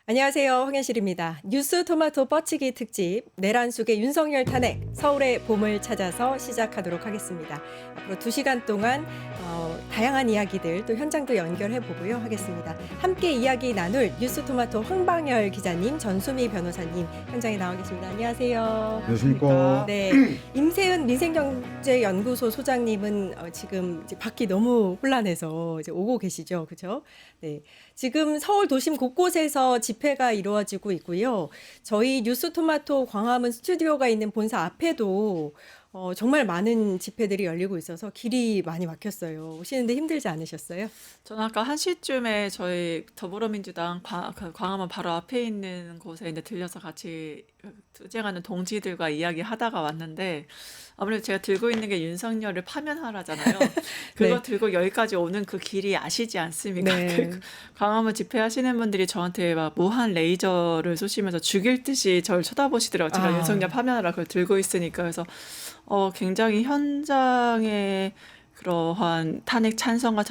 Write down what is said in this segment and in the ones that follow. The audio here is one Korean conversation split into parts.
안녕하세요. 황현실입니다. 뉴스 토마토 뻗치기 특집 내란 속의 윤석열 탄핵 서울의 봄을 찾아서 시작하도록 하겠습니다. 앞으로 2시간 동안 다양한 이야기들 또 현장도 연결해 보고요 하겠습니다. 함께 이야기 나눌 뉴스 토마토 황방열 기자님, 전수미 변호사님 현장에 나와 계십니다. 안녕하세요. 안녕하십니까. 네, 임세은 민생경제연구소 소장님은 지금 이제 밖이 너무 혼란해서 이제 오고 계시죠, 그렇죠? 네, 지금 서울 도심 곳곳에서 집회가 이루어지고 있고요. 저희 뉴스토마토 광화문 스튜디오가 있는 본사 앞에도 정말 많은 집회들이 열리고 있어서 길이 많이 막혔어요. 오시는데 힘들지 않으셨어요? 저는 아까 1시쯤에 저희 더불어민주당 광화문 바로 앞에 있는 곳에 이제 들려서 같이 투쟁하는 동지들과 이야기하다가 왔는데, 아무래도 제가 들고 있는 게 윤석열을 파면하라잖아요. 그거 네. 들고 여기까지 오는 그 길이 아시지 않습니까? 네. 그 광화문 집회하시는 분들이 저한테 막 무한 레이저를 쏘시면서 죽일 듯이 저를 쳐다보시더라고요. 제가 윤석열 파면하라 그걸 들고 있으니까. 그래서 굉장히 현장에 그러한 탄핵 찬성과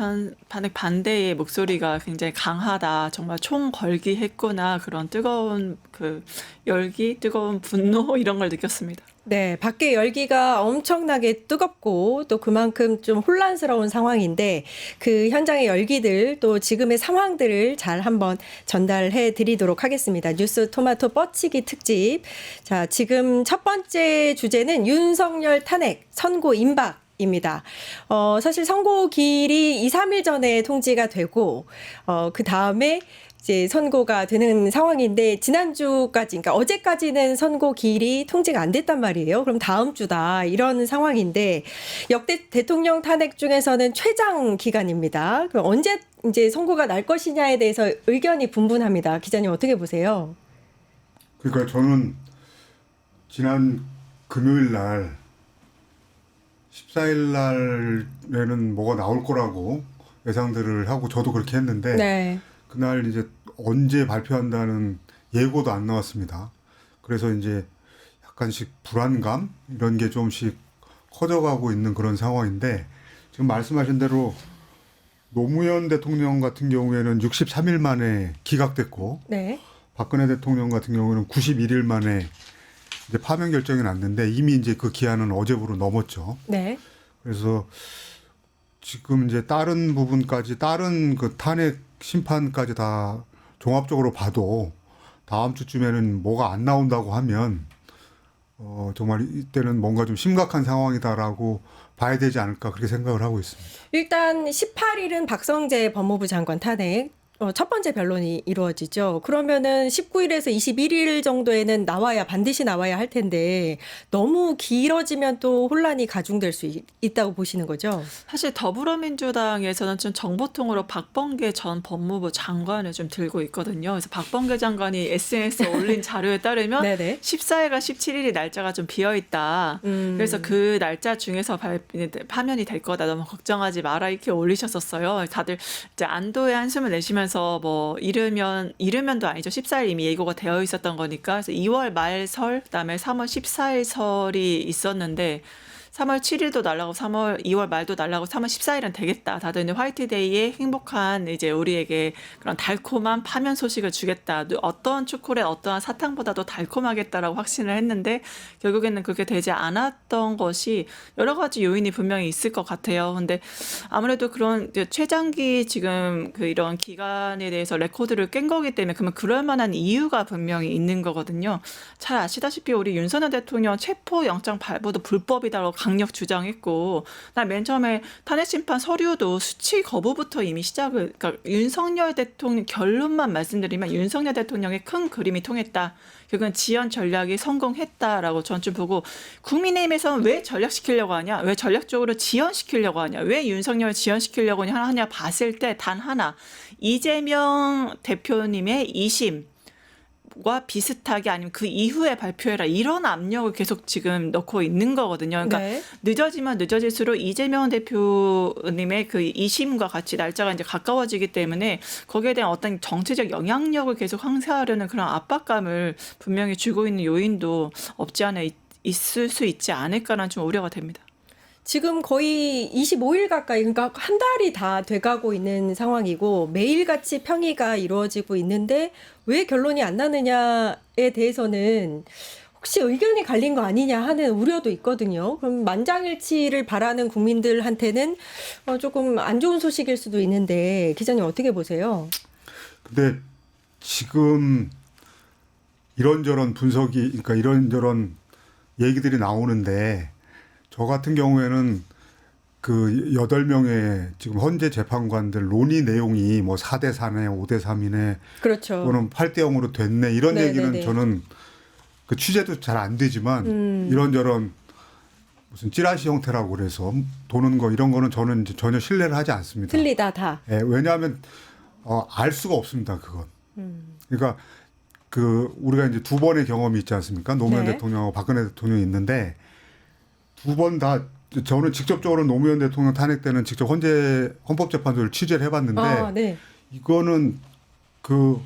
탄핵 반대의 목소리가 굉장히 강하다. 정말 총 걸기 했구나. 그런 뜨거운 그 열기, 뜨거운 분노 이런 걸 느꼈습니다. 네, 밖에 열기가 엄청나게 뜨겁고 또 그만큼 좀 혼란스러운 상황인데 그 현장의 열기들 또 지금의 상황들을 잘 한번 전달해 드리도록 하겠습니다. 뉴스 토마토 뻗치기 특집. 자, 지금 첫 번째 주제는 윤석열 탄핵 선고 임박. 입니다. 사실 선고일이 2, 3일 전에 통지가 되고, 그 다음에 이제 선고가 되는 상황인데, 지난주까지, 그러니까 어제까지는 선고일이 통지가 안 됐단 말이에요. 그럼 다음 주다. 이런 상황인데, 역대 대통령 탄핵 중에서는 최장 기간입니다. 그럼 언제 이제 선고가 날 것이냐에 대해서 의견이 분분합니다. 기자님 어떻게 보세요? 그러니까 저는 지난 금요일 날 14일 날에는 뭐가 나올 거라고 예상들을 하고 저도 그렇게 했는데 네. 그날 이제 언제 발표한다는 예고도 안 나왔습니다. 그래서 이제 약간씩 불안감 이런 게 조금씩 커져가고 있는 그런 상황인데 지금 말씀하신 대로 노무현 대통령 같은 경우에는 63일 만에 기각됐고 네. 박근혜 대통령 같은 경우는 91일 만에 이제 파면 결정이 났는데 이미 이제 그 기한은 어제부로 넘었죠. 네. 그래서 지금 이제 다른 부분까지 다른 그 탄핵 심판까지 다 종합적으로 봐도 다음 주쯤에는 뭐가 안 나온다고 하면 정말 이때는 뭔가 좀 심각한 상황이다라고 봐야 되지 않을까 그렇게 생각을 하고 있습니다. 일단 18일은 박성재 법무부 장관 탄핵 첫 번째 변론이 이루어지죠. 그러면은 19일에서 21일 정도에는 반드시 나와야 할 텐데 너무 길어지면 또 혼란이 가중될 수 있다고 보시는 거죠? 사실 더불어민주당에서는 좀 정보통으로 박범계 전 법무부 장관을 좀 들고 있거든요. 그래서 박범계 장관이 SNS에 올린 자료에 따르면 네네. 14일과 17일이 날짜가 좀 비어 있다. 그래서 그 날짜 중에서 파면이 될 거다. 너무 걱정하지 마라 이렇게 올리셨었어요. 다들 이제 안도의 한숨을 내쉬면서 뭐 이르면도 아니죠. 14일 이미 예고가 되어 있었던 거니까. 그래서 2월 말 설, 그다음에 3월 14일 설이 있었는데 3월 7일도 날라고 2월 말도 날라고 3월 14일은 되겠다. 다들 이제 화이트데이에 행복한 이제 우리에게 그런 달콤한 파면 소식을 주겠다. 어떠한 초콜릿, 어떠한 사탕보다도 달콤하겠다라고 확신을 했는데 결국에는 그렇게 되지 않았던 것이 여러 가지 요인이 분명히 있을 것 같아요. 근데 아무래도 그런 최장기 지금 그 이런 기간에 대해서 레코드를 깬 거기 때문에 그러면 그럴 만한 이유가 분명히 있는 거거든요. 잘 아시다시피 우리 윤석열 대통령 체포영장 발부도 불법이다라고 강력 주장했고, 나 맨 처음에 탄핵심판 서류도 수치 거부부터 이미 그러니까 윤석열 대통령 결론만 말씀드리면 윤석열 대통령의 큰 그림이 통했다. 결국은 지연 전략이 성공했다라고 전 좀 보고, 국민의힘에서는 왜 전략시키려고 하냐? 왜 전략적으로 지연시키려고 하냐? 왜 윤석열을 지연시키려고 하냐 봤을 때 단 하나, 이재명 대표님의 2심 과 비슷하게 아니면 그 이후에 발표해라 이런 압력을 계속 지금 넣고 있는 거거든요. 그러니까 네. 늦어지면 늦어질수록 이재명 대표님의 그 2심과 같이 날짜가 이제 가까워지기 때문에 거기에 대한 어떤 정치적 영향력을 계속 행사하려는 그런 압박감을 분명히 주고 있는 요인도 없지 않아 있을 수 있지 않을까라는 좀 우려가 됩니다. 지금 거의 25일 가까이, 그러니까 한 달이 다 돼가고 있는 상황이고 매일같이 평의가 이루어지고 있는데 왜 결론이 안 나느냐에 대해서는 혹시 의견이 갈린 거 아니냐 하는 우려도 있거든요. 그럼 만장일치를 바라는 국민들한테는 조금 안 좋은 소식일 수도 있는데 기자님 어떻게 보세요? 근데 지금 이런저런 분석이, 그러니까 이런저런 얘기들이 나오는데 저 같은 경우에는 그 8명의 지금 현재 재판관들 논의 내용이 뭐 4대 4네, 5대 3이네, 그렇죠. 또는 8대 0으로 됐네 이런 네, 얘기는 네, 네. 저는 그 취재도 잘 안 되지만 이런저런 무슨 찌라시 형태라고 그래서 도는 거 이런 거는 저는 이제 전혀 신뢰를 하지 않습니다. 틀리다 다. 예, 왜냐하면 알 수가 없습니다. 그건. 그러니까 그 우리가 이제 두 번의 경험이 있지 않습니까? 노무현 네. 대통령하고 박근혜 대통령이 있는데 두 번 다 저는 직접적으로 노무현 대통령 탄핵 때는 직접 헌법재판소를 취재를 해봤는데 네. 이거는 그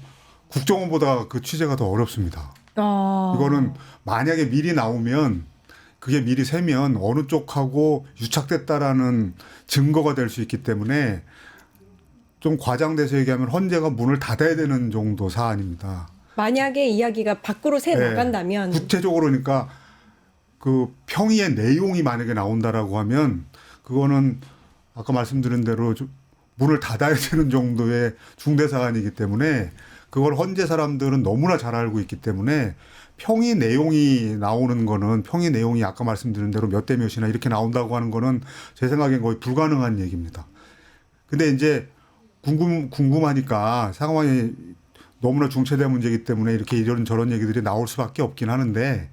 국정원보다 그 취재가 더 어렵습니다. 이거는 만약에 미리 나오면 그게 미리 새면 어느 쪽하고 유착됐다라는 증거가 될 수 있기 때문에 좀 과장돼서 얘기하면 헌재가 문을 닫아야 되는 정도 사안입니다. 만약에 이야기가 밖으로 새 네. 나간다면 구체적으로 그러니까 그 평의의 내용이 만약에 나온다라고 하면 그거는 아까 말씀드린 대로 좀 문을 닫아야 되는 정도의 중대 사안이기 때문에 그걸 헌재 사람들은 너무나 잘 알고 있기 때문에 평의 내용이 나오는 거는 평의 내용이 아까 말씀드린 대로 몇 대 몇이나 이렇게 나온다고 하는 거는 제 생각엔 거의 불가능한 얘기입니다. 근데 이제 궁금하니까 상황이 너무나 중체된 문제이기 때문에 이렇게 이런저런 얘기들이 나올 수밖에 없긴 하는데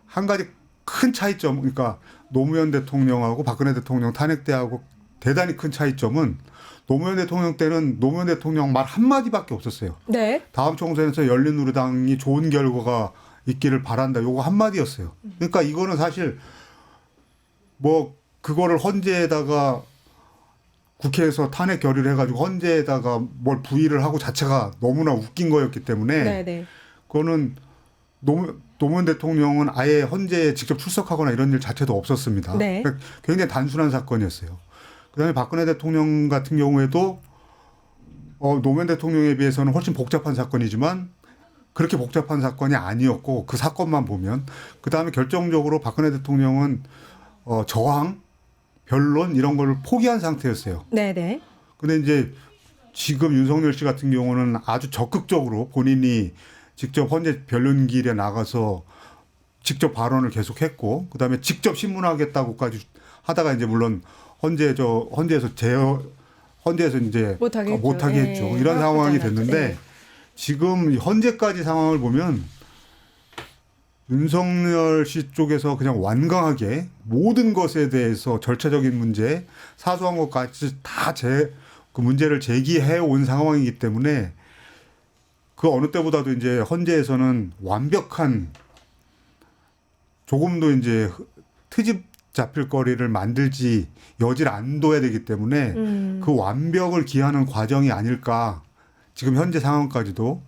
한 가지 큰 차이점, 그러니까 노무현 대통령하고 박근혜 대통령 탄핵 때하고 대단히 큰 차이점은 노무현 대통령 때는 노무현 대통령 말 한마디밖에 없었어요. 네. 다음 총선에서 열린우리당이 좋은 결과가 있기를 바란다. 요거 한마디였어요. 그러니까 이거는 사실 뭐 그거를 헌재에다가 국회에서 탄핵 결의를 해가지고 헌재에다가 뭘 부의를 하고 자체가 너무나 웃긴 거였기 때문에 네. 그거는 노무현 대통령은 아예 헌재에 직접 출석하거나 이런 일 자체도 없었습니다. 네. 그러니까 굉장히 단순한 사건이었어요. 그다음에 박근혜 대통령 같은 경우에도 노무현 대통령에 비해서는 훨씬 복잡한 사건이지만 그렇게 복잡한 사건이 아니었고 그 사건만 보면 그다음에 결정적으로 박근혜 대통령은 저항, 변론 이런 걸 포기한 상태였어요. 네네. 근데 이제 지금 윤석열 씨 같은 경우는 아주 적극적으로 본인이 직접 헌재 변론길에 나가서 직접 발언을 계속했고 그다음에 직접 신문하겠다고까지 하다가 이제 물론 헌재에서 이제 못하게 했죠. 네. 이런 상황이 그렇잖아요. 됐는데 네. 지금 헌재까지 상황을 보면 윤석열 씨 쪽에서 그냥 완강하게 모든 것에 대해서 절차적인 문제, 사소한 것까지 다 그 문제를 제기해 온 상황이기 때문에 그 어느 때보다도 이제 헌재에서는 완벽한 조금도 이제 트집 잡힐 거리를 만들지 여지를 안 둬야 되기 때문에 그 완벽을 기하는 과정이 아닐까. 지금 현재 상황까지도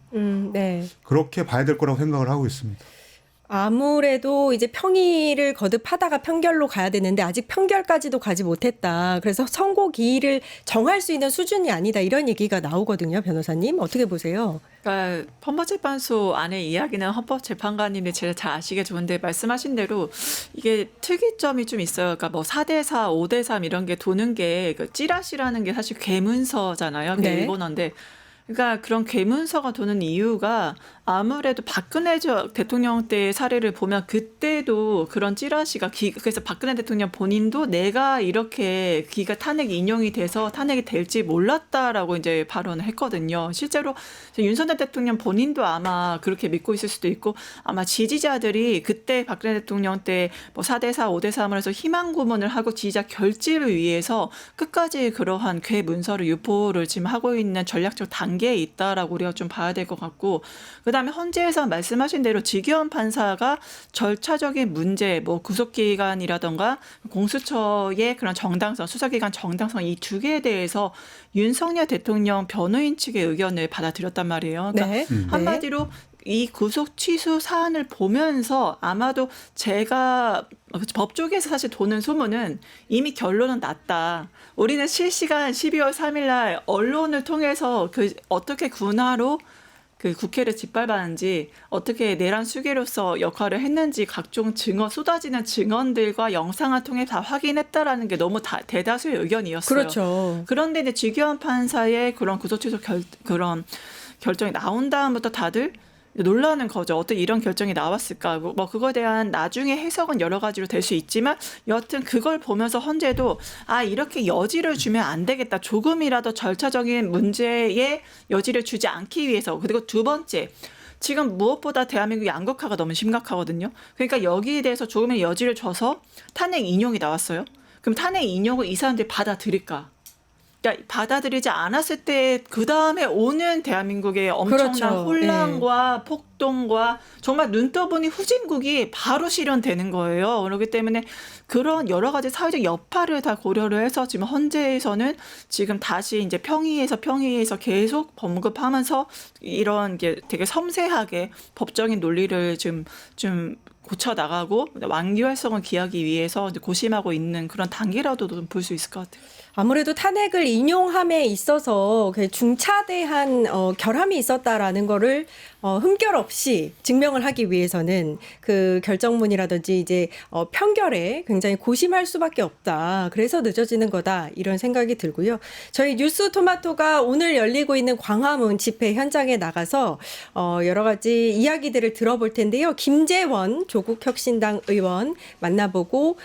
네. 그렇게 봐야 될 거라고 생각을 하고 있습니다. 아무래도 이제 평의를 거듭하다가 평결로 가야 되는데 아직 평결까지도 가지 못했다. 그래서 선고 기일을 정할 수 있는 수준이 아니다. 이런 얘기가 나오거든요. 변호사님 어떻게 보세요? 그러니까 헌법재판소 안에 이야기는 헌법재판관님이 제일 잘 아시게 좋은데 말씀하신 대로 이게 특이점이 좀 있어요. 그러니까 뭐 4대 4, 5대 3 이런 게 도는 게 그 찌라시라는 게 사실 괴문서잖아요. 그게 네. 일본어인데 그러니까 그런 괴문서가 도는 이유가 아무래도 박근혜 대통령 때의 사례를 보면 그때도 그런 찌라시가 그래서 박근혜 대통령 본인도 내가 이렇게 기가 탄핵 인용이 돼서 탄핵이 될지 몰랐다라고 이제 발언을 했거든요. 실제로 윤석열 대통령 본인도 아마 그렇게 믿고 있을 수도 있고 아마 지지자들이 그때 박근혜 대통령 때 뭐 4대 4, 5대 3을 해서 희망 고문을 하고 지지자 결집을 위해서 끝까지 그러한 괴문서를 유포를 지금 하고 있는 전략적 단계에 있다라고 우리가 좀 봐야 될 것 같고 그다음에 헌재에서 말씀하신 대로 지기현 판사가 절차적인 문제, 뭐 구속기간이라던가 공수처의 그런 정당성, 수사기관 정당성 이 두 개에 대해서 윤석열 대통령 변호인 측의 의견을 받아들였단 말이에요. 그러니까 네. 한마디로 이 구속 취소 사안을 보면서 아마도 제가 법 쪽에서 사실 도는 소문은 이미 결론은 났다. 우리는 실시간 12월 3일 날 언론을 통해서 그 어떻게 군화로 그 국회를 짓밟았는지, 어떻게 내란 수괴로서 역할을 했는지 각종 쏟아지는 증언들과 영상을 통해 다 확인했다라는 게 너무 대다수의 의견이었어요. 그렇죠. 그런데 이제 주기현 판사의 그런 구속취소 그런 결정이 나온 다음부터 다들 놀라는 거죠. 어떻게 이런 결정이 나왔을까? 뭐 그거에 대한 나중에 해석은 여러 가지로 될 수 있지만 여하튼 그걸 보면서 헌재도 이렇게 여지를 주면 안 되겠다. 조금이라도 절차적인 문제에 여지를 주지 않기 위해서. 그리고 두 번째, 지금 무엇보다 대한민국 양극화가 너무 심각하거든요. 그러니까 여기에 대해서 조금의 여지를 줘서 탄핵 인용이 나왔어요. 그럼 탄핵 인용을 이 사람들이 받아들일까? 그러니까 받아들이지 않았을 때 그 다음에 오는 대한민국의 엄청난 그렇죠. 혼란과 폭동과 정말 눈 떠보니 후진국이 바로 실현되는 거예요. 그렇기 때문에 그런 여러 가지 사회적 여파를 다 고려를 해서 지금 헌재에서는 지금 다시 이제 평의에서 계속 언급하면서 이런 게 되게 섬세하게 법적인 논리를 좀 고쳐 나가고 완기 활성을 기하기 위해서 이제 고심하고 있는 그런 단계라도 볼 수 있을 것 같아요. 아무래도 탄핵을 인용함에 있어서 그 중차대한 결함이 있었다라는 거를 흠결 없이 증명을 하기 위해서는 그 결정문이라든지 이제 편결에 굉장히 고심할 수밖에 없다. 그래서 늦어지는 거다. 이런 생각이 들고요. 저희 뉴스 토마토가 오늘 열리고 있는 광화문 집회 현장에 나가서 여러 가지 이야기들을 들어볼 텐데요. 김재원 조국혁신당 의원 만나보고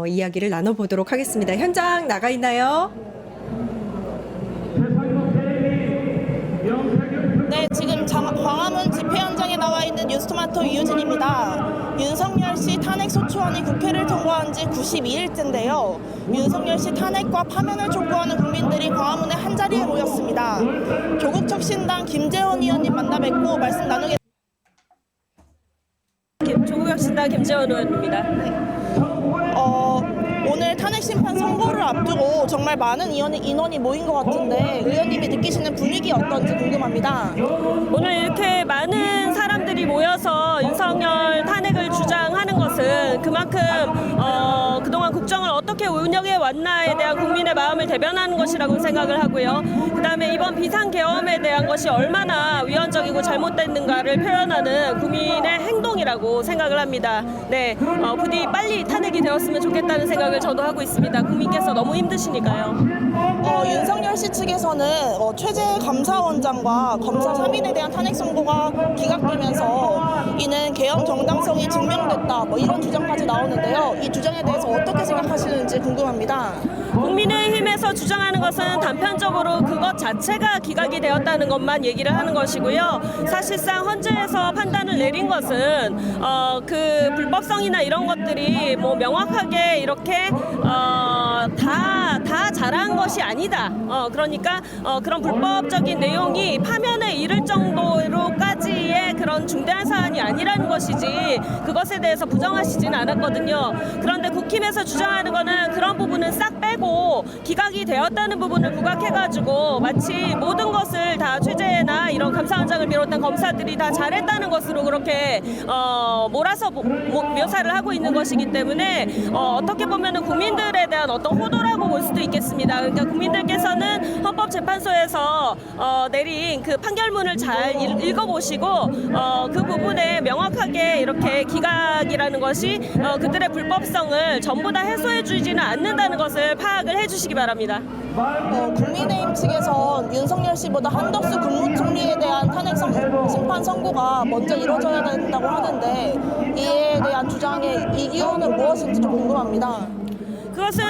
이야기를 나눠보도록 하겠습니다. 현장 나가 있나요? 네, 지금 광화문 집회 현장에 나와 있는 뉴스토마토 이유진입니다. 윤석열 씨 탄핵 소추안이 국회를 통과한 지 92일째인데요. 윤석열 씨 탄핵과 파면을 촉구하는 국민들이 광화문에 한자리에 모였습니다. 조국혁신당 김재원 의원님 만나 뵙고 말씀 나누겠습니다. 조국혁신당 김재원 의원입니다. 오늘 탄핵 심판 선고를 앞두고 정말 많은 인원이 모인 것 같은데 의원님이 느끼시는 분위기 어떤지 궁금합니다. 오늘 이렇게 많은 사람들이 모여서 윤석열 탄핵을 주장하는 것은 그만큼 그동안 국정을 어떻게 운영해 왔나에 대한 국민의 마음을 대변하는 것이라고 생각을 하고요. 그다음에 이번 비상계엄에 대한 것이 얼마나 위헌적이고 잘못됐는가를 표현하는 국민의 행동이라고 생각을 합니다. 네, 부디 빨리 탄핵이 되었으면 좋겠다는 생각을 저도 하고 있습니다. 국민께서 너무 힘드시니까요. 윤석열 씨 측에서는 최재 감사원장과 검사 3인에 대한 탄핵 선고가 기각되면서 이는 계엄 정당성이 증명됐다 이런 주장까지 나오는데요. 이 주장에 대해서 어떻게 생각하시는지 궁금합니다. 국민의힘에서 주장하는 것은 단편적으로 그것 자체가 기각이 되었다는 것만 얘기를 하는 것이고요. 사실상 헌재에서 판단을 내린 것은 그 불법성이나 이런 것들이 뭐 명확하게 이렇게 다 잘한 것이 아니다. 그러니까 그런 불법적인 내용이 파면에 이를 정도로까지의 그런 중대한 사안이 아니라는 것이지 그것에 대해서 부정하시지는 않았거든요. 그런데 국힘에서 주장하는 거는 그런 부분은 싹 빼고 기각이 되었다는 부분을 부각해가지고 마치 모든 것을 다 취재나 이런 감사원장을 비롯한 검사들이 다 잘했다는 것으로 그렇게 몰아서 묘사를 하고 있는 것이기 때문에 어떻게 보면은 국민들에 대한 어떤 호도라고 볼 수도 있겠습니다. 그러니까 국민들께서는 헌법재판소에서 내린 그 판결문을 잘 읽어보시고 그 부분에 명확하게 이렇게 기각이라는 것이 그들의 불법성을 전부 다 해소해주지는 않는다는 것을 파악을 해주시기 바랍니다. 국민의힘 측에선 윤석열 씨보다 한덕수 국무총리에 대한 탄핵 심판 선고가 먼저 이루어져야 된다고 하는데 이에 대한 주장의 이유는 무엇인지 좀 궁금합니다. 그것은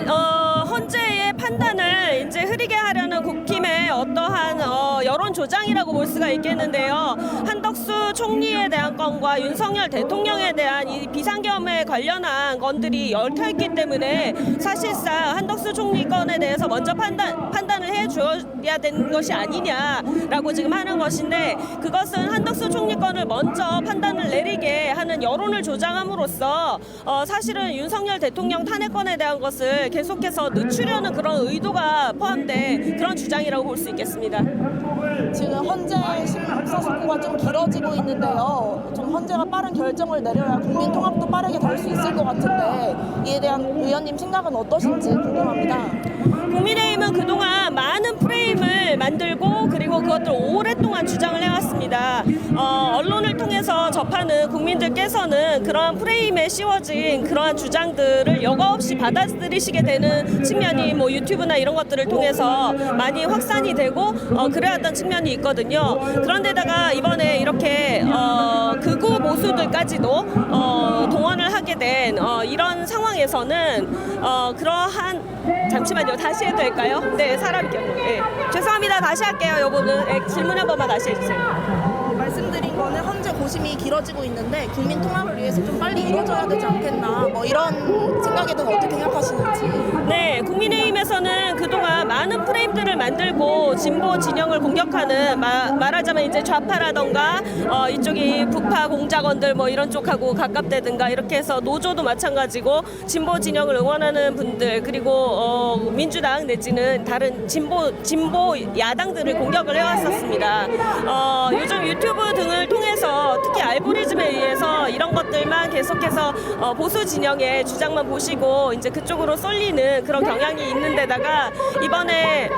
헌재의 판단을 이제 흐리게 하려는 국힘의 어떠한 여론 조장이라고 볼 수가 있겠는데요. 한덕수 총리에 대한 건과 윤석열 대통령에 대한 이 비상계엄에 관련한 건들이 얽혀 있기 때문에 사실상 한덕수 총리 건에 대해서 먼저 판단을 해줘야 되는 것이 아니냐라고 지금 하는 것인데 그것은 한덕수 총리 건을 먼저 판단을 내리게 하는 여론을 조장함으로써 사실은 윤석열 대통령 탄핵건에 대한 것을 계속해서 늦추려는 그런 의도가 포함된 그런 주장이라고 볼 수 있겠습니다. 지금 헌재 심사숙고가 좀 길어지고 있는데요. 좀 헌재가 빠른 결정을 내려야 국민 통합도 빠르게 될 수 있을 것 같은데 이에 대한 의원님 생각은 어떠신지 궁금합니다. 국민의힘은 그동안 많은 프레임을 만들고 그리고 그것들 오랫동안 주장을 해왔습니다. 언론을 통해서 접하는 국민들께서는 그러한 프레임에 씌워진 그러한 주장들을 여과 없이 받아들이시게 되는 측면이 뭐 유튜브나 이런 것들을 통해서 많이 확산이 되고 그래왔던 측면이 있거든요. 그런데다가 이번에 이렇게 극우 보수들까지도 동원을 하게 된 이런 상황에서는 그러한 잠시만요. 다시 해도 될까요? 네, 사람 경우. 네. 죄송합니다. 다시 할게요. 요거는 네, 질문 한 번만 다시 해주세요. 말씀드린 거는 헌재 고심이 길어지고 있는데 국민 통합을 위해서 좀 빨리 이루어져야 되지 않겠나 뭐 이런 생각에 대해서 어떻게 생각하시는지. 네, 국민의힘에서는 그동안 많은 프레임들을 만들고 진보 진영을 공격하는 말하자면 이제 좌파라던가 이쪽이 북파 공작원들 뭐 이런 쪽하고 가깝다든가 이렇게 해서 노조도 마찬가지고 진보 진영을 응원하는 분들 그리고 민주당 내지는 다른 진보 야당들을 공격을 해왔었습니다. 요즘 유튜브 등을 통해서 특히 알고리즘에 의해서 이런 것들만 계속해서 보수 진영의 주장만 보시고 이제 그쪽으로 쏠리는 그런 경향이 있는데다가 이번에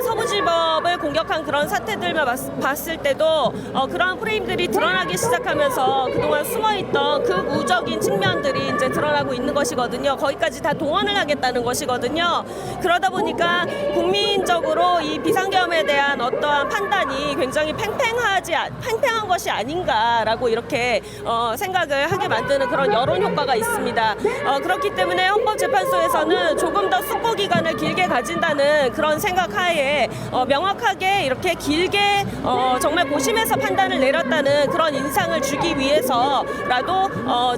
서부지법을 공격한 그런 사태들만 봤을 때도 그러한 프레임들이 드러나기 시작하면서 그동안 숨어있던 극우적인 측면들이 이제 드러나고 있는 것이거든요. 거기까지 다 동원을 하겠다는 것이거든요. 그러다 보니까 국민적으로 이 비상계엄에 대한 어떠한 판단이 굉장히 팽팽한 것이 아닌가라고 이렇게 생각을 하게 만드는 그런 여론 효과가 있습니다. 그렇기 때문에 헌법재판소에서는 조금 더 숙고 기간을 길게 가진다는 그런 생각 하에 명확하게 이렇게 길게 정말 고심해서 판단을 내렸다는 그런 인상을 주기 위해서라도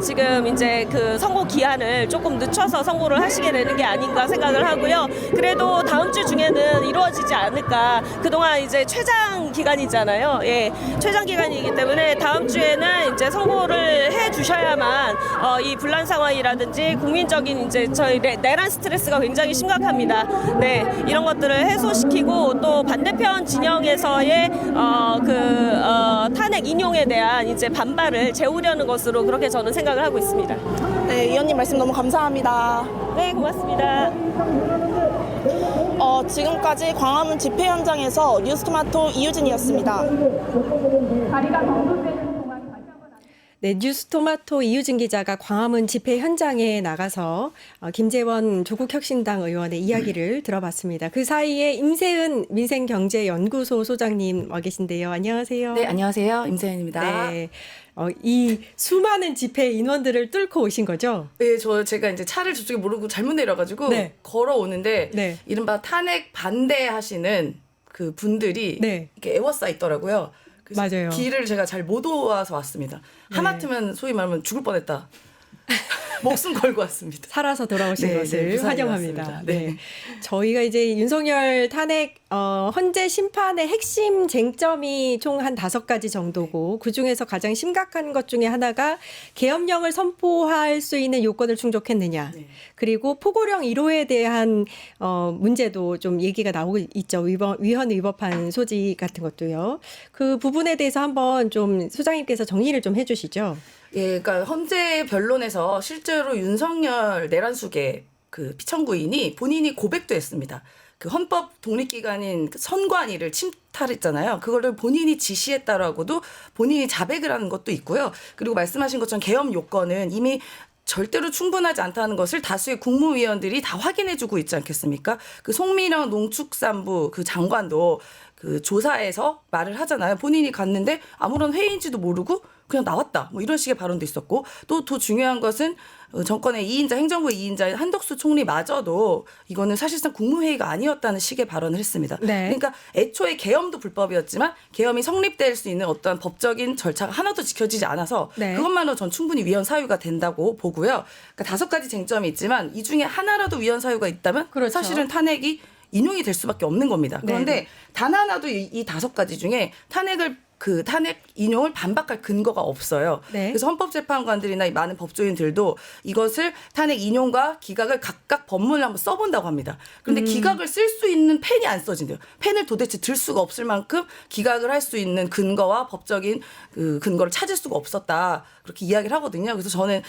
지금 이제 그 선고 기한을 조금 늦춰서 선고를 하시게 되는 게 아닌가 생각을 하고요. 그래도 다음 주 중에는 이루어지지 않을까. 그동안 이제 최장 기간이잖아요. 예, 최장 기간이기 때문에 다음 주에는 이제 선고를 해 주셔야만 이 분란 상황이라든지 국민적인 이제 저희 내란 스트레스가 굉장히 심각합니다. 네, 이런 것들을 해소시키고 또 반대편 진영에서의 탄핵 인용에 대한 이제 반발을 재우려는 것으로 그렇게 저는 생각을 하고 있습니다. 네, 의원님 말씀 너무 감사합니다. 네, 고맙습니다. 지금까지 광화문 집회 현장에서 뉴스토마토 이유진이었습니다. 네, 뉴스토마토 이유진 기자가 광화문 집회 현장에 나가서 김재원 조국혁신당 의원의 이야기를 들어봤습니다. 그 사이에 임세은 민생경제연구소 소장님 와 계신데요. 안녕하세요. 네, 안녕하세요. 임세은입니다. 네, 이 수많은 집회 인원들을 뚫고 오신 거죠? 네, 제가 이제 차를 저쪽에 모르고 잘못 내려가지고 네. 걸어오는데 네. 이른바 탄핵 반대하시는 그 분들이 네. 이렇게 에워싸 있더라고요. 그래서 맞아요. 길을 제가 잘 못 도와서 왔습니다. 하마터면 소위 말하면 죽을 뻔했다. 목숨 걸고 왔습니다. 살아서 돌아오신 네, 것을 네, 무사히 환영합니다. 왔습니다. 네. 네. 저희가 이제 윤석열 탄핵 헌재 심판의 핵심 쟁점이 총 한 5가지 정도고 그중에서 가장 심각한 것 중에 하나가 계엄령을 선포할 수 있는 요건을 충족했느냐. 네. 그리고 포고령 1호에 대한 문제도 좀 얘기가 나오고 있죠. 위헌 위법한 소지 같은 것도요. 그 부분에 대해서 한번 좀 소장님께서 정리를 좀 해주시죠. 예, 그러니까 헌재 변론에서 실제로 윤석열 내란숙의 그 피청구인이 본인이 고백도 했습니다. 그 헌법 독립기관인 선관위를 침탈했잖아요. 그거를 본인이 지시했다라고도 본인이 자백을 하는 것도 있고요. 그리고 말씀하신 것처럼 계엄 요건은 이미 절대로 충분하지 않다는 것을 다수의 국무위원들이 다 확인해주고 있지 않겠습니까? 그 송민영 농축산부 그 장관도 그 조사에서 말을 하잖아요. 본인이 갔는데 아무런 회의인지도 모르고 그냥 나왔다. 뭐 이런 식의 발언도 있었고 또 더 중요한 것은 정권의 2인자 행정부 2인자인 한덕수 총리마저도 이거는 사실상 국무회의가 아니었다는 식의 발언을 했습니다. 네. 그러니까 애초에 계엄도 불법이었지만 계엄이 성립될 수 있는 어떤 법적인 절차가 하나도 지켜지지 않아서 네. 그것만으로 전 충분히 위헌 사유가 된다고 보고요. 그러니까 5가지 쟁점이 있지만 이 중에 하나라도 위헌 사유가 있다면 그렇죠. 사실은 탄핵이 인용이 될 수밖에 없는 겁니다. 그런데 단 하나도 이 5가지 중에 탄핵을 그 탄핵 인용을 반박할 근거가 없어요. 네. 그래서 헌법재판관들이나 이 많은 법조인들도 이것을 탄핵 인용과 기각을 각각 법문을 한번 써본다고 합니다. 그런데 기각을 쓸 수 있는 펜이 안 써진대요. 펜을 도대체 들 수가 없을 만큼 기각을 할 수 있는 근거와 법적인 그 근거를 찾을 수가 없었다. 그렇게 이야기를 하거든요. 그래서 저는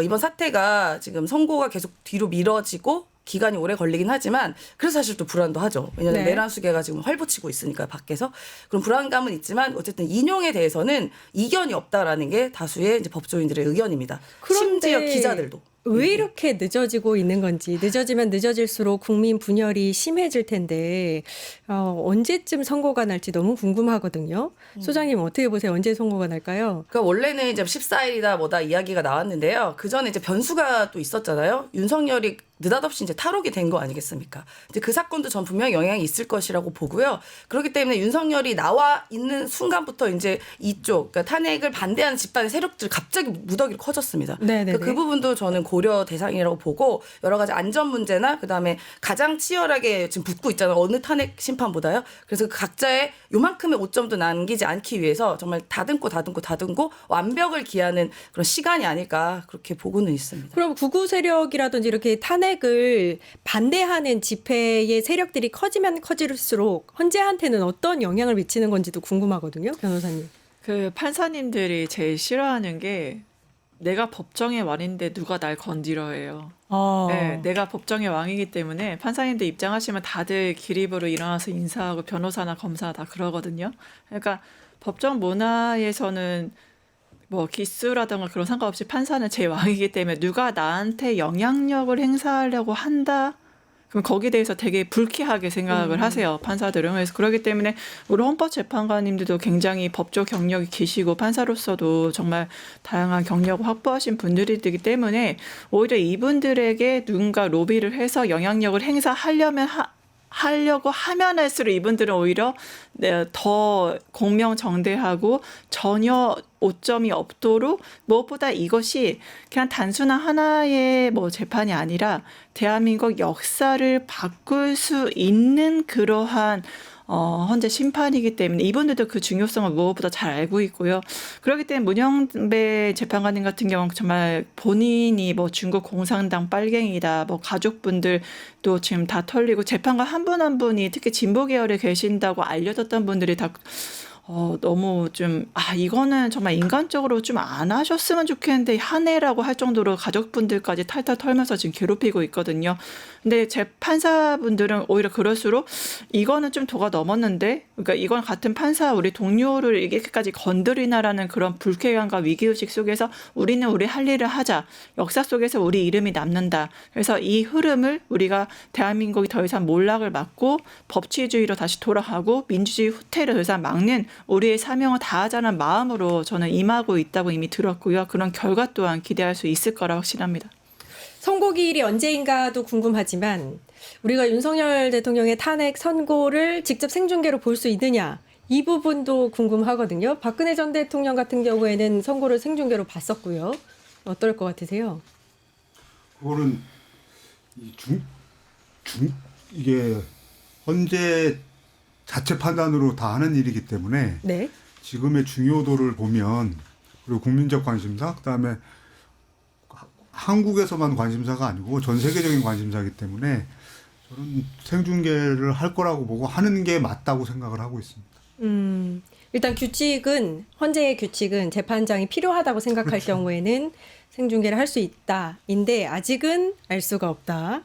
이번 사태가 지금 선고가 계속 뒤로 미뤄지고 기간이 오래 걸리긴 하지만 그래서 사실 또 불안도 하죠. 왜냐하면 네. 내란 수계가 지금 활보치고 있으니까 밖에서 그런 불안감은 있지만 어쨌든 인용에 대해서는 이견이 없다라는 게 다수의 이제 법조인들의 의견입니다. 그런데 심지어 기자들도. 왜 이렇게 늦어지고 있는 건지, 늦어지면 늦어질수록 국민 분열이 심해질 텐데 언제쯤 선고가 날지 너무 궁금하거든요. 소장님 어떻게 보세요? 언제 선고가 날까요? 그러니까 원래는 이제 14일이다 뭐다 이야기가 나왔는데요. 그 전에 이제 변수가 또 있었잖아요. 윤석열이 느닷없이 이제 탈옥이 된 거 아니겠습니까? 이제 그 사건도 전 분명히 영향이 있을 것이라고 보고요. 그렇기 때문에 윤석열이 나와 있는 순간부터 이제 이쪽 그러니까 탄핵을 반대하는 집단의 세력들 갑자기 무더기로 커졌습니다. 네네네. 그러니까 그 부분도 저는 고려 대상이라고 보고 여러 가지 안전 문제나 그다음에 가장 치열하게 지금 붙고 있잖아요. 어느 탄핵 심판보다요. 그래서 그 각자의 요만큼의 오점도 남기지 않기 위해서 정말 다듬고 완벽을 기하는 그런 시간이 아닐까 그렇게 보고는 있습니다. 그럼 구구 세력이라든지 이렇게 탄핵을 반대하는 집회의 세력들이 커지면 커질수록 헌재한테는 어떤 영향을 미치는 건지도 궁금하거든요, 변호사님. 그 판사님들이 제일 싫어하는 게 내가 법정의 왕인데 누가 날 건드려해요. 네, 내가 법정의 왕이기 때문에 판사님들 입장하시면 다들 기립으로 일어나서 인사하고 변호사나 검사 다 그러거든요. 그러니까 법정 문화에서는 뭐 기수라든가 그런 상관없이 판사는 제 왕이기 때문에 누가 나한테 영향력을 행사하려고 한다. 그럼 거기에 대해서 되게 불쾌하게 생각을 하세요. 판사들은. 그래서 그렇기 때문에 우리 헌법재판관님들도 굉장히 법조 경력이 계시고 판사로서도 정말 다양한 경력을 확보하신 분들이기 때문에 오히려 이분들에게 누군가 로비를 해서 영향력을 하려고 하면 할수록 이분들은 오히려 더 공명정대하고 전혀 오점이 없도록 무엇보다 이것이 그냥 단순한 하나의 뭐 재판이 아니라 대한민국 역사를 바꿀 수 있는 그러한 헌재 심판이기 때문에 이분들도 그 중요성을 무엇보다 잘 알고 있고요. 그렇기 때문에 문영배 재판관님 같은 경우는 정말 본인이 뭐 중국 공산당 빨갱이다, 뭐 가족분들도 지금 다 털리고 재판관 한 분 한 분이 특히 진보 계열에 계신다고 알려졌던 분들이 다 너무 좀, 이거는 정말 인간적으로 좀 안 하셨으면 좋겠는데, 한 해라고 할 정도로 가족분들까지 탈탈 털면서 지금 괴롭히고 있거든요. 근데 제 판사분들은 오히려 그럴수록 이거는 좀 도가 넘었는데, 그러니까 이건 같은 판사, 우리 동료를 이렇게까지 건드리나라는 그런 불쾌감과 위기의식 속에서 우리는 우리 할 일을 하자. 역사 속에서 우리 이름이 남는다. 그래서 이 흐름을 우리가 대한민국이 더 이상 몰락을 막고 법치주의로 다시 돌아가고 민주주의 후퇴를 더 이상 막는 우리의 사명을 다하자는 마음으로 저는 임하고 있다고 이미 들었고요. 그런 결과 또한 기대할 수 있을 거라 확신합니다. 선고기일이 언제인가도 궁금하지만 우리가 윤석열 대통령의 탄핵 선고를 직접 생중계로 볼 수 있느냐 이 부분도 궁금하거든요. 박근혜 전 대통령 같은 경우에는 선고를 생중계로 봤었고요. 어떨 것 같으세요? 그거는 이게 헌재 자체 판단으로 다 하는 일이기 때문에 네. 지금의 중요도를 보면 그리고 국민적 관심사 그다음에 한국에서만 관심사가 아니고 전 세계적인 관심사이기 때문에 저는 생중계를 할 거라고 보고 하는 게 맞다고 생각을 하고 있습니다. 일단 헌재의 규칙은 재판장이 필요하다고 생각할 그렇죠. 경우에는 생중계를 할 수 있다인데 아직은 알 수가 없다.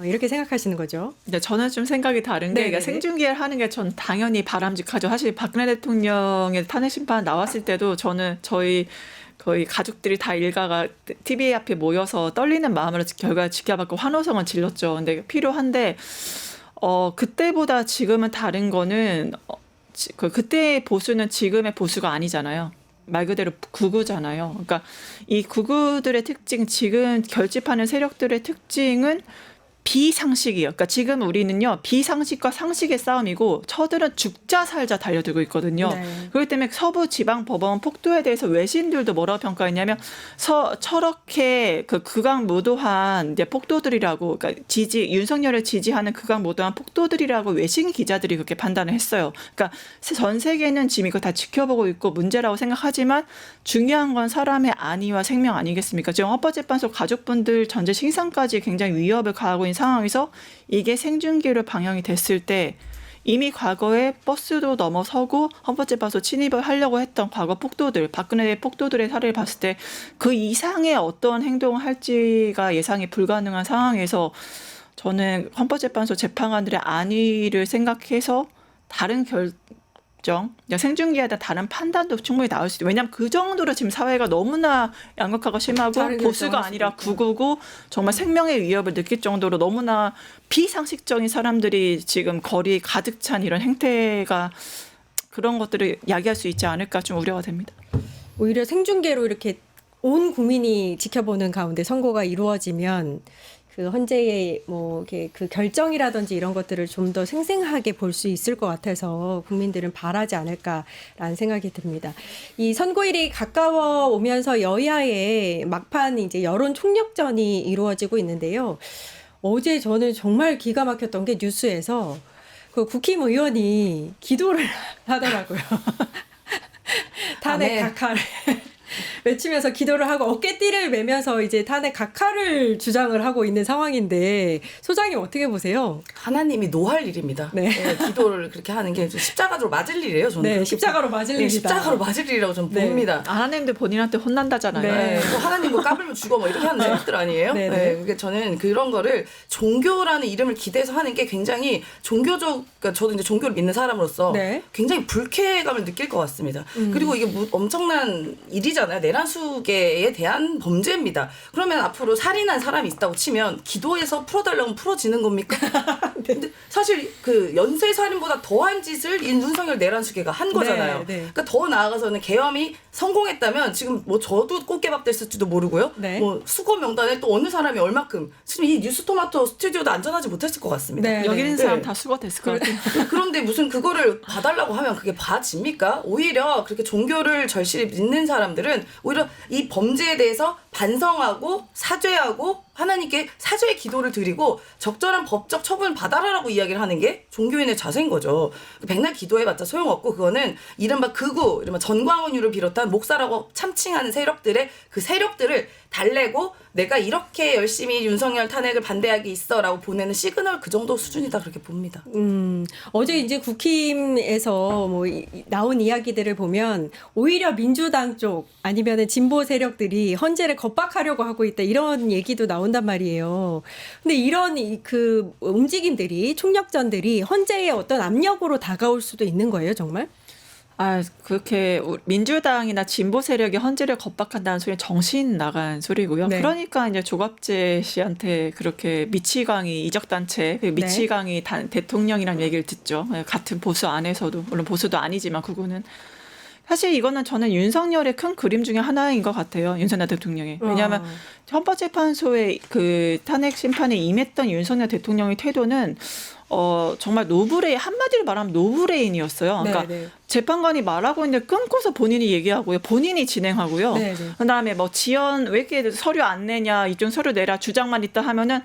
이렇게 생각하시는 거죠. 근데 저는 좀 생각이 다른 게 네네네. 그러니까 생중계를 하는 게 전 당연히 바람직하죠. 사실 박근혜 대통령의 탄핵 심판 나왔을 때도 저는 거의 가족들이 다 일가가 TV 앞에 모여서 떨리는 마음으로 결과를 지켜봤고 환호성을 질렀죠. 근데 필요한데 그때보다 지금은 다른 거는 그때의 보수는 지금의 보수가 아니잖아요. 말 그대로 극우잖아요. 그러니까 이 극우들의 특징, 지금 결집하는 세력들의 특징은 비상식이에요. 그러니까 지금 우리는요 비상식과 상식의 싸움이고 저들은 죽자 살자 달려들고 있거든요. 네. 그렇기 때문에 서부 지방 법원 폭도에 대해서 외신들도 뭐라고 평가했냐면 저렇게 그 극악무도한 이제 폭도들이라고, 그러니까 윤석열을 지지하는 극악무도한 폭도들이라고 외신 기자들이 그렇게 판단을 했어요. 그러니까 전 세계는 지금 이거 다 지켜보고 있고 문제라고 생각하지만 중요한 건 사람의 안위와 생명 아니겠습니까? 지금 헌법재판소 가족분들 전제 신상까지 굉장히 위협을 가하고 있는 상황에서 이게 생중계로 방영이 됐을 때 이미 과거에 버스도 넘어서고 헌법재판소 침입을 하려고 했던 과거 폭도들, 박근혜 폭도들의 사례를 봤을 때 그 이상의 어떤 행동을 할지가 예상이 불가능한 상황에서 저는 헌법재판소 재판관들의 안위를 생각해서 다른 생중계에 대한 다른 판단도 충분히 나올 수 있어요. 왜냐하면 그 정도로 지금 사회가 너무나 양극화가 심하고 다른 보수가 결정할 아니라 수도 있고. 극우고 정말 생명의 위협을 느낄 정도로 너무나 비상식적인 사람들이 지금 거리에 가득 찬 이런 행태가 그런 것들을 야기할 수 있지 않을까 좀 우려가 됩니다. 오히려 생중계로 이렇게 온 국민이 지켜보는 가운데 선고가 이루어지면 그 헌재의 뭐 이렇게 그 결정이라든지 이런 것들을 좀 더 생생하게 볼 수 있을 것 같아서 국민들은 바라지 않을까라는 생각이 듭니다. 이 선고일이 가까워 오면서 여야의 막판 이제 여론 총력전이 이루어지고 있는데요. 어제 저는 정말 기가 막혔던 게 뉴스에서 그 국힘의원이 기도를 하더라고요. 탄핵 각하를 외치면서 기도를 하고 어깨띠를 매면서 이제 탄핵 각하를 주장을 하고 있는 상황인데 소장님 어떻게 보세요? 하나님이 노할 일입니다. 네. 기도를 그렇게 하는 게 십자가로 맞을 일이에요. 저는. 네, 십자가로 맞을 네, 일이다. 십자가로 맞을 일이라고 저는 네. 봅니다. 하나님도 본인한테 혼난다잖아요. 네. 뭐 하나님 뭐 까불면 죽어 뭐 이렇게 하는 생각들 아니에요? 네, 네, 네. 그러니까 저는 그런 거를 종교라는 이름을 기대서 하는 게 굉장히 종교적, 그러니까 저도 이제 종교를 믿는 사람으로서 네. 굉장히 불쾌감을 느낄 것 같습니다. 그리고 이게 엄청난 일이잖아요. 내란수계에 대한 범죄입니다. 그러면 앞으로 살인한 사람이 있다고 치면 기도해서 풀어달라고 풀어지는 겁니까? 근데 사실 그 연쇄살인보다 더한 짓을 윤석열 내란수계가 한 거잖아요. 네, 네. 그러니까 더 나아가서는 계엄이 성공했다면 지금 뭐 저도 꽃게밥 됐을지도 모르고요. 네. 뭐 수거 명단에 또 어느 사람이 얼마큼 지금 이 뉴스토마토 스튜디오도 안전하지 못했을 것 같습니다. 네. 여기 있는 사람 네. 다 수거됐을 것 같아요. 그런데 무슨 그거를 봐달라고 하면 그게 봐집니까? 오히려 그렇게 종교를 절실히 믿는 사람들은 오히려 이 범죄에 대해서 반성하고 사죄하고 하나님께 사죄의 기도를 드리고 적절한 법적 처분을 받아라라고 이야기를 하는 게 종교인의 자세인 거죠. 백날 기도해봤자 소용없고 그거는 이른바 극우, 이른바 전광훈유를 비롯한 목사라고 참칭하는 세력들의 그 세력들을 달래고 내가 이렇게 열심히 윤석열 탄핵을 반대하기 있어라고 보내는 시그널 그 정도 수준이다 그렇게 봅니다. 어제 이제 국힘에서 뭐 나온 이야기들을 보면 오히려 민주당 쪽 아니면은 진보 세력들이 헌재를 겁박하려고 하고 있다 이런 얘기도 나온단 말이에요. 근데 이런 그 움직임들이 총력전들이 헌재의 어떤 압력으로 다가올 수도 있는 거예요, 정말? 그렇게 민주당이나 진보 세력이 헌재를 겁박한다는 소리는 정신 나간 소리고요. 네. 그러니까 이제 조갑재 씨한테 그렇게 미치광이 이적단체, 미치광이 대통령이라는 얘기를 듣죠. 같은 보수 안에서도, 물론 보수도 아니지만 그거는. 사실 이거는 저는 윤석열의 큰 그림 중에 하나인 것 같아요. 윤석열 대통령의. 왜냐하면 헌법재판소의 그 탄핵 심판에 임했던 윤석열 대통령의 태도는 정말 노브레인, 한마디로 말하면 노브레인이었어요. 그러니까 네, 네. 재판관이 말하고 있는데 끊고서 본인이 얘기하고요. 본인이 진행하고요. 네, 네. 그다음에 뭐 지연 왜 이렇게 서류 안 내냐, 이쪽 서류 내라 주장만 있다 하면은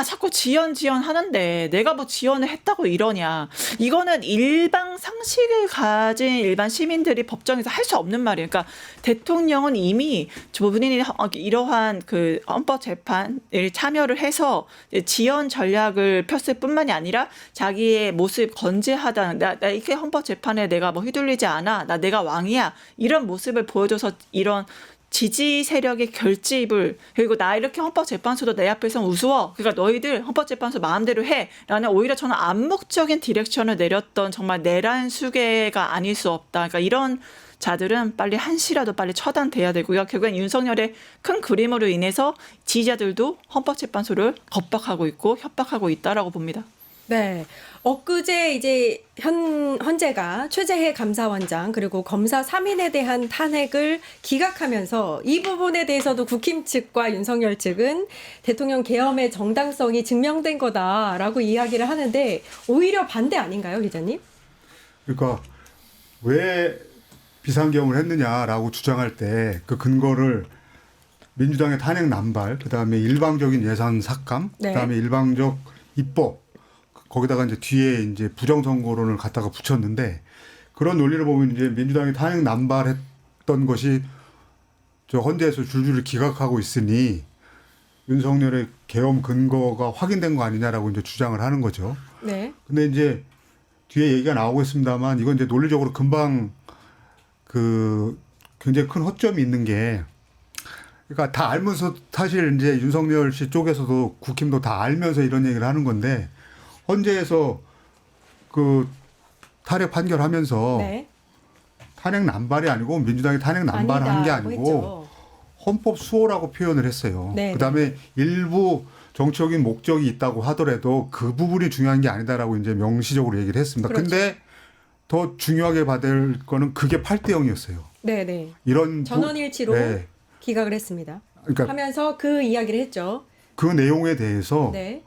자꾸 지연 하는데 내가 뭐 지연을 했다고 이러냐. 이거는 일반 상식을 가진 일반 시민들이 법정에서 할 수 없는 말이에요. 그러니까 대통령은 이미 본인이 이러한 그 헌법 재판에 참여를 해서 지연 전략을 폈을 뿐만이 아니라 자기의 모습 건재하다. 나 이렇게 헌법 재판에 내가 뭐 휘둘리지 않아. 내가 왕이야. 이런 모습을 보여줘서 이런 지지 세력의 결집을, 그리고 나 이렇게 헌법재판소도 내 앞에서 우스워. 그러니까 너희들 헌법재판소 마음대로 해. 라는 오히려 저는 암묵적인 디렉션을 내렸던 정말 내란 수계가 아닐 수 없다. 그러니까 이런 자들은 빨리 한시라도 빨리 처단돼야 되고요. 결국엔 윤석열의 큰 그림으로 인해서 지지자들도 헌법재판소를 겁박하고 있고 협박하고 있다라고 봅니다. 네. 엊그제 이제 헌재가 최재해 감사원장 그리고 검사 3인에 대한 탄핵을 기각하면서 이 부분에 대해서도 국힘 측과 윤석열 측은 대통령 계엄의 정당성이 증명된 거다라고 이야기를 하는데 오히려 반대 아닌가요, 기자님? 그러니까 왜 비상계엄을 했느냐라고 주장할 때 그 근거를 민주당의 탄핵 남발, 그다음에 일방적인 예산 삭감, 네. 그다음에 일방적 입법, 거기다가 이제 뒤에 이제 부정선거론을 갖다가 붙였는데 그런 논리를 보면 이제 민주당이 탄핵 남발했던 것이 저 헌재에서 줄줄이 기각하고 있으니 윤석열의 계엄 근거가 확인된 거 아니냐라고 이제 주장을 하는 거죠. 네. 근데 이제 뒤에 얘기가 나오고 있습니다만 이건 이제 논리적으로 금방 그 굉장히 큰 허점이 있는 게 그러니까 다 알면서 사실 이제 윤석열 씨 쪽에서도 국힘도 다 알면서 이런 얘기를 하는 건데 헌재에서 그 탄핵 판결하면서 네. 탄핵 남발이 아니고 민주당이 탄핵 남발한 게 아니다라고 아니고 했죠. 헌법 수호라고 표현을 했어요. 네. 그다음에 일부 정치적인 목적이 있다고 하더라도 그 부분이 중요한 게 아니다라고 이제 명시적으로 얘기를 했습니다. 그렇죠. 근데 더 중요하게 받을 거는 그게 8대 0이었어요. 네, 네. 이런 전원일치로 네. 기각을 했습니다. 그러니까 하면서 그 이야기를 했죠. 그 내용에 대해서 네.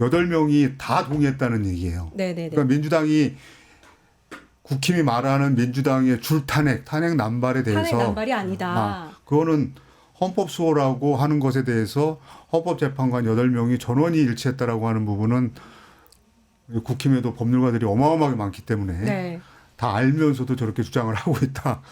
8명이 다 동의했다는 얘기예요. 네, 네, 네. 그러니까 민주당이 국힘이 말하는 민주당의 줄탄핵, 탄핵 남발에 대해서 탄핵 남발이 아니다. 그거는 헌법 수호라고 하는 것에 대해서 헌법재판관 8명이 전원이 일치했다라고 하는 부분은 국힘에도 법률가들이 어마어마하게 많기 때문에 네. 다 알면서도 저렇게 주장을 하고 있다.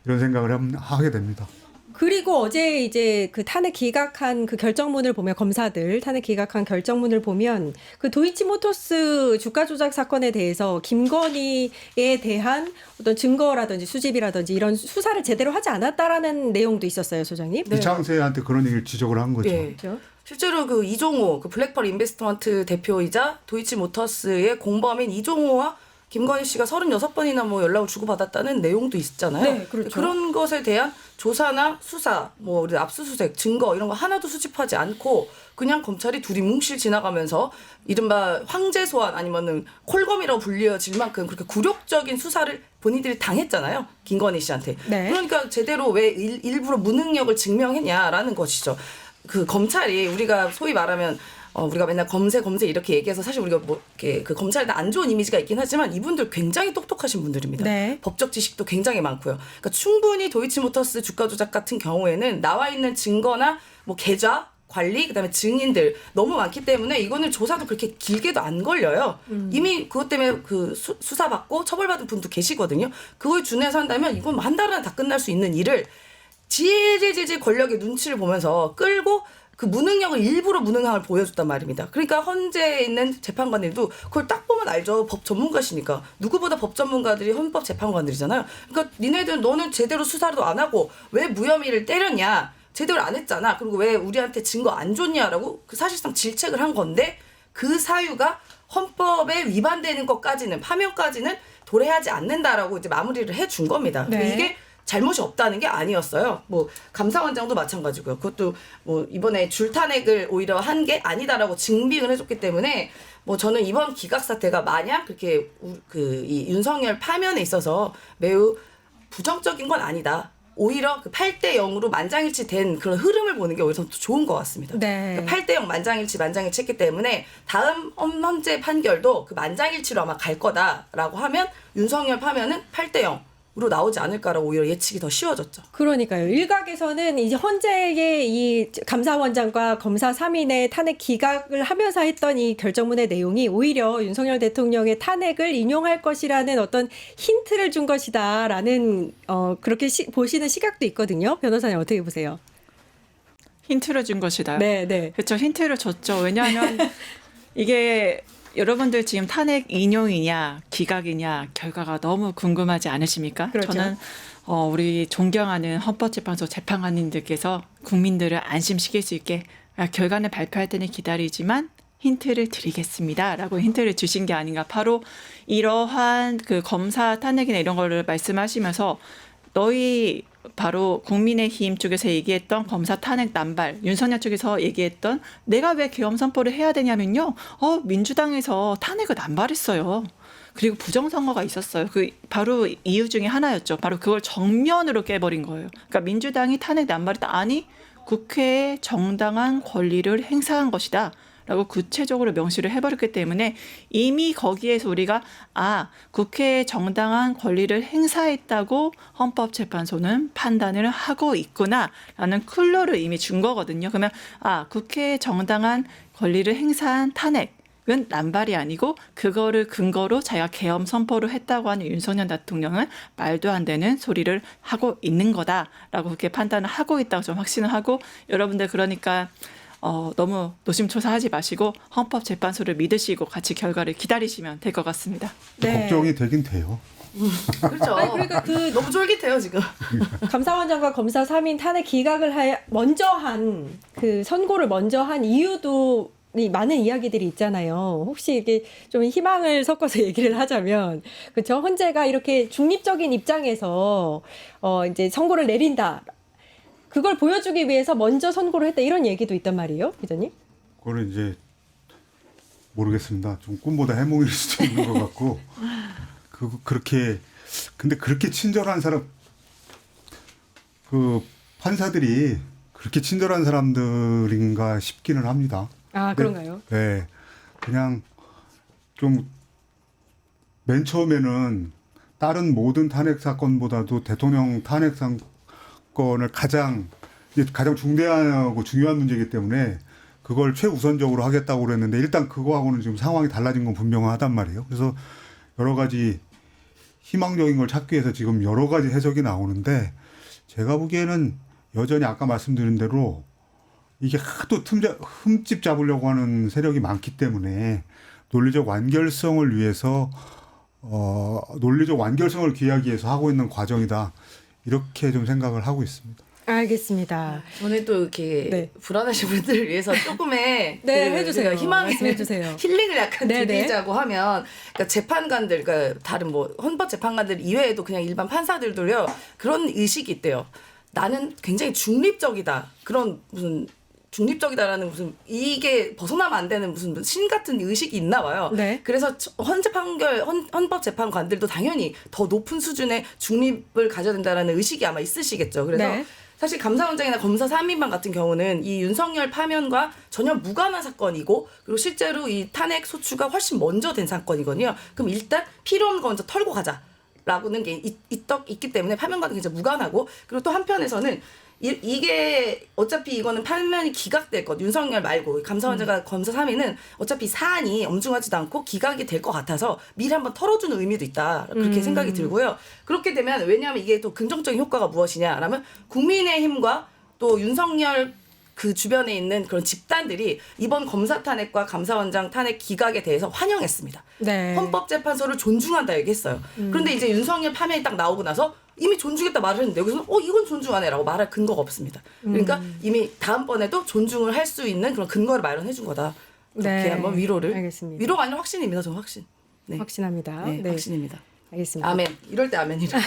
이런 생각을 하게 됩니다. 그리고 어제 이제 그 탄핵 기각한 그 결정문을 보면 검사들 탄핵 기각한 결정문을 보면 그 도이치모터스 주가 조작 사건에 대해서 김건희에 대한 어떤 증거라든지 수집이라든지 이런 수사를 제대로 하지 않았다라는 내용도 있었어요, 소장님. 네. 이창세한테 그런 얘기를 지적을 한 거죠. 예. 그렇죠? 실제로 그 이종호, 그 블랙펄 인베스트먼트 대표이자 도이치모터스의 공범인 이종호와 김건희 씨가 36번이나 뭐 연락을 주고받았다는 내용도 있잖아요. 네, 그렇죠. 그런 것에 대한 조사나 수사, 뭐 우리 압수수색, 증거 이런 거 하나도 수집하지 않고 그냥 검찰이 둘이 뭉실 지나가면서 이른바 황제 소환 아니면은 콜검이라고 불리어질 만큼 그렇게 굴욕적인 수사를 본인들이 당했잖아요. 김건희 씨한테. 네. 그러니까 제대로 왜 일부러 무능력을 증명했냐라는 것이죠. 그 검찰이 우리가 소위 말하면 우리가 맨날 검세 이렇게 얘기해서 사실 우리가 뭐 이렇게 그 검찰에 안 좋은 이미지가 있긴 하지만 이분들 굉장히 똑똑하신 분들입니다. 네. 법적 지식도 굉장히 많고요. 그러니까 충분히 도이치모터스 주가 조작 같은 경우에는 나와 있는 증거나 뭐 계좌 관리 그다음에 증인들 너무 많기 때문에 이거는 조사도 그렇게 길게도 안 걸려요. 이미 그것 때문에 그 수사받고 처벌받은 분도 계시거든요. 그거에 준해서 한다면 이건 한 달 안에 다 끝날 수 있는 일을 질질 권력의 눈치를 보면서 끌고 그 무능력을 일부러 무능함을 보여줬단 말입니다. 그러니까 헌재에 있는 재판관들도 그걸 딱 보면 알죠. 법 전문가시니까. 누구보다 법 전문가들이 헌법 재판관들이잖아요. 그러니까 너는 제대로 수사도 안 하고 왜 무혐의를 때렸냐. 제대로 안 했잖아. 그리고 왜 우리한테 증거 안 줬냐라고 그 사실상 질책을 한 건데 그 사유가 헌법에 위반되는 것까지는 파면까지는 도래하지 않는다라고 이제 마무리를 해준 겁니다. 네. 이게 잘못이 없다는 게 아니었어요. 뭐 감사원장도 마찬가지고요. 그것도 뭐 이번에 줄탄핵을 오히려 한 게 아니다라고 증빙을 해줬기 때문에 뭐 저는 이번 기각 사태가 만약 그렇게 이 윤석열 파면에 있어서 매우 부정적인 건 아니다. 오히려 그 8대 0으로 만장일치 된 그런 흐름을 보는 게 오히려 더 좋은 것 같습니다. 네. 그러니까 8대 0 만장일치 했기 때문에 다음 헌재 판결도 그 만장일치로 아마 갈 거다라고 하면 윤석열 파면은 8대 0으로 나오지 않을까라고 오히려 예측이 더 쉬워졌죠. 그러니까요. 일각에서는 이제 헌재의 이 감사원장과 검사 3인의 탄핵 기각을 하면서 했던 이 결정문의 내용이 오히려 윤석열 대통령의 탄핵을 인용할 것이라는 어떤 힌트를 준 것이다라는 그렇게 보시는 시각도 있거든요. 변호사님 어떻게 보세요? 힌트를 준 것이다. 네, 네. 그렇죠. 힌트를 줬죠. 왜냐하면 이게 여러분들 지금 탄핵 인용이냐 기각이냐 결과가 너무 궁금하지 않으십니까? 그렇죠. 저는 우리 존경하는 헌법재판소 재판관님들께서 국민들을 안심시킬 수 있게 결과는 발표할 때는 기다리지만 힌트를 드리겠습니다라고 힌트를 주신 게 아닌가. 바로 이러한 그 검사 탄핵이나 이런 거를 말씀하시면서 너희 바로 국민의힘 쪽에서 얘기했던 검사 탄핵 남발, 윤석열 쪽에서 얘기했던 내가 왜 계엄 선포를 해야 되냐면요. 민주당에서 탄핵을 남발했어요. 그리고 부정선거가 있었어요. 그 바로 이유 중에 하나였죠. 바로 그걸 정면으로 깨버린 거예요. 그러니까 민주당이 탄핵 남발했다. 아니 국회의 정당한 권리를 행사한 것이다. 라고 구체적으로 명시를 해버렸기 때문에 이미 거기에서 우리가 국회의 정당한 권리를 행사했다고 헌법재판소는 판단을 하고 있구나라는 클로를 이미 준 거거든요. 그러면 국회의 정당한 권리를 행사한 탄핵은 남발이 아니고 그거를 근거로 자기가 계엄 선포를 했다고 하는 윤석열 대통령은 말도 안 되는 소리를 하고 있는 거다라고 그렇게 판단을 하고 있다고 좀 확신을 하고 여러분들 그러니까 너무 노심초사하지 마시고 헌법재판소를 믿으시고 같이 결과를 기다리시면 될 것 같습니다. 네. 걱정이 되긴 돼요. 그렇죠. 아니, 그러니까 너무 쫄깃해요 지금. 감사원장과 검사 3인 탄핵 기각을 먼저 한 그 선고를 먼저 한 이유도 많은 이야기들이 있잖아요. 혹시 이게 좀 희망을 섞어서 얘기를 하자면, 그렇죠? 헌재가 이렇게 중립적인 입장에서 이제 선고를 내린다. 그걸 보여주기 위해서 먼저 선고를 했다 이런 얘기도 있단 말이에요, 기자님? 그거는 이제 모르겠습니다. 좀 꿈보다 해몽일 수도 있는 것 같고 그렇게 근데 그렇게 친절한 사람 그 판사들이 그렇게 친절한 사람들인가 싶기는 합니다. 그런가요? 네, 그냥 좀 맨 처음에는 다른 모든 탄핵 사건보다도 대통령 탄핵 사건을 가장 중대하고 중요한 문제이기 때문에 그걸 최우선적으로 하겠다고 그랬는데 일단 그거하고는 지금 상황이 달라진 건 분명하단 말이에요. 그래서 여러 가지 희망적인 걸 찾기 위해서 지금 여러 가지 해석이 나오는데 제가 보기에는 여전히 아까 말씀드린 대로 이게 하도 흠집 잡으려고 하는 세력이 많기 때문에 논리적 완결성을 위해서 논리적 완결성을 기하기 위해서 하고 있는 과정이다. 이렇게 좀 생각을 하고 있습니다. 알겠습니다. 저는 또 이렇게 불안하신 분들을 위해서 조금의 해주세요. 희망을 말씀해주세요. 힐링을 약간 네네. 드리자고 하면 그러니까 재판관들 그러니까 다른 뭐 헌법 재판관들 이외에도 그냥 일반 판사들도요 그런 의식이 있대요. 나는 굉장히 중립적이다. 그런 무슨 중립적이다라는 무슨 이게 벗어나면 안 되는 무슨 신 같은 의식이 있나 봐요. 네. 그래서 헌법 재판관들도 당연히 더 높은 수준의 중립을 가져야 된다라는 의식이 아마 있으시겠죠. 그래서 네. 사실 감사원장이나 검사 3인방 같은 경우는 이 윤석열 파면과 전혀 무관한 사건이고 그리고 실제로 이 탄핵 소추가 훨씬 먼저 된 사건이거든요. 그럼 일단 필요 없는 거 먼저 털고 가자라고는 게 있기 때문에 파면과는 굉장히 무관하고 그리고 또 한편에서는 이게 어차피 이거는 파면이 기각될 것 윤석열 말고 감사원장과 검사 3인은 어차피 사안이 엄중하지도 않고 기각이 될 것 같아서 미리 한번 털어주는 의미도 있다 그렇게 생각이 들고요. 그렇게 되면 왜냐하면 이게 또 긍정적인 효과가 무엇이냐라면 국민의힘과 또 윤석열 그 주변에 있는 그런 집단들이 이번 검사 탄핵과 감사원장 탄핵 기각에 대해서 환영했습니다. 네. 헌법재판소를 존중한다 얘기했어요. 그런데 이제 윤석열 파면이 딱 나오고 나서 이미 존중했다 말을 했는데 여기서는 이건 존중하네라고 말할 근거가 없습니다. 그러니까 이미 다음번에도 존중을 할 수 있는 그런 근거를 마련해 준 거다. 그렇게 한번 위로를. 알겠습니다. 위로가 아니라 확신입니다. 저는 확신. 네. 확신합니다. 네, 확신입니다. 알겠습니다. 아멘. 이럴 때 아멘이라.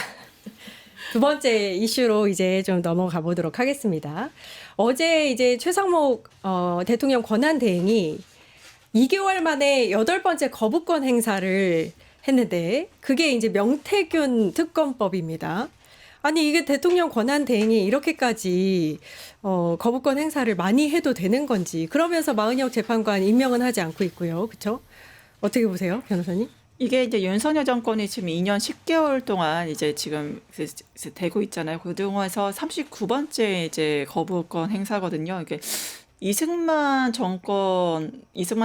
두 번째 이슈로 이제 좀 넘어가 보도록 하겠습니다. 어제 이제 최상목 대통령 권한 대행이 2개월 만에 8번째 거부권 행사를 했는데 그게 이제 명태균 특검법입니다. 아니 이게 대통령 권한 대행이 이렇게까지 거부권 행사를 많이 해도 되는 건지 그러면서 마은혁 재판관 임명은 하지 않고 있고요. 그렇죠? 어떻게 보세요, 변호사님? 이게 이제 윤석열 정권이 지금 2년 10개월 동안 이제 지금 되고 있잖아요. 그동안에서 39번째 이제 거부권 행사거든요. 이게 이승만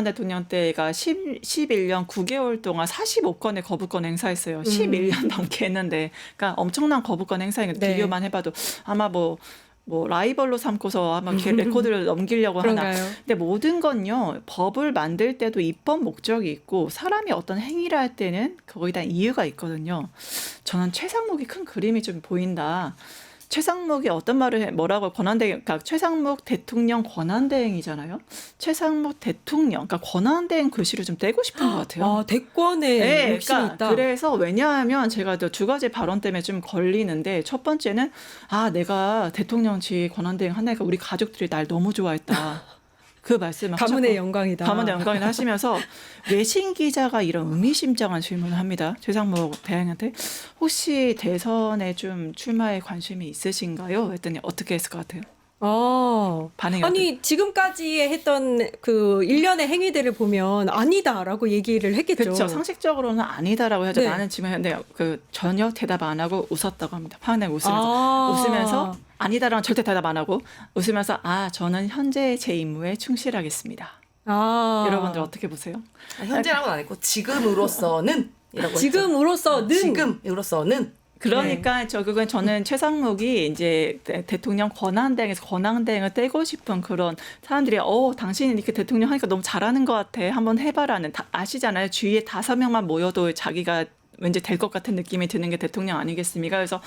대통령 때가 11년 9개월 동안 45건의 거부권 행사했어요. 11년 넘게 했는데, 그러니까 엄청난 거부권 행사인 네. 비교만 해봐도 아마 뭐 라이벌로 삼고서 아마 레코드를 넘기려고 하나. 그런가요? 근데 모든 건요, 법을 만들 때도 입법 목적이 있고 사람이 어떤 행위를 할 때는 거기다 이유가 있거든요. 저는 최상목이 큰 그림이 좀 보인다. 최상목이 어떤 뭐라고 권한대행, 그러니까 최상목 대통령 권한대행이잖아요. 최상목 대통령, 그러니까 권한대행 글씨를 좀 떼고 싶은 것 같아요. 아, 대권에 네, 욕심이 그러니까 있다. 그래서 왜냐하면 제가 또 두 가지 발언 때문에 좀 걸리는데 첫 번째는 내가 대통령직 권한대행 하니까 우리 가족들이 날 너무 좋아했다. 그 말씀을 가문의 하셨고, 영광이다. 가문의 영광이다 하시면서 외신 기자가 이런 의미심장한 질문을 합니다. 최상목 대행한테 혹시 대선에 좀 출마에 관심이 있으신가요? 했더니 어떻게 했을 것 같아요? 반응이 아니 지금까지 했던 그 일련의 행위들을 보면 아니다라고 얘기를 했겠죠. 그렇죠. 상식적으로는 아니다라고 하죠. 네. 나는 지금 근데 전혀 대답 안 하고 웃었다고 합니다. 화내고 웃으면서 아니다라는 절대 대답 안 하고 웃으면서 저는 현재 제 임무에 충실하겠습니다. 여러분들 어떻게 보세요? 현재라고는 안 했고 지금으로서는 이라고 지금으로서는 지금으로서는 그러니까 저는 최상목이 이제 대통령 권한대행에서 권한대행을 떼고 싶은 그런 사람들이 당신이 이렇게 대통령 하니까 너무 잘하는 것 같아. 한번 해봐라는 아시잖아요. 주위에 5명만 모여도 자기가 왠지 될 것 같은 느낌이 드는 게 대통령 아니겠습니까? 그래서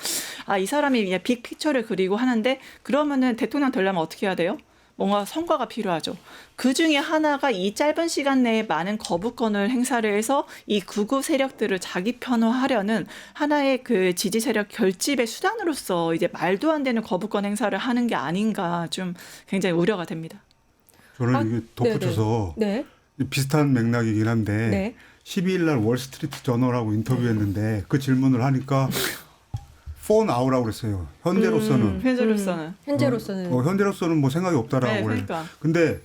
이 사람이 빅피처를 그리고 하는데 그러면은 대통령 되려면 어떻게 해야 돼요? 뭔가 성과가 필요하죠. 그 중에 하나가 이 짧은 시간 내에 많은 거부권을 행사를 해서 이 극우 세력들을 자기 편화하려는 하나의 그 지지 세력 결집의 수단으로서 이제 말도 안 되는 거부권 행사를 하는 게 아닌가 좀 굉장히 우려가 됩니다. 저는 이게 덧붙여서 네. 비슷한 맥락이긴 한데 네. 12일 날 월스트리트 저널하고 인터뷰했는데 그 질문을 하니까 for now라고 그랬어요. 현재로서는. 현재로서는 현재로서는 뭐 생각이 없다라고 네, 그래요. 그러니까. 근데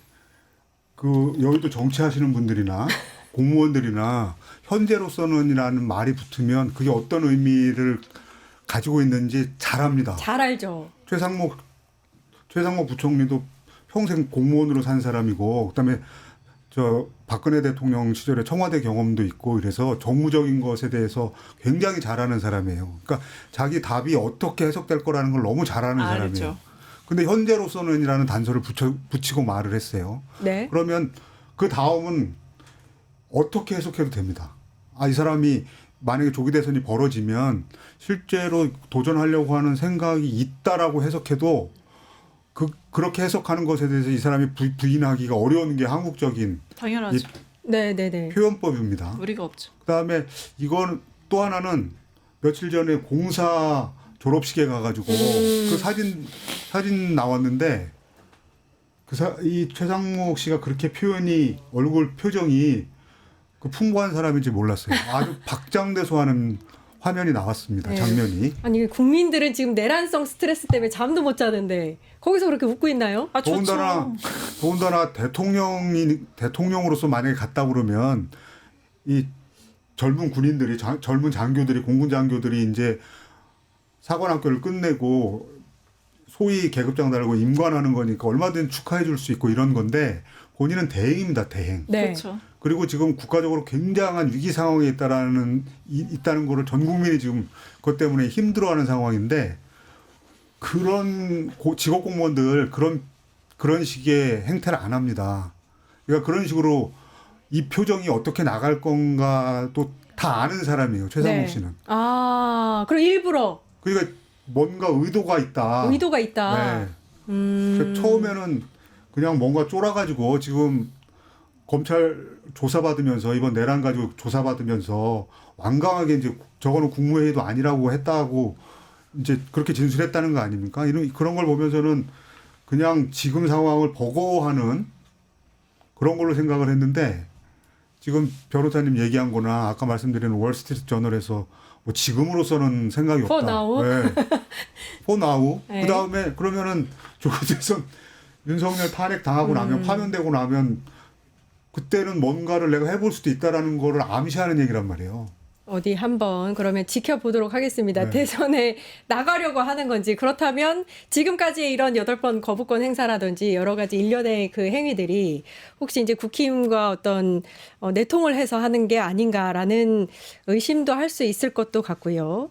여의도 정치하시는 분들이나 공무원들이나 현재로서는이라는 말이 붙으면 그게 어떤 의미를 가지고 있는지 잘 압니다. 잘 알죠. 최상목 부총리도 평생 공무원으로 산 사람이고 그다음에 박근혜 대통령 시절에 청와대 경험도 있고 이래서 정무적인 것에 대해서 굉장히 잘하는 사람이에요. 그러니까 자기 답이 어떻게 해석될 거라는 걸 너무 잘하는 사람이에요. 그렇죠. 근데 현재로서는이라는 단서를 붙이고 말을 했어요. 네. 그러면 그 다음은 어떻게 해석해도 됩니다. 이 사람이 만약에 조기 대선이 벌어지면 실제로 도전하려고 하는 생각이 있다라고 해석해도 그렇게 해석하는 것에 대해서 이 사람이 부인하기가 어려운 게 한국적인 당연하죠. 네네네. 표현법입니다. 우리가 없죠. 그다음에 이건 또 하나는 며칠 전에 공사 졸업식에 가가지고 그 사진 나왔는데 이 최상목 씨가 그렇게 얼굴 표정이 풍부한 사람인지 몰랐어요. 아주 박장대소하는 화면이 나왔습니다. 네. 장면이. 아니 국민들은 지금 내란성 스트레스 때문에 잠도 못 자는데 거기서 그렇게 웃고 있나요? 더군다나 대통령으로서 만약에 갔다 그러면 이 젊은 군인들이 젊은 장교들이 공군 장교들이 이제 사관학교를 끝내고 소위 계급장 달고 임관하는 거니까 얼마든지 축하해 줄 수 있고 이런 건데 본인은 대행입니다. 대행. 네. 그렇죠. 그리고 지금 국가적으로 굉장한 위기 상황에 있다는 거를 전 국민이 지금 그것 때문에 힘들어하는 상황인데 그런 직업 공무원들 그런 식의 행태를 안 합니다. 그러니까 그런 식으로 이 표정이 어떻게 나갈 건가도 다 아는 사람이에요. 최상목 씨는. 그럼 일부러 그러니까 뭔가 의도가 있다. 있다. 네. 처음에는 그냥 뭔가 쫄아가지고 지금 검찰 조사받으면서 이번 내란 가지고 조사받으면서 완강하게 이제 저거는 국무회의도 아니라고 했다고 이제 그렇게 진술했다는 거 아닙니까? 그런 걸 보면서는 그냥 지금 상황을 버거워하는 그런 걸로 생각을 했는데 지금 변호사님 얘기한 거나 아까 말씀드린 월스트리트 저널에서 뭐 지금으로서는 생각이 없다. For now. 네. For now. 네. 그다음에 그러면은 조국대선 윤석열 탄핵 당하고 나면 파면되고 나면 그때는 뭔가를 내가 해볼 수도 있다라는 거를 암시하는 얘기란 말이에요. 어디 한번 그러면 지켜보도록 하겠습니다. 네. 대선에 나가려고 하는 건지 그렇다면 지금까지의 이런 8번 거부권 행사라든지 여러 가지 일련의 그 행위들이 혹시 이제 국힘과 어떤 내통을 해서 하는 게 아닌가라는 의심도 할 수 있을 것도 같고요.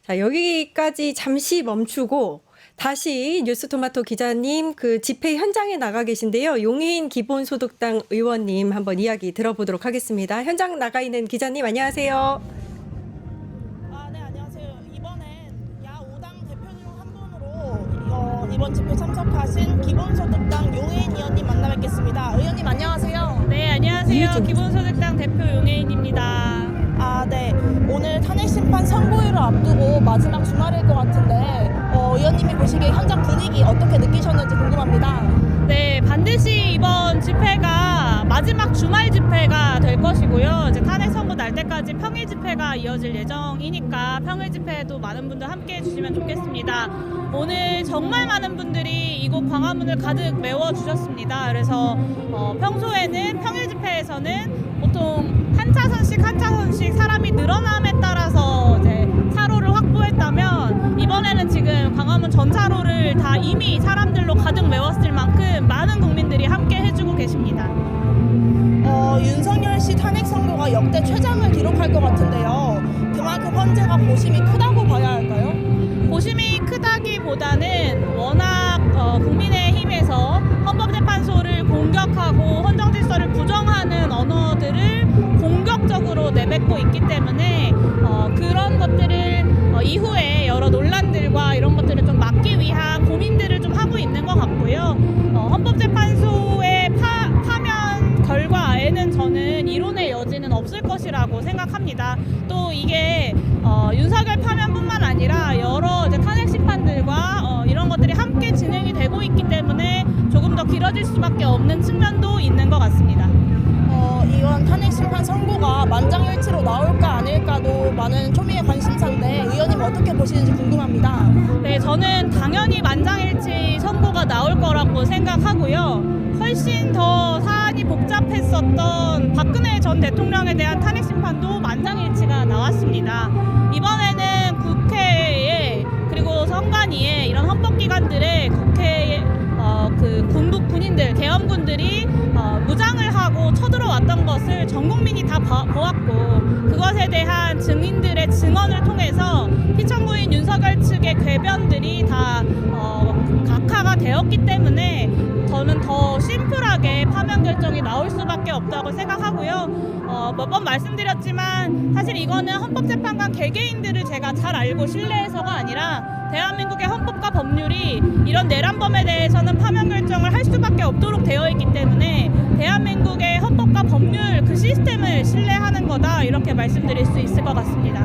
자, 여기까지 잠시 멈추고 다시 뉴스토마토 기자님 그 집회 현장에 나가 계신데요. 용인 기본소득당 의원님 한번 이야기 들어보도록 하겠습니다. 현장 나가 있는 기자님 안녕하세요. 네, 안녕하세요. 이번엔 야 5당 대표 중 한 분으로 이번 집회 참석하신 기본소득당 용혜인 의원님 만나 뵙겠습니다. 의원님 안녕하세요. 네, 안녕하세요. 기본소득당 대표 용혜인입니다. 네. 오늘 탄핵심판 선고일을 앞두고 마지막 주말일 것 같은데 의원님이 보시기에 현장 분위기 어떻게 느끼셨는지 궁금합니다. 네, 반드시 이번 집회가 마지막 주말 집회가 될 것이고요. 이제 탄핵 선고 날 때까지 평일 집회가 이어질 예정이니까 평일 집회에도 많은 분들 함께 해주시면 좋겠습니다. 오늘 정말 많은 분들이 이곳 광화문을 가득 메워주셨습니다. 그래서 평소에는 평일 집회에서는 보통 한 차선씩 사람이 늘어남에 따라서 이제 차로를 확보했다면 이번에는 지금 광화문 전차로를 다 이미 사람들로 가득 메웠을 만큼 많은 국민들이 함께 해주고 계십니다. 윤석열 씨 탄핵 선고가 역대 최장을 기록할 것 같은데요. 그만큼 헌재가 고심이 크다고 봐야 할까요? 고심이 크다기보다는 워낙 국민의힘에서 헌법재판소를 공격하고 헌정질서를 부정하는 언어들을 공격적으로 내뱉고 있기 때문에 그런 것들을 이후에 여러 논란들과 이런 것들을 좀 막기 위한 고민들을 좀 하고 있는 것 같고요. 헌법재판소의 파면 결과에는 저는 이론의 여지는 없을 것이라고 생각합니다. 또 이게 윤석열 파면뿐만 아니라 여러 이제 탄핵 심판들과 이런 것들이 함께 진행이 되고 있기 때문에 조금 더 길어질 수밖에 없는 측면도 있는 것 같습니다. 이번 탄핵 심판 선고가 만장일치로 나올까 아닐까도 많은 초미의 관심사인데 의원님 어떻게 보시는지 궁금합니다. 네, 저는 당연히 만장일치 선고가 나올 거라고 생각하고요. 훨씬 더 사안이 복잡했었던 박근혜 전 대통령에 대한 탄핵 심판도 만장일치가 나왔습니다. 이번에는 국회에 그리고 선관위에 이런 헌법기관들의 국회에 군인들, 계엄군들이 무장을 하고 쳐들어왔던 것을 전 국민이 다 보았고 그것에 대한 증인들의 증언을 통해서 피청구인 윤석열 측의 궤변들이 다 각하가 되었기 때문에 저는 더 심플하게 파면 결정이 나올 수밖에 없다고 생각하고요. 몇 번 말씀드렸지만 사실 이거는 헌법재판관 개개인들을 제가 잘 알고 신뢰해서가 아니라 대한민국의 헌법과 법률이 이런 내란범에 대해서는 파면 결정을 할 수밖에 없도록 되어 있기 때문에 대한민국의 헌법과 법률 그 시스템을 신뢰하는 거다 이렇게 말씀드릴 수 있을 것 같습니다.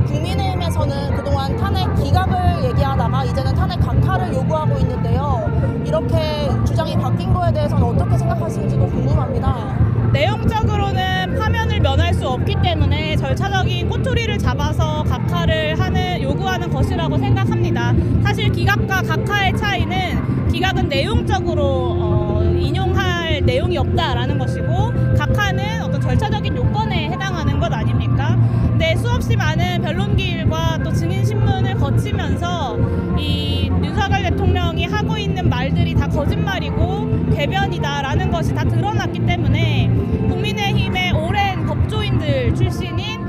국민의힘에서는 그동안 탄핵 기각을 얘기하다가 이제는 탄핵 각하를 요구하고 있는데요. 이렇게 주장이 바뀐 거에 대해서는 어떻게 생각하시는지도 궁금합니다. 내용적으로는 파면을 면할 수 없기 때문에 절차적인 꼬투리를 잡아서 각하를 요구하는 것이라고 생각합니다. 사실 기각과 각하의 차이는 기각은 내용적으로 인용할 내용이 없다라는 것이고 각하는 어떤 절차적인 요건에 해당하는 것 아닙니까? 근데 수없이 많은 변론기일과 또 증인신문을 거치면서 이 윤석열 대통령이 하고 있는 말들이 다 거짓말이고 궤변이다라는 것이 다 드러났기 때문에 국민의힘의 오랜 법조인들 출신인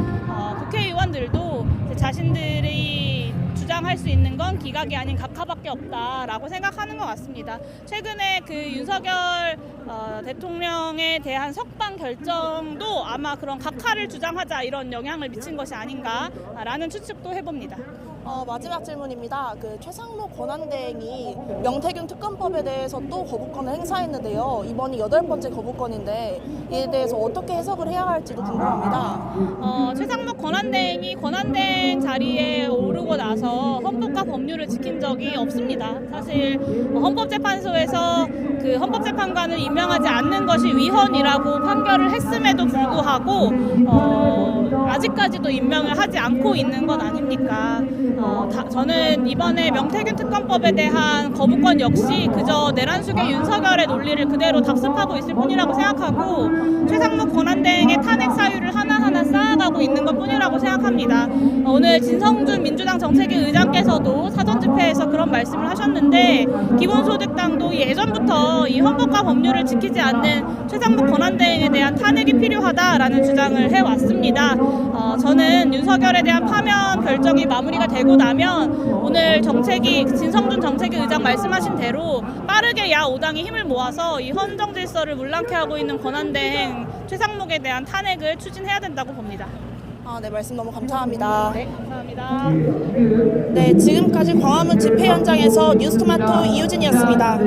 국회의원들도 자신들이 주장할 수 있는 건 기각이 아닌 각하밖에 없다라고 생각하는 것 같습니다. 최근에 그 윤석열 대통령에 대한 석방 결정도 아마 그런 각하를 주장하자 이런 영향을 미친 것이 아닌가라는 추측도 해봅니다. 마지막 질문입니다. 최상무 권한대행이 명태균 특검법에 대해서 또 거부권을 행사했는데요. 이번이 8번째 거부권인데 이에 대해서 어떻게 해석을 해야 할지도 궁금합니다. 최상무 권한대행이 권한대행 자리에 오르고 나서 헌법과 법률을 지킨 적이 없습니다. 사실 헌법재판소에서 그 헌법재판관을 임명하지 않는 것이 위헌이라고 판결을 했음에도 불구하고 아직까지도 임명을 하지 않고 있는 것 아닙니까? 저는 이번에 명태균 특검법에 대한 거부권 역시 그저 내란숙의 윤석열의 논리를 그대로 답습하고 있을 뿐이라고 생각하고 최상무 권한대행의 탄핵 사유를 하나하나 쌓아가고 있는 것 뿐이라고 생각합니다. 오늘 진성준 민주당 정책위 의장께서도 사전집회에서 그런 말씀을 하셨는데 기본소득당도 예전부터 이 헌법과 법률을 지키지 않는 최상무 권한대행에 대한 탄핵이 필요하다라는 주장을 해왔습니다. 저는 윤석열에 대한 파면 결정이 마무리가 되고 나면 오늘 진성준 정책위 의장 말씀하신 대로 빠르게 야5당이 힘을 모아서 이 헌정질서를 문랑케 하고 있는 권한대행 최상목에 대한 탄핵을 추진해야 된다고 봅니다. 네, 말씀 너무 감사합니다. 네, 감사합니다. 네, 지금까지 광화문 집회 현장에서 뉴스토마토 이유진이었습니다.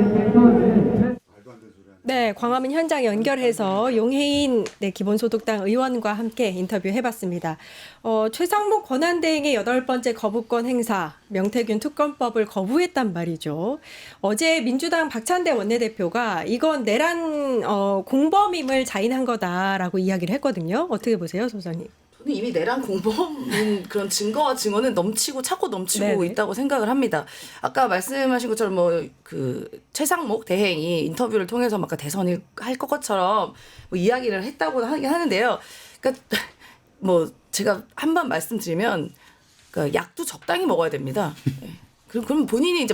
네, 광화문 현장 연결해서 용해인 기본소득당 의원과 함께 인터뷰해봤습니다. 최상목 권한대행의 8번째 거부권 행사, 명태균 특검법을 거부했단 말이죠. 어제 민주당 박찬대 원내대표가 이건 내란 공범임을 자인한 거다라고 이야기를 했거든요. 어떻게 보세요, 소장님? 저는 이미 내란 공범인 그런 증거와 증언은 차고 넘치고 네네. 있다고 생각을 합니다. 아까 말씀하신 것처럼 최상목 대행이 인터뷰를 통해서 막 대선을 할 것처럼 이야기를 했다고 하긴 하는데요. 그러니까 제가 한번 말씀드리면 그러니까 약도 적당히 먹어야 됩니다. 그럼 본인이 이제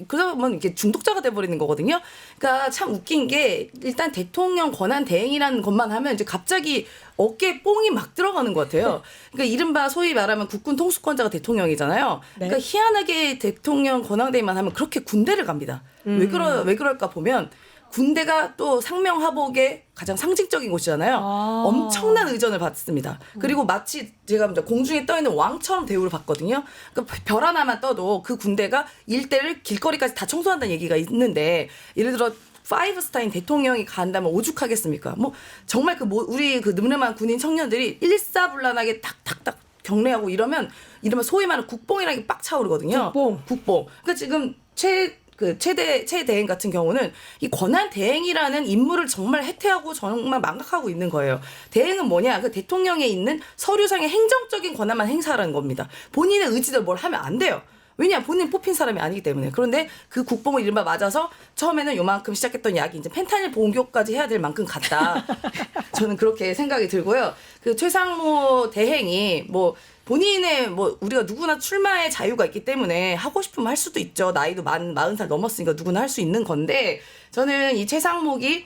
그러면 이렇게 중독자가 돼버리는 거거든요. 그러니까 참 웃긴 게 일단 대통령 권한 대행이라는 것만 하면 이제 갑자기 어깨에 뽕이 막 들어가는 것 같아요. 그러니까 이른바 소위 말하면 국군 통수권자가 대통령이잖아요. 네. 그러니까 희한하게 대통령 권한 대행만 하면 그렇게 군대를 갑니다. 왜 그럴까 보면 군대가 또 상명하복의 가장 상징적인 곳이잖아요. 엄청난 의전을 받습니다. 그리고 마치 제가 공중에 떠 있는 왕처럼 대우를 받거든요. 그러니까 별 하나만 떠도 그 군대가 일대를 길거리까지 다 청소한다는 얘기가 있는데 예를 들어 5스타인 대통령이 간다면 오죽하겠습니까? 정말 우리 늠름한 군인 청년들이 일사불란하게 탁탁탁 경례하고 이러면 소위 말하는 국뽕이라는 게 빡 차오르거든요. 국뽕. 그러니까 지금 최대행 같은 경우는 이 권한 대행이라는 임무를 정말 해태하고 정말 망각하고 있는 거예요. 대행은 뭐냐? 그 대통령에 있는 서류상의 행정적인 권한만 행사하라는 겁니다. 본인의 의지대로 뭘 하면 안 돼요. 왜냐? 본인 뽑힌 사람이 아니기 때문에. 그런데 그 국뽕을 이른바 맞아서 처음에는 요만큼 시작했던 약이 이제 펜타닐 봉교까지 해야 될 만큼 갔다. 저는 그렇게 생각이 들고요. 그 최상무 대행이 본인의 우리가 누구나 출마의 자유가 있기 때문에 하고 싶으면 할 수도 있죠. 나이도 40살 넘었으니까 누구나 할 수 있는 건데 저는 이 최상목이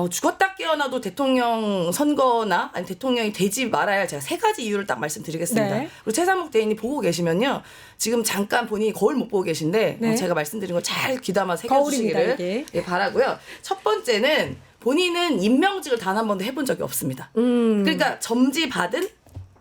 죽었다 깨어나도 대통령 선거나 아니 대통령이 되지 말아야 할 제가 3가지 이유를 딱 말씀드리겠습니다. 네. 그리고 최상목 대행이 보고 계시면요. 지금 잠깐 본인이 거울 못 보고 계신데 네. 제가 말씀드린 거 잘 귀담아 거울입니다, 새겨주시기를 바라고요. 첫 번째는 본인은 임명직을 단 한 번도 해본 적이 없습니다. 그러니까 점지받은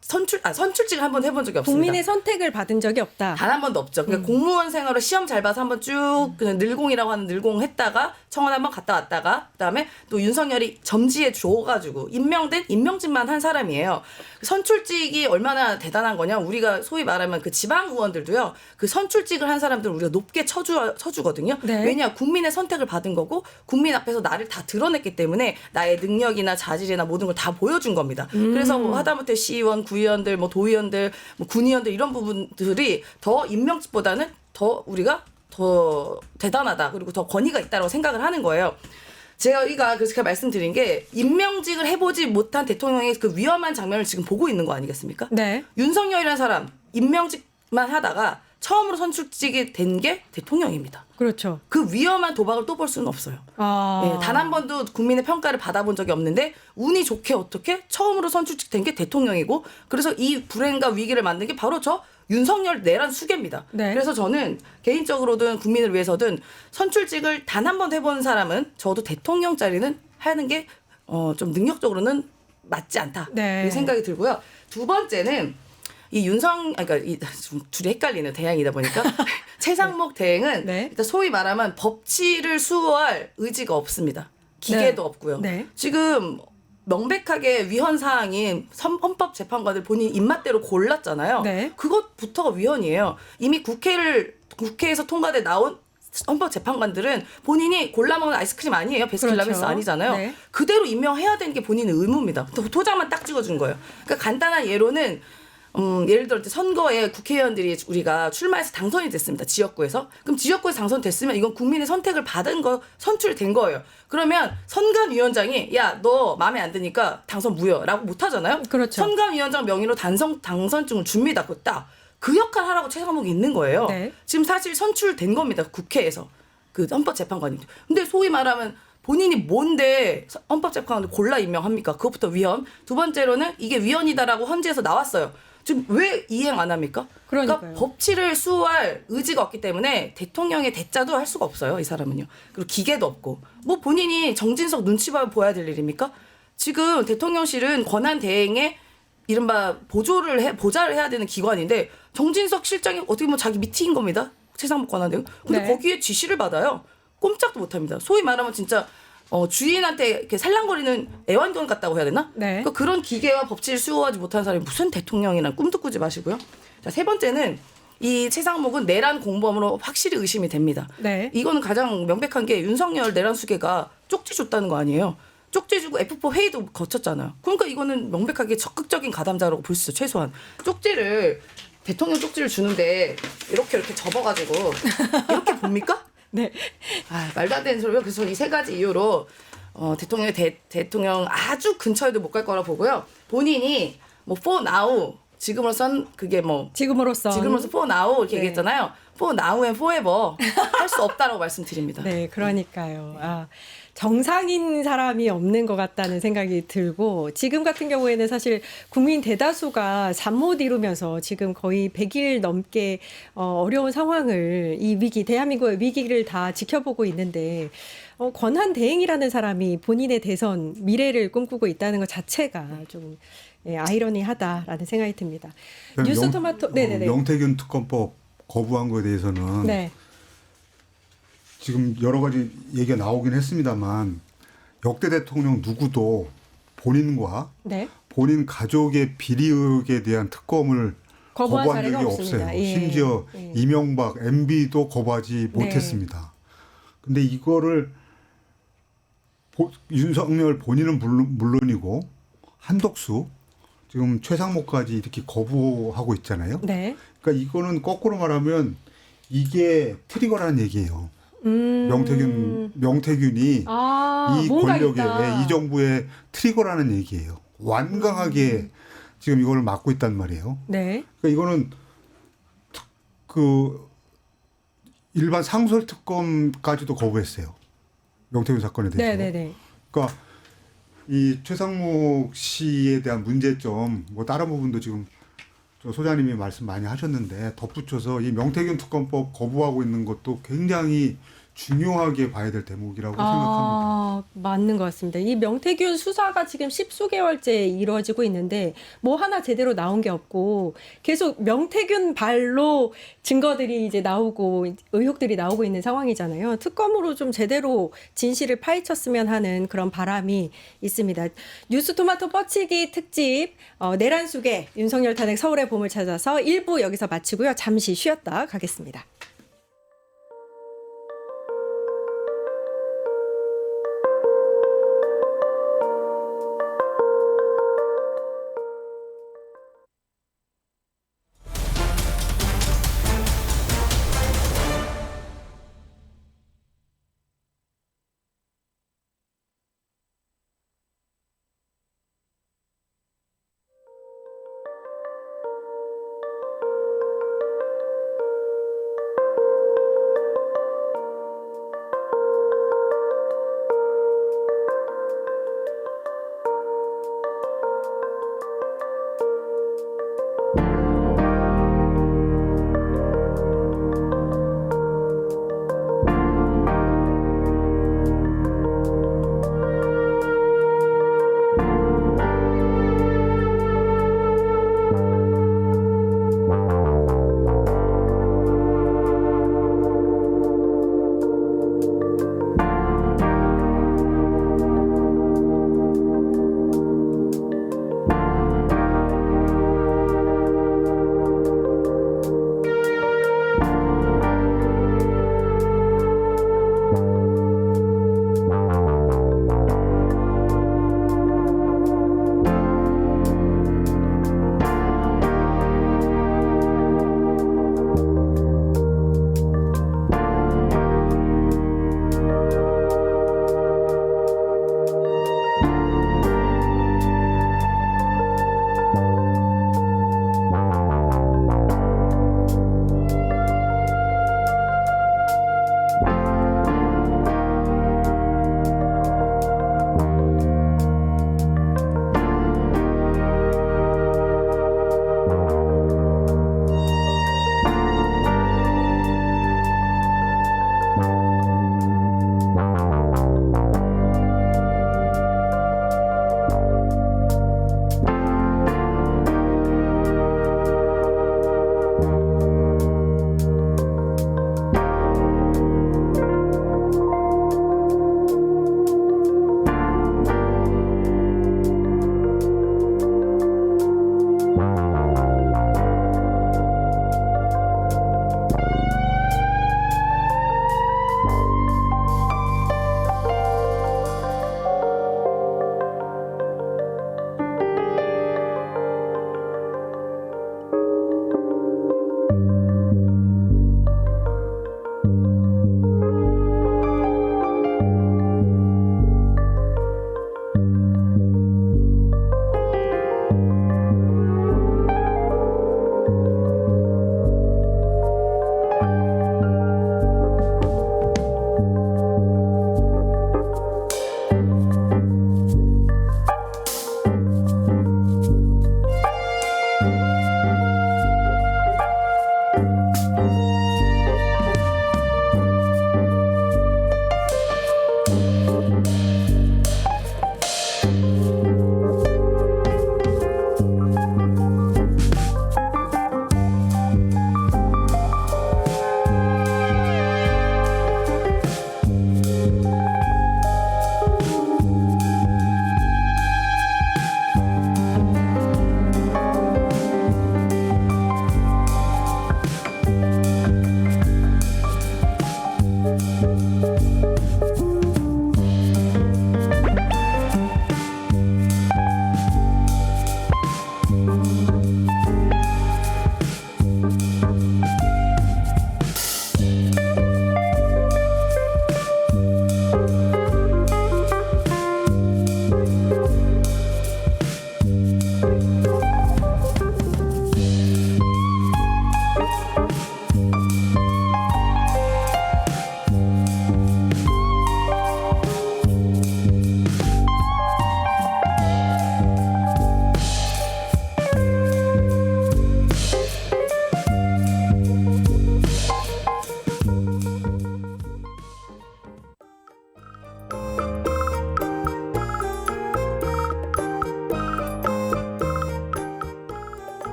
선출직을 한 번 해본 적이 없습니다. 국민의 선택을 받은 적이 없다. 단 한 번도 없죠. 그러니까 공무원 생활을 시험 잘 봐서 한번 쭉 그냥 늘공이라고 하는 늘공 했다가 청원 한번 갔다 왔다가 그다음에 또 윤석열이 점지해 줘가지고 임명직만 한 사람이에요. 선출직이 얼마나 대단한 거냐? 우리가 소위 말하면 그 지방 의원들도요. 그 선출직을 한 사람들은 우리가 높게 쳐주거든요. 네. 왜냐? 국민의 선택을 받은 거고 국민 앞에서 나를 다 드러냈기 때문에 나의 능력이나 자질이나 모든 걸 다 보여준 겁니다. 그래서 하다못해 시의원, 구의원들, 도의원들, 군의원들 이런 부분들이 더 임명직보다는 더 우리가 더 대단하다 그리고 더 권위가 있다고 생각을 하는 거예요. 그래서 제가 말씀드린 게 임명직을 해보지 못한 대통령의 그 위험한 장면을 지금 보고 있는 거 아니겠습니까? 네. 윤석열이라는 사람 임명직만 하다가 처음으로 선출직이 된 게 대통령입니다. 그렇죠. 그 위험한 도박을 또 볼 수는 없어요. 단 한 번도 국민의 평가를 받아본 적이 없는데 운이 좋게 어떻게 처음으로 선출직 된 게 대통령이고 그래서 이 불행과 위기를 만든 게 바로 저 윤석열 내란 수계입니다. 네. 그래서 저는 개인적으로든 국민을 위해서든 선출직을 단 한 번 해본 사람은 저도 대통령 자리는 하는 게 좀 능력적으로는 맞지 않다. 네. 이렇게 생각이 들고요. 두 번째는 둘이 헷갈리는 대행이다 보니까 최상목 대행은 네. 일단 소위 말하면 법치를 수호할 의지가 없습니다. 기계도 없고요. 네. 지금 명백하게 위헌 사항인 헌법재판관을 본인 입맛대로 골랐잖아요. 네. 그것부터가 위헌이에요. 이미 국회에서 통과돼 나온 헌법재판관들은 본인이 골라먹는 아이스크림 아니에요. 베스킨라빈스 그렇죠. 아니잖아요. 네. 그대로 임명해야 되는 게 본인의 의무입니다. 도장만 딱 찍어준 거예요. 그러니까 간단한 예로는 예를 들어 선거에 국회의원들이 우리가 출마해서 당선이 됐습니다. 지역구에서. 그럼 지역구에서 당선됐으면 이건 국민의 선택을 받은 거 선출된 거예요. 그러면 선관위원장이 야, 너 마음에 안 드니까 당선 무효라고 못 하잖아요. 그렇죠. 선관위원장 명의로 당선증을 줍니다. 그거 딱. 그 역할 하라고 최상목이 있는 거예요. 네. 지금 사실 선출된 겁니다. 국회에서. 그 헌법재판관이. 근데 소위 말하면 본인이 뭔데 헌법재판관을 골라 임명합니까? 그것부터 위헌. 두 번째로는 이게 위헌이다라고 헌재에서 나왔어요. 지금 왜 이행 안 합니까? 그러니까요. 그러니까 법치를 수호할 의지가 없기 때문에 대통령의 대자도 할 수가 없어요. 이 사람은요. 그리고 기계도 없고. 본인이 정진석 눈치 봐야 될 일입니까? 지금 대통령실은 권한 대행에 이른바 보좌를 해야 되는 기관인데 정진석 실장이 어떻게 보면 자기 미팅인 겁니다. 최상목 권한대행. 근데 네. 거기에 지시를 받아요. 꼼짝도 못합니다. 소위 말하면 진짜 주인한테 이렇게 살랑거리는 애완견 같다고 해야 되나? 네. 그러니까 그런 기계와 법치를 수호하지 못한 사람이 무슨 대통령이란 꿈도 꾸지 마시고요. 자, 세 번째는 이 최상목은 내란 공범으로 확실히 의심이 됩니다. 네. 이거는 가장 명백한 게 윤석열 내란 수계가 쪽지 줬다는 거 아니에요. 쪽지 주고 F4 회의도 거쳤잖아요. 그러니까 이거는 명백하게 적극적인 가담자라고 볼 수 있어요. 최소한 쪽지를 대통령 쪽지를 주는데 이렇게 접어가지고 이렇게 봅니까? 네. 아, 말도 안 되는 소리요. 그래서 이 세 가지 이유로 대통령 아주 근처에도 못 갈 거라 보고요. 본인이 뭐 for now 지금으로선 그게 뭐 지금으로서 for now 이렇게 네. 얘기했잖아요. for now and forever 할 수 없다라고 말씀드립니다. 네, 그러니까요. 정상인 사람이 없는 것 같다는 생각이 들고 지금 같은 경우에는 사실 국민 대다수가 잠 못 이루면서 지금 거의 100일 넘게 어려운 상황을 이 위기, 대한민국의 위기를 다 지켜보고 있는데 권한 대행이라는 사람이 본인의 대선 미래를 꿈꾸고 있다는 것 자체가 좀 아이러니하다라는 생각이 듭니다. 뉴스토마토, 네네네. 명태균 특검법 거부한 거에 대해서는 네, 지금 여러 가지 얘기가 나오긴 했습니다만 역대 대통령 누구도 본인과 네. 본인 가족의 비리 의혹에 대한 특검을 거부한 거부한 적이 사례가 없습니다. 없어요. 예. 심지어 예. 이명박, MB도 거부하지 네. 못했습니다. 근데 이거를 윤석열 본인은 물론이고 한덕수 지금 최상목까지 이렇게 거부하고 있잖아요. 네. 그러니까 이거는 거꾸로 말하면 이게 트리거라는 얘기예요. 명태균이 이 뭔가 권력의 있다. 이 정부의 트리거라는 얘기예요. 완강하게 지금 이걸 막고 있단 말이에요. 네. 그러니까 이거는 그 일반 상설 특검까지도 거부했어요. 명태균 사건에 대해서. 네네네. 그러니까 이 최상목 씨에 대한 문제점, 뭐 다른 부분도 지금 저 소장님이 말씀 많이 하셨는데 덧붙여서 이 명태균 특검법 거부하고 있는 것도 굉장히 중요하게 봐야 될 대목이라고 생각합니다. 맞는 것 같습니다. 이 명태균 수사가 지금 십수개월째 이루어지고 있는데 뭐 하나 제대로 나온 게 없고 계속 명태균 발로 증거들이 이제 나오고 의혹들이 나오고 있는 상황이잖아요. 특검으로 좀 제대로 진실을 파헤쳤으면 하는 그런 바람이 있습니다. 뉴스토마토 뻗치기 특집 내란 수계 윤석열 탄핵 서울의 봄을 찾아서 1부 여기서 마치고요. 잠시 쉬었다 가겠습니다.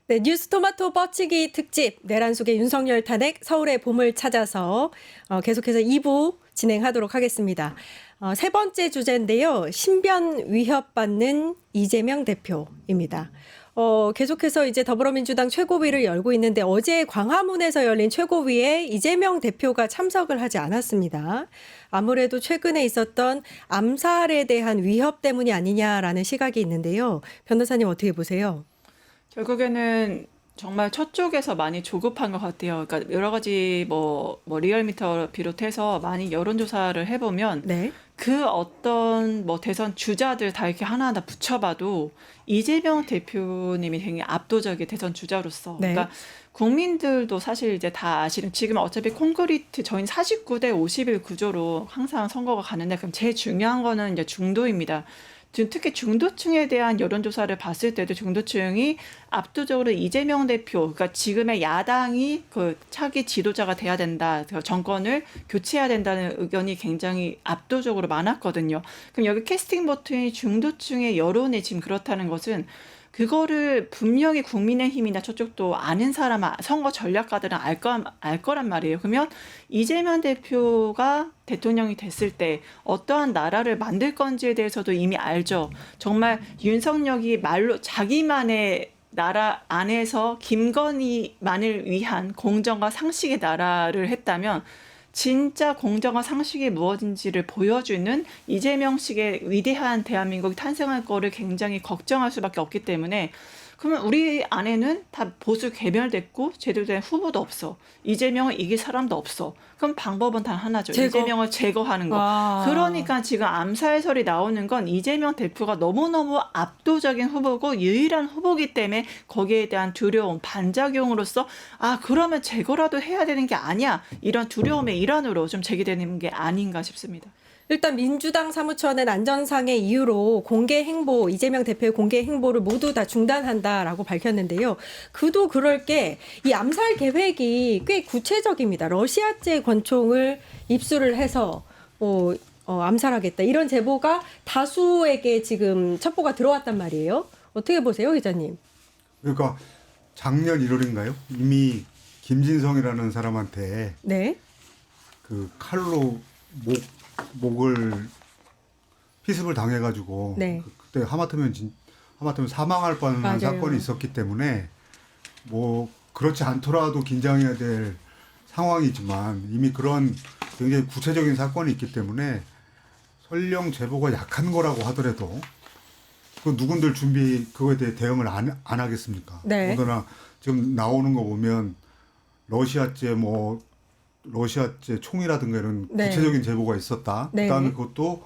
네, 뉴스토마토 뻗치기 특집 내란 속의 윤석열 탄핵 서울의 봄을 찾아서 계속해서 2부 진행하도록 하겠습니다. 세 번째 주제인데요. 신변 위협받는 이재명 대표입니다. 계속해서 이제 더불어민주당 최고위를 열고 있는데 어제 광화문에서 열린 최고위에 이재명 대표가 참석을 하지 않았습니다. 아무래도 최근에 있었던 암살에 대한 위협 때문이 아니냐라는 시각이 있는데요. 변호사님 어떻게 보세요? 결국에는 정말 첫 쪽에서 많이 조급한 것 같아요. 그러니까 여러 가지 뭐 리얼미터 비롯해서 많이 여론조사를 해보면 네. 그 어떤 뭐 대선 주자들 다 이렇게 하나하나 붙여봐도 이재명 대표님이 굉장히 압도적인 대선 주자로서 네. 그러니까 국민들도 사실 이제 다 아시는 지금 어차피 콘크리트 저희는 49대 51 구조로 항상 선거가 가는데 그럼 제일 중요한 거는 이제 중도입니다. 특히 중도층에 대한 여론조사를 봤을 때도 중도층이 압도적으로 이재명 대표, 그러니까 지금의 야당이 그 차기 지도자가 돼야 된다, 정권을 교체해야 된다는 의견이 굉장히 압도적으로 많았거든요. 그럼 여기 캐스팅 버튼이 중도층의 여론이 지금 그렇다는 것은 그거를 분명히 국민의힘이나 저쪽도 아는 사람, 선거 전략가들은 알 거란 말이에요. 그러면 이재명 대표가 대통령이 됐을 때 어떠한 나라를 만들 건지에 대해서도 이미 알죠. 정말 윤석열이 말로 자기만의 나라 안에서 김건희만을 위한 공정과 상식의 나라를 했다면 진짜 공정과 상식이 무엇인지를 보여주는 이재명식의 위대한 대한민국이 탄생할 거를 굉장히 걱정할 수밖에 없기 때문에 그러면 우리 안에는 다 보수 괴멸됐고 제대로 된 후보도 없어. 이재명을 이길 사람도 없어. 그럼 방법은 단 하나죠. 이재명을 제거하는 거. 그러니까 지금 암살설이 나오는 건 이재명 대표가 너무너무 압도적인 후보고 유일한 후보기 때문에 거기에 대한 두려움, 반작용으로서 그러면 제거라도 해야 되는 게 아니야. 이런 두려움의 일환으로 좀 제기되는 게 아닌가 싶습니다. 일단 민주당 사무처는 안전상의 이유로 공개 행보, 이재명 대표의 공개 행보를 모두 다 중단한다라고 밝혔는데요. 그도 그럴 게 이 암살 계획이 꽤 구체적입니다. 러시아제 권총을 입수를 해서 암살하겠다. 이런 제보가 다수에게 지금 첩보가 들어왔단 말이에요. 어떻게 보세요, 기자님? 그러니까 작년 1월인가요? 이미 김진성이라는 사람한테 네. 그 칼로 목을 피습을 당해가지고 네. 그때 하마터면 사망할 뻔한 맞아요. 사건이 있었기 때문에 뭐 그렇지 않더라도 긴장해야 될 상황이지만 이미 그런 굉장히 구체적인 사건이 있기 때문에 설령 제보가 약한 거라고 하더라도 그 누군들 그거에 대해 대응을 안 하겠습니까? 네. 더구나 지금 나오는 거 보면 러시아제 총이라든가 이런 네. 구체적인 제보가 있었다. 네. 그다음에 그것도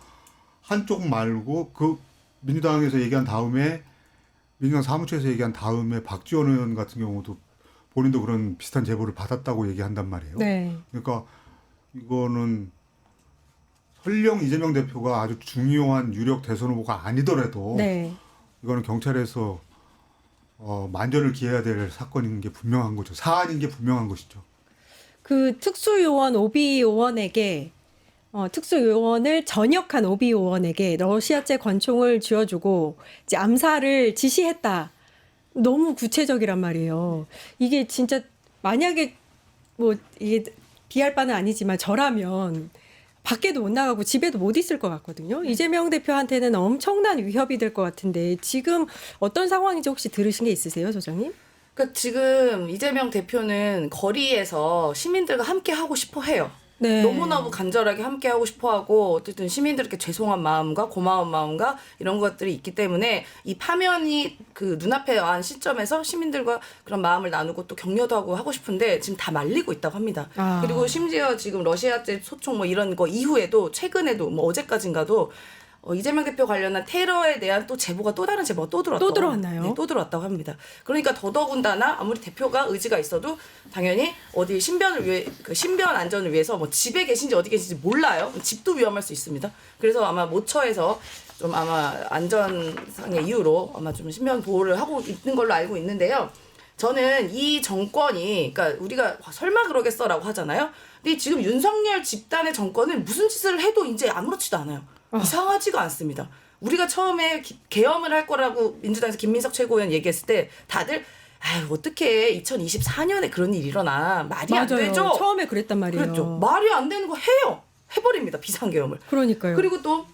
한쪽 말고 그 민주당에서 얘기한 다음에 민주당 사무처에서 얘기한 다음에 박지원 의원 같은 경우도 본인도 그런 비슷한 제보를 받았다고 얘기한단 말이에요. 네. 그러니까 이거는 설령 이재명 대표가 아주 중요한 유력 대선 후보가 아니더라도 네. 이거는 경찰에서 만전을 기해야 될 사건인 게 분명한 거죠. 사안인 게 분명한 것이죠. 그 특수요원 오비요원에게 특수요원을 전역한 오비요원에게 러시아제 권총을 쥐어주고 이제 암살을 지시했다. 너무 구체적이란 말이에요. 이게 진짜 만약에 뭐 이게 비할 바는 아니지만 저라면 밖에도 못 나가고 집에도 못 있을 것 같거든요. 이재명 대표한테는 엄청난 위협이 될 것 같은데 지금 어떤 상황인지 혹시 들으신 게 있으세요, 소장님? 그러니까 지금 이재명 대표는 거리에서 시민들과 함께 하고 싶어 해요. 네. 너무너무 간절하게 함께 하고 싶어 하고 어쨌든 시민들께 죄송한 마음과 고마운 마음과 이런 것들이 있기 때문에 이 파면이 그 눈앞에 온 시점에서 시민들과 그런 마음을 나누고 또 격려도 하고 싶은데 지금 다 말리고 있다고 합니다. 그리고 심지어 지금 러시아제 소총 뭐 이런 거 이후에도 최근에도 뭐 어제까지인가도 이재명 대표 관련한 테러에 대한 또 제보가 또 다른 제보가 또 들어왔다고. 또 들어왔나요? 네, 또 들어왔다고 합니다. 그러니까 더더군다나 아무리 대표가 의지가 있어도 당연히 어디 신변을 위해 그 신변 안전을 위해서 뭐 집에 계신지 어디 계신지 몰라요. 집도 위험할 수 있습니다. 그래서 아마 모처에서 좀 아마 안전상의 이유로 아마 좀 신변 보호를 하고 있는 걸로 알고 있는데요. 저는 이 정권이 그러니까 우리가 설마 그러겠어라고 하잖아요. 근데 지금 윤석열 집단의 정권은 무슨 짓을 해도 이제 아무렇지도 않아요. 이상하지가 않습니다. 우리가 처음에 계엄을 할 거라고 민주당에서 김민석 최고위원 얘기했을 때 다들 아유 어떻게 2024년에 그런 일이 일어나 말이 안 맞아요. 되죠. 처음에 그랬단 말이에요. 그렇죠. 말이 안 되는 거 해버립니다. 비상계엄을. 그러니까요. 그리고 또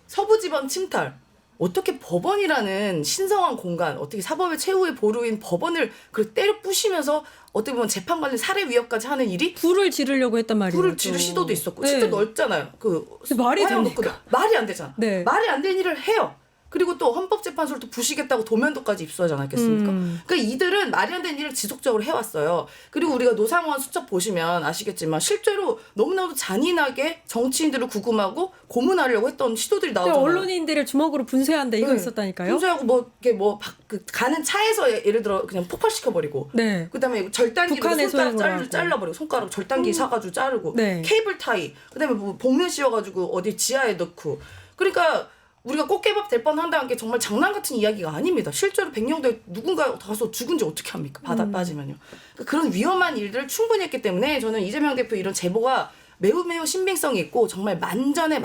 서부지법 침탈. 어떻게 법원이라는 신성한 공간, 어떻게 사법의 최후의 보루인 법원을 그 때려 부시면서 어떻게 보면 재판관을 살해 위협까지 하는 일이 불을 지르려고 했단 말이에요. 불을 또. 지를 시도도 있었고 네. 진짜 넓잖아요. 근데 말이 화양도구도. 됩니까? 말이 안 되잖아. 네. 말이 안 되는 일을 해요. 그리고 또 헌법재판소를 또 부시겠다고 도면도까지 입수하지 않았겠습니까? 그러니까 이들은 말이 안 되는 일을 지속적으로 해왔어요. 그리고 우리가 노상원 수첩 보시면 아시겠지만 실제로 너무나도 잔인하게 정치인들을 구금하고 고문하려고 했던 시도들이 나오잖아요. 언론인들을 주먹으로 분쇄한다 이거 네. 있었다니까요. 분쇄하고 뭐 이렇게 가는 차에서 예를 들어 그냥 폭발시켜 버리고. 네. 그다음에 절단기로 북한의 손가락 소행으로 하고. 잘라버리고 손가락 절단기 사가지고 자르고 네. 케이블 타이 그다음에 뭐 복면 씌워가지고 어디 지하에 넣고 그러니까 우리가 꽃게밥 될 뻔한다는 게 정말 장난 같은 이야기가 아닙니다. 실제로 백령도에 누군가 가서 죽은지 어떻게 합니까? 바다 빠지면요. 그러니까 그런 위험한 일들을 충분히 했기 때문에 저는 이재명 대표 이런 제보가 매우 신빙성이 있고 정말 만전을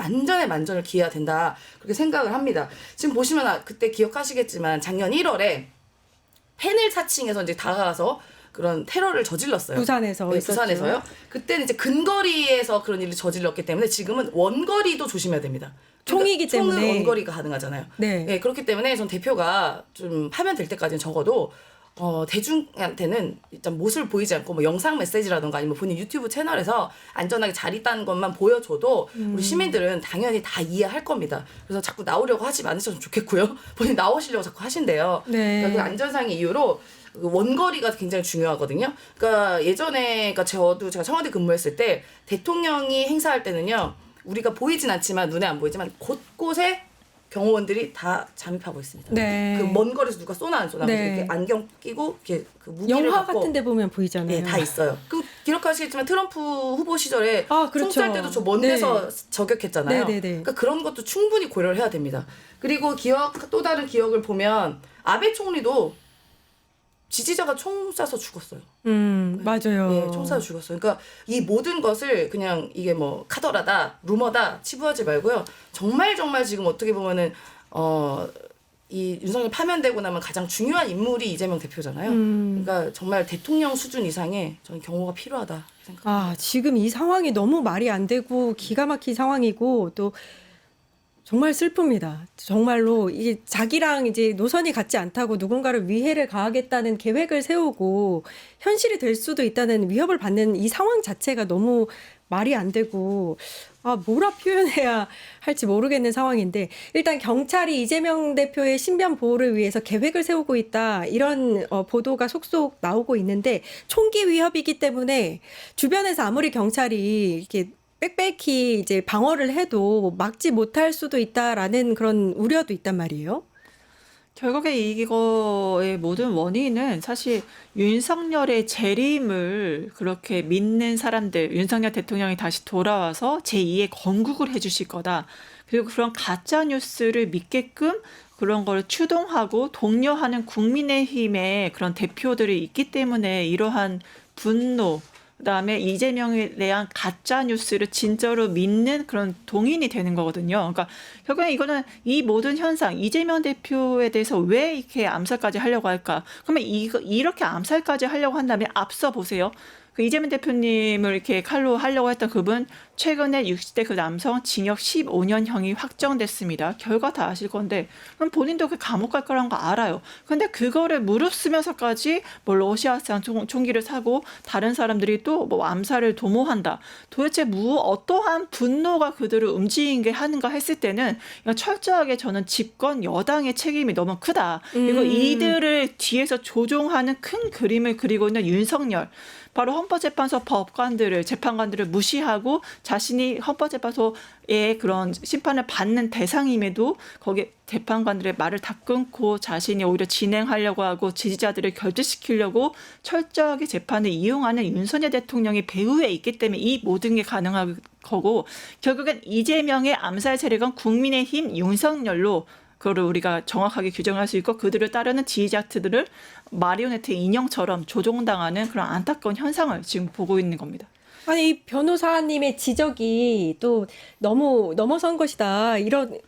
기해야 된다 그렇게 생각을 합니다. 지금 보시면 그때 기억하시겠지만 작년 1월에 펜을 사칭해서 이제 다가가서 그런 테러를 저질렀어요. 부산에서 네, 있었죠. 부산에서요. 그때는 이제 근거리에서 그런 일을 저질렀기 때문에 지금은 원거리도 조심해야 됩니다. 총이기 총은 때문에. 원거리가 가능하잖아요. 네. 그렇기 때문에 전 대표가 좀 하면 될 때까지는 적어도 대중한테는 일단 모습을 보이지 않고 뭐 영상 메시지라든가 아니면 본인 유튜브 채널에서 안전하게 잘 있다는 것만 보여줘도 우리 시민들은 당연히 다 이해할 겁니다. 그래서 자꾸 나오려고 하지 않으셨으면 좋겠고요. 본인 나오시려고 자꾸 하신대요. 네. 그러니까 그 안전상의 이유로 그 원거리가 굉장히 중요하거든요. 그러니까 예전에 제가 청와대 근무했을 때 대통령이 행사할 때는요. 우리가 보이진 않지만 눈에 안 보이지만 곳곳에 경호원들이 다 잠입하고 있습니다. 네. 그 먼 거리에서 누가 쏘나 안 쏘나 네. 이렇게 안경 끼고 이렇게 그 무기를 영화 갖고 같은 데 보면 보이잖아요. 네, 다 있어요. 그 기억하시겠지만 트럼프 후보 시절에 아, 그렇죠. 총쏠 때도 저 먼 네. 데서 저격했잖아요. 네, 네, 네. 그러니까 그런 것도 충분히 고려를 해야 됩니다. 그리고 또 다른 기억을 보면 아베 총리도 지지자가 총 쏴서 죽었어요. 맞아요. 네, 총 쏴서 죽었어요. 그러니까 이 모든 것을 그냥 이게 뭐 카더라다, 루머다 치부하지 말고요. 정말 지금 어떻게 보면은 이 윤석열 파면되고 나면 가장 중요한 인물이 이재명 대표잖아요. 그러니까 정말 대통령 수준 이상의 저는 경호가 필요하다 생각합니다. 지금 이 상황이 너무 말이 안 되고 기가 막힌 상황이고 또 정말 슬픕니다. 정말로 이게 자기랑 이제 노선이 같지 않다고 누군가를 위해를 가하겠다는 계획을 세우고 현실이 될 수도 있다는 위협을 받는 이 상황 자체가 너무 말이 안 되고 뭐라 표현해야 할지 모르겠는 상황인데 일단 경찰이 이재명 대표의 신변 보호를 위해서 계획을 세우고 있다 이런 보도가 속속 나오고 있는데 총기 위협이기 때문에 주변에서 아무리 경찰이 이렇게 빽빽히 이제 방어를 해도 막지 못할 수도 있다라는 그런 우려도 있단 말이에요. 결국에 이거의 모든 원인은 사실 윤석열의 재림을 그렇게 믿는 사람들, 윤석열 대통령이 다시 돌아와서 제2의 건국을 해주실 거다. 그리고 그런 가짜 뉴스를 믿게끔 그런 걸 추동하고 독려하는 국민의힘의 그런 대표들이 있기 때문에 이러한 분노, 그다음에 이재명에 대한 가짜 뉴스를 진짜로 믿는 그런 동인이 되는 거거든요. 그러니까 결국엔 이거는 이 모든 현상, 이재명 대표에 대해서 왜 이렇게 암살까지 하려고 할까? 그러면 이렇게 암살까지 하려고 한다면 앞서 보세요. 그 이재명 대표님을 이렇게 칼로 하려고 했던 그분 최근에 60대 그 남성 징역 15년형이 확정됐습니다. 결과 다 아실 건데 그럼 본인도 그 감옥 갈 거라는 거 알아요. 근데 그거를 무릅쓰면서까지 뭐 러시아산 총기를 사고 다른 사람들이 또 뭐 암살을 도모한다. 도대체 어떠한 분노가 그들을 움직이게 하는가 했을 때는 철저하게 저는 집권 여당의 책임이 너무 크다. 그리고 이들을 뒤에서 조종하는 큰 그림을 그리고 있는 윤석열. 바로 헌법재판소 재판관들을 무시하고 자신이 헌법재판소의 그런 심판을 받는 대상임에도 거기에 재판관들의 말을 다 끊고 자신이 오히려 진행하려고 하고 지지자들을 결집시키려고 철저하게 재판을 이용하는 윤석열 대통령이 배후에 있기 때문에 이 모든 게 가능한 거고 결국엔 이재명의 암살 세력은 국민의힘 윤석열로 그거를 우리가 정확하게 규정할 수 있고 그들을 따르는 지지자들을 마리오네트 인형처럼 조종당하는 그런 안타까운 현상을 지금 보고 있는 겁니다. 아니 이 변호사님의 지적이 또 너무 넘어선 것이다 이런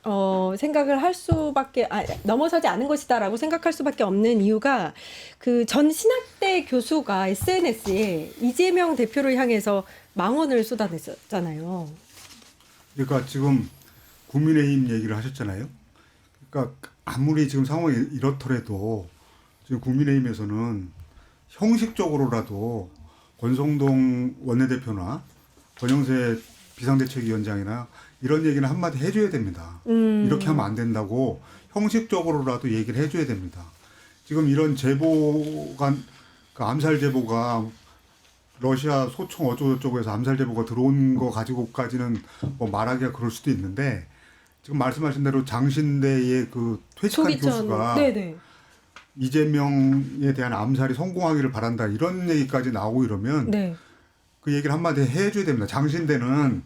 생각을 할 수밖에 넘어서지 않은 것이다라고 생각할 수밖에 없는 이유가 그 전 신학대 교수가 SNS에 이재명 대표를 향해서 망언을 쏟아냈었잖아요. 그러니까 지금 국민의힘 얘기를 하셨잖아요. 그러니까 아무리 지금 상황이 이렇더라도 지금 국민의힘에서는 형식적으로라도 권성동 원내대표나 권영세 비상대책위원장이나 이런 얘기는 한마디 해줘야 됩니다. 이렇게 하면 안 된다고 형식적으로라도 얘기를 해줘야 됩니다. 지금 이런 제보가 그 암살 제보가 러시아 소총 어쩌고저쩌고 해서 암살 제보가 들어온 거 가지고까지는 뭐 말하기가 그럴 수도 있는데 지금 말씀하신 대로 장신대의 그 퇴직한 교수가 네네. 이재명에 대한 암살이 성공하기를 바란다 이런 얘기까지 나오고 이러면 네. 그 얘기를 한마디 해줘야 됩니다. 장신대는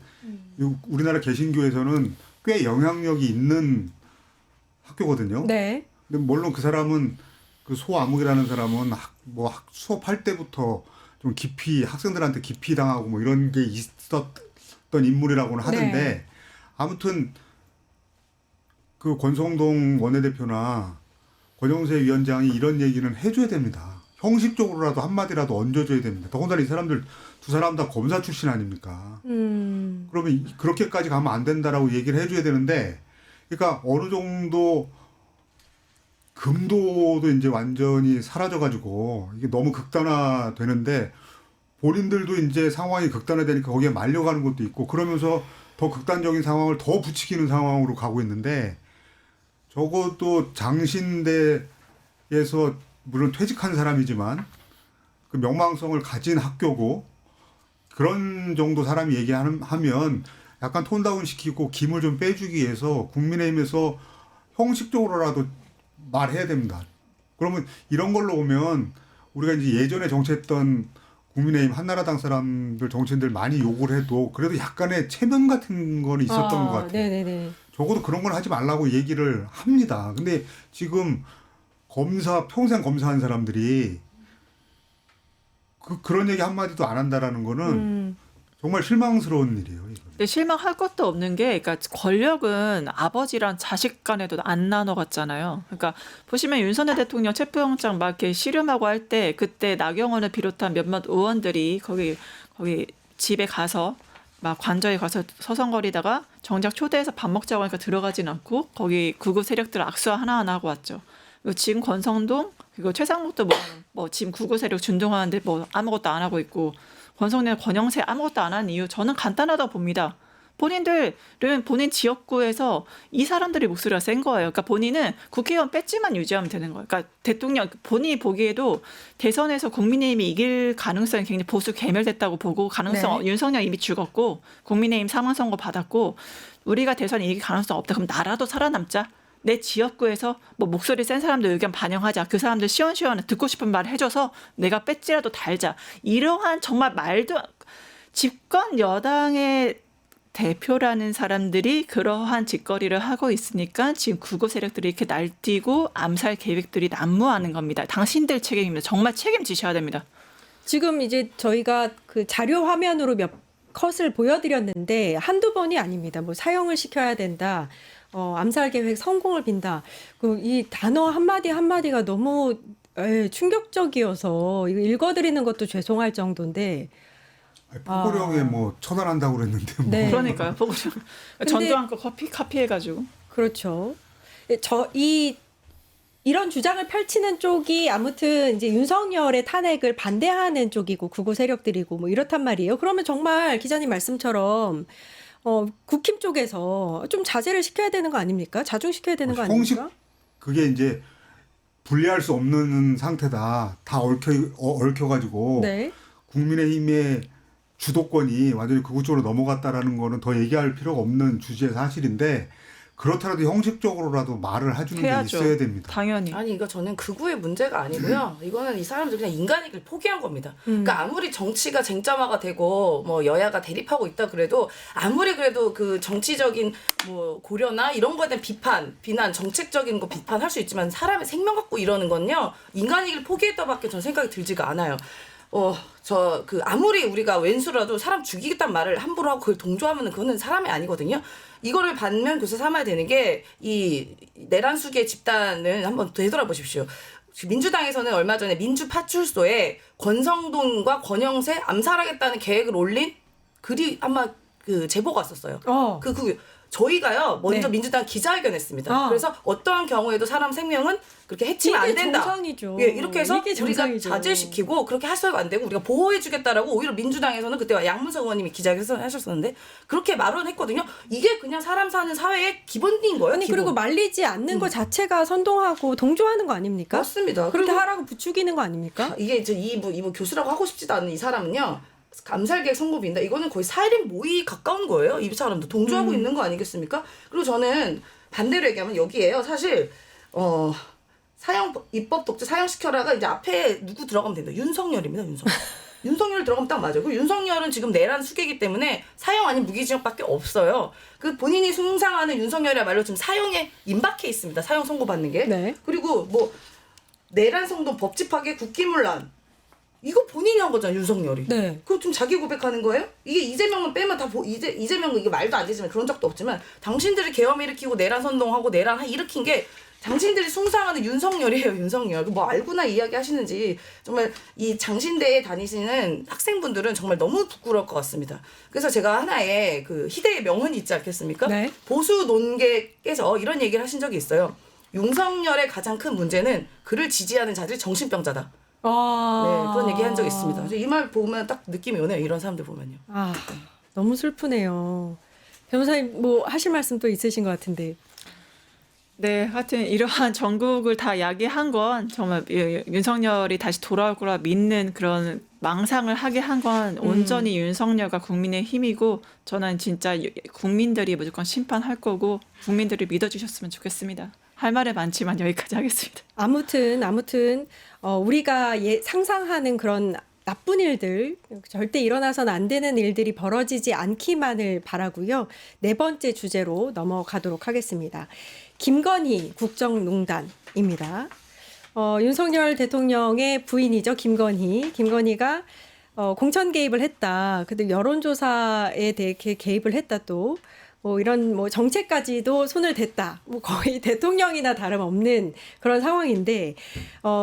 우리나라 개신교에서는 꽤 영향력이 있는 학교거든요. 네. 근데 물론 그 사람은 그 소아묵이라는 사람은 수업할 때부터 좀 깊이 학생들한테 깊이 당하고 뭐 이런 게 있었던 인물이라고는 하던데 네. 아무튼 그 권성동 원내대표나 권영세 위원장이 이런 얘기는 해줘야 됩니다. 형식적으로라도 한마디라도 얹어줘야 됩니다. 더군다나 이 사람들 두 사람 다 검사 출신 아닙니까? 그러면 그렇게까지 가면 안 된다라고 얘기를 해줘야 되는데, 그러니까 어느 정도 금도도 이제 완전히 사라져가지고 이게 너무 극단화되는데 본인들도 이제 상황이 극단화되니까 거기에 말려가는 것도 있고 그러면서 더 극단적인 상황을 더 부추기는 상황으로 가고 있는데. 적어도 장신대에서 물론 퇴직한 사람이지만 그 명망성을 가진 학교고 그런 정도 사람이 얘기하면 약간 톤다운 시키고 김을 좀 빼주기 위해서 국민의힘에서 형식적으로라도 말해야 됩니다. 그러면 이런 걸로 오면 우리가 이제 예전에 정치했던 국민의힘 한나라당 사람들 정치인들 많이 욕을 해도 그래도 약간의 체면 같은 건 있었던 것 같아요. 네네네. 적어도 그런 걸 하지 말라고 얘기를 합니다. 근데 지금 평생 검사한 사람들이 그런 얘기 한마디도 안 한다라는 거는 정말 실망스러운 일이에요. 이거는. 근데 실망할 것도 없는 게, 그러니까 권력은 아버지랑 자식 간에도 안 나눠갔잖아요. 그러니까 보시면 윤석열 대통령 체포영장 막 이렇게 씨름하고 할 때 그때 나경원을 비롯한 몇몇 의원들이 거기 집에 가서 막 관저에 가서 서성거리다가 정작 초대해서 밥 먹자고 하니까 들어가진 않고 거기 구구 세력들 악수 하나하나 하고 왔죠. 그리고 지금 권성동 그리고 최상목도 뭐 지금 구구 세력 준동하는데 뭐 아무것도 안 하고 있고 권성동 권영세 아무것도 안 하는 이유 저는 간단하다고 봅니다. 본인들은 본인 지역구에서 이 사람들이 목소리가 센 거예요. 그러니까 본인은 국회의원 배지만 유지하면 되는 거예요. 그러니까 대통령 본인이 보기에도 대선에서 국민의힘이 이길 가능성이 굉장히 보수 괴멸됐다고 보고 가능성 네. 윤석열 이미 죽었고 국민의힘 상황 선거 받았고 우리가 대선에 이길 가능성 없다. 그럼 나라도 살아남자. 내 지역구에서 뭐 목소리 센 사람들 의견 반영하자. 그 사람들 시원시원해 듣고 싶은 말 해줘서 내가 배지라도 달자. 이러한 정말 말도 집권 여당의 대표라는 사람들이 그러한 짓거리를 하고 있으니까 지금 구구 세력들이 이렇게 날뛰고 암살 계획들이 난무하는 겁니다. 당신들 책임입니다. 정말 책임지셔야 됩니다. 지금 이제 저희가 그 자료 화면으로 몇 컷을 보여드렸는데 한두 번이 아닙니다. 뭐 사형을 시켜야 된다. 암살 계획 성공을 빈다. 이 단어 한마디 한마디가 너무 충격적이어서 이거 읽어드리는 것도 죄송할 정도인데 포고령에 뭐 처단한다고 그랬는데 뭐. 네. 그러니까요. 보고 전두환 거 카피해가지고. 그렇죠. 이런 주장을 펼치는 쪽이 아무튼 이제 윤석열의 탄핵을 반대하는 쪽이고 구구 세력들이고 뭐 이렇단 말이에요. 그러면 정말 기자님 말씀처럼 국힘 쪽에서 좀 자제를 시켜야 되는 거 아닙니까? 자중시켜야 되는 거 아닙니까? 그게 이제 분리할 수 없는 상태다. 다 얽혀가지고 네. 국민의힘의 주도권이 완전히 극우 쪽으로 넘어갔다라는 거는 더 얘기할 필요가 없는 주제의 사실인데 그렇더라도 형식적으로라도 말을 해주는 해야죠. 게 있어야 됩니다. 당연히. 아니 이거 저는 극우의 문제가 아니고요. 이거는 이 사람들 그냥 인간이길 포기한 겁니다. 그러니까 아무리 정치가 쟁점화가 되고 뭐 여야가 대립하고 있다 그래도 아무리 그래도 그 정치적인 뭐 고려나 이런 거에 대한 비난, 정책적인 거 비판할 수 있지만 사람의 생명 갖고 이러는 건요 인간이길 포기했다밖에 저는 생각이 들지가 않아요. 아무리 우리가 왼수라도 사람 죽이겠다는 말을 함부로 하고 그걸 동조하면 그거는 사람이 아니거든요. 이거를 반면 교사 삼아야 되는 게 이 내란숙의 집단을 한번 되돌아보십시오. 민주당에서는 얼마 전에 민주파출소에 권성동과 권영세 암살하겠다는 계획을 올린 글이 아마 그 제보가 왔었어요. 저희가요 먼저 네. 민주당 기자회견했습니다. 그래서 어떠한 경우에도 사람 생명은 그렇게 해치면 안 된다. 정상이죠. 예, 이렇게 해서 이게 우리가 정상이죠. 자제시키고 그렇게 해서가 안 되고 우리가 보호해주겠다라고 오히려 민주당에서는 그때 양문석 의원님이 기자회견 하셨었는데 그렇게 말은 했거든요. 이게 그냥 사람 사는 사회의 기본인 거예요. 아니 기본. 그리고 말리지 않는 것 자체가 선동하고 동조하는 거 아닙니까? 맞습니다. 그렇게 그리고 하라고 부추기는 거 아닙니까? 이게 이부 교수라고 하고 싶지도 않은 이 사람은요. 암살계획 선고비인다. 이거는 거의 살인 모의 가까운 거예요. 이 사람도 동조하고 있는 거 아니겠습니까? 그리고 저는 반대로 얘기하면 여기에요. 사실 입법 독재 사형시켜라가 이제 앞에 누구 들어가면 된다. 윤석열입니다. 윤석열 들어가면 딱 맞아요. 그 윤석열은 지금 내란 수계이기 때문에 사형 아닌 무기징역밖에 없어요. 그 본인이 숭상하는 윤석열이야말로 지금 사형에 임박해 있습니다. 사형 선고받는 게. 네. 그리고 뭐 내란 성동 법치 파괴 국기문란 이거 본인이 한 거잖아 윤석열이. 네. 그거 좀 자기 고백하는 거예요? 이게 이재명만 빼면 다 이재명은 이게 말도 안 되지만 그런 적도 없지만 당신들이 계엄 일으키고 내란 선동하고 내란 일으킨 게 당신들이 숭상하는 윤석열이에요. 윤석열. 뭐 알고나 이야기 하시는지 정말 이 장신대에 다니시는 학생분들은 정말 너무 부끄러울 것 같습니다. 그래서 제가 하나의 그 희대의 명언이 있지 않겠습니까? 네. 보수 논객께서 이런 얘기를 하신 적이 있어요. 윤석열의 가장 큰 문제는 그를 지지하는 자들이 정신병자다. 네, 그런 얘기 한 적이 있습니다. 이 말 보면 딱 느낌이 오네요. 이런 사람들 보면요. 너무 슬프네요. 변호사님 뭐 하실 말씀 또 있으신 것 같은데. 네, 하여튼 이러한 전국을 다 야기한 건 정말 윤석열이 다시 돌아올 거라 믿는 그런 망상을 하게 한 건 온전히 윤석열과 국민의 힘이고 저는 진짜 국민들이 무조건 심판할 거고 국민들이 믿어주셨으면 좋겠습니다. 할 말은 많지만 여기까지 하겠습니다. 아무튼 우리가 상상하는 그런 나쁜 일들 절대 일어나서는 안 되는 일들이 벌어지지 않기만을 바라고요. 네 번째 주제로 넘어가도록 하겠습니다. 김건희 국정농단입니다. 윤석열 대통령의 부인이죠. 김건희가 공천 개입을 했다. 근데 여론조사에 대해 개입을 했다 또. 이런 정책까지도 손을 댔다. 거의 대통령이나 다름없는 그런 상황인데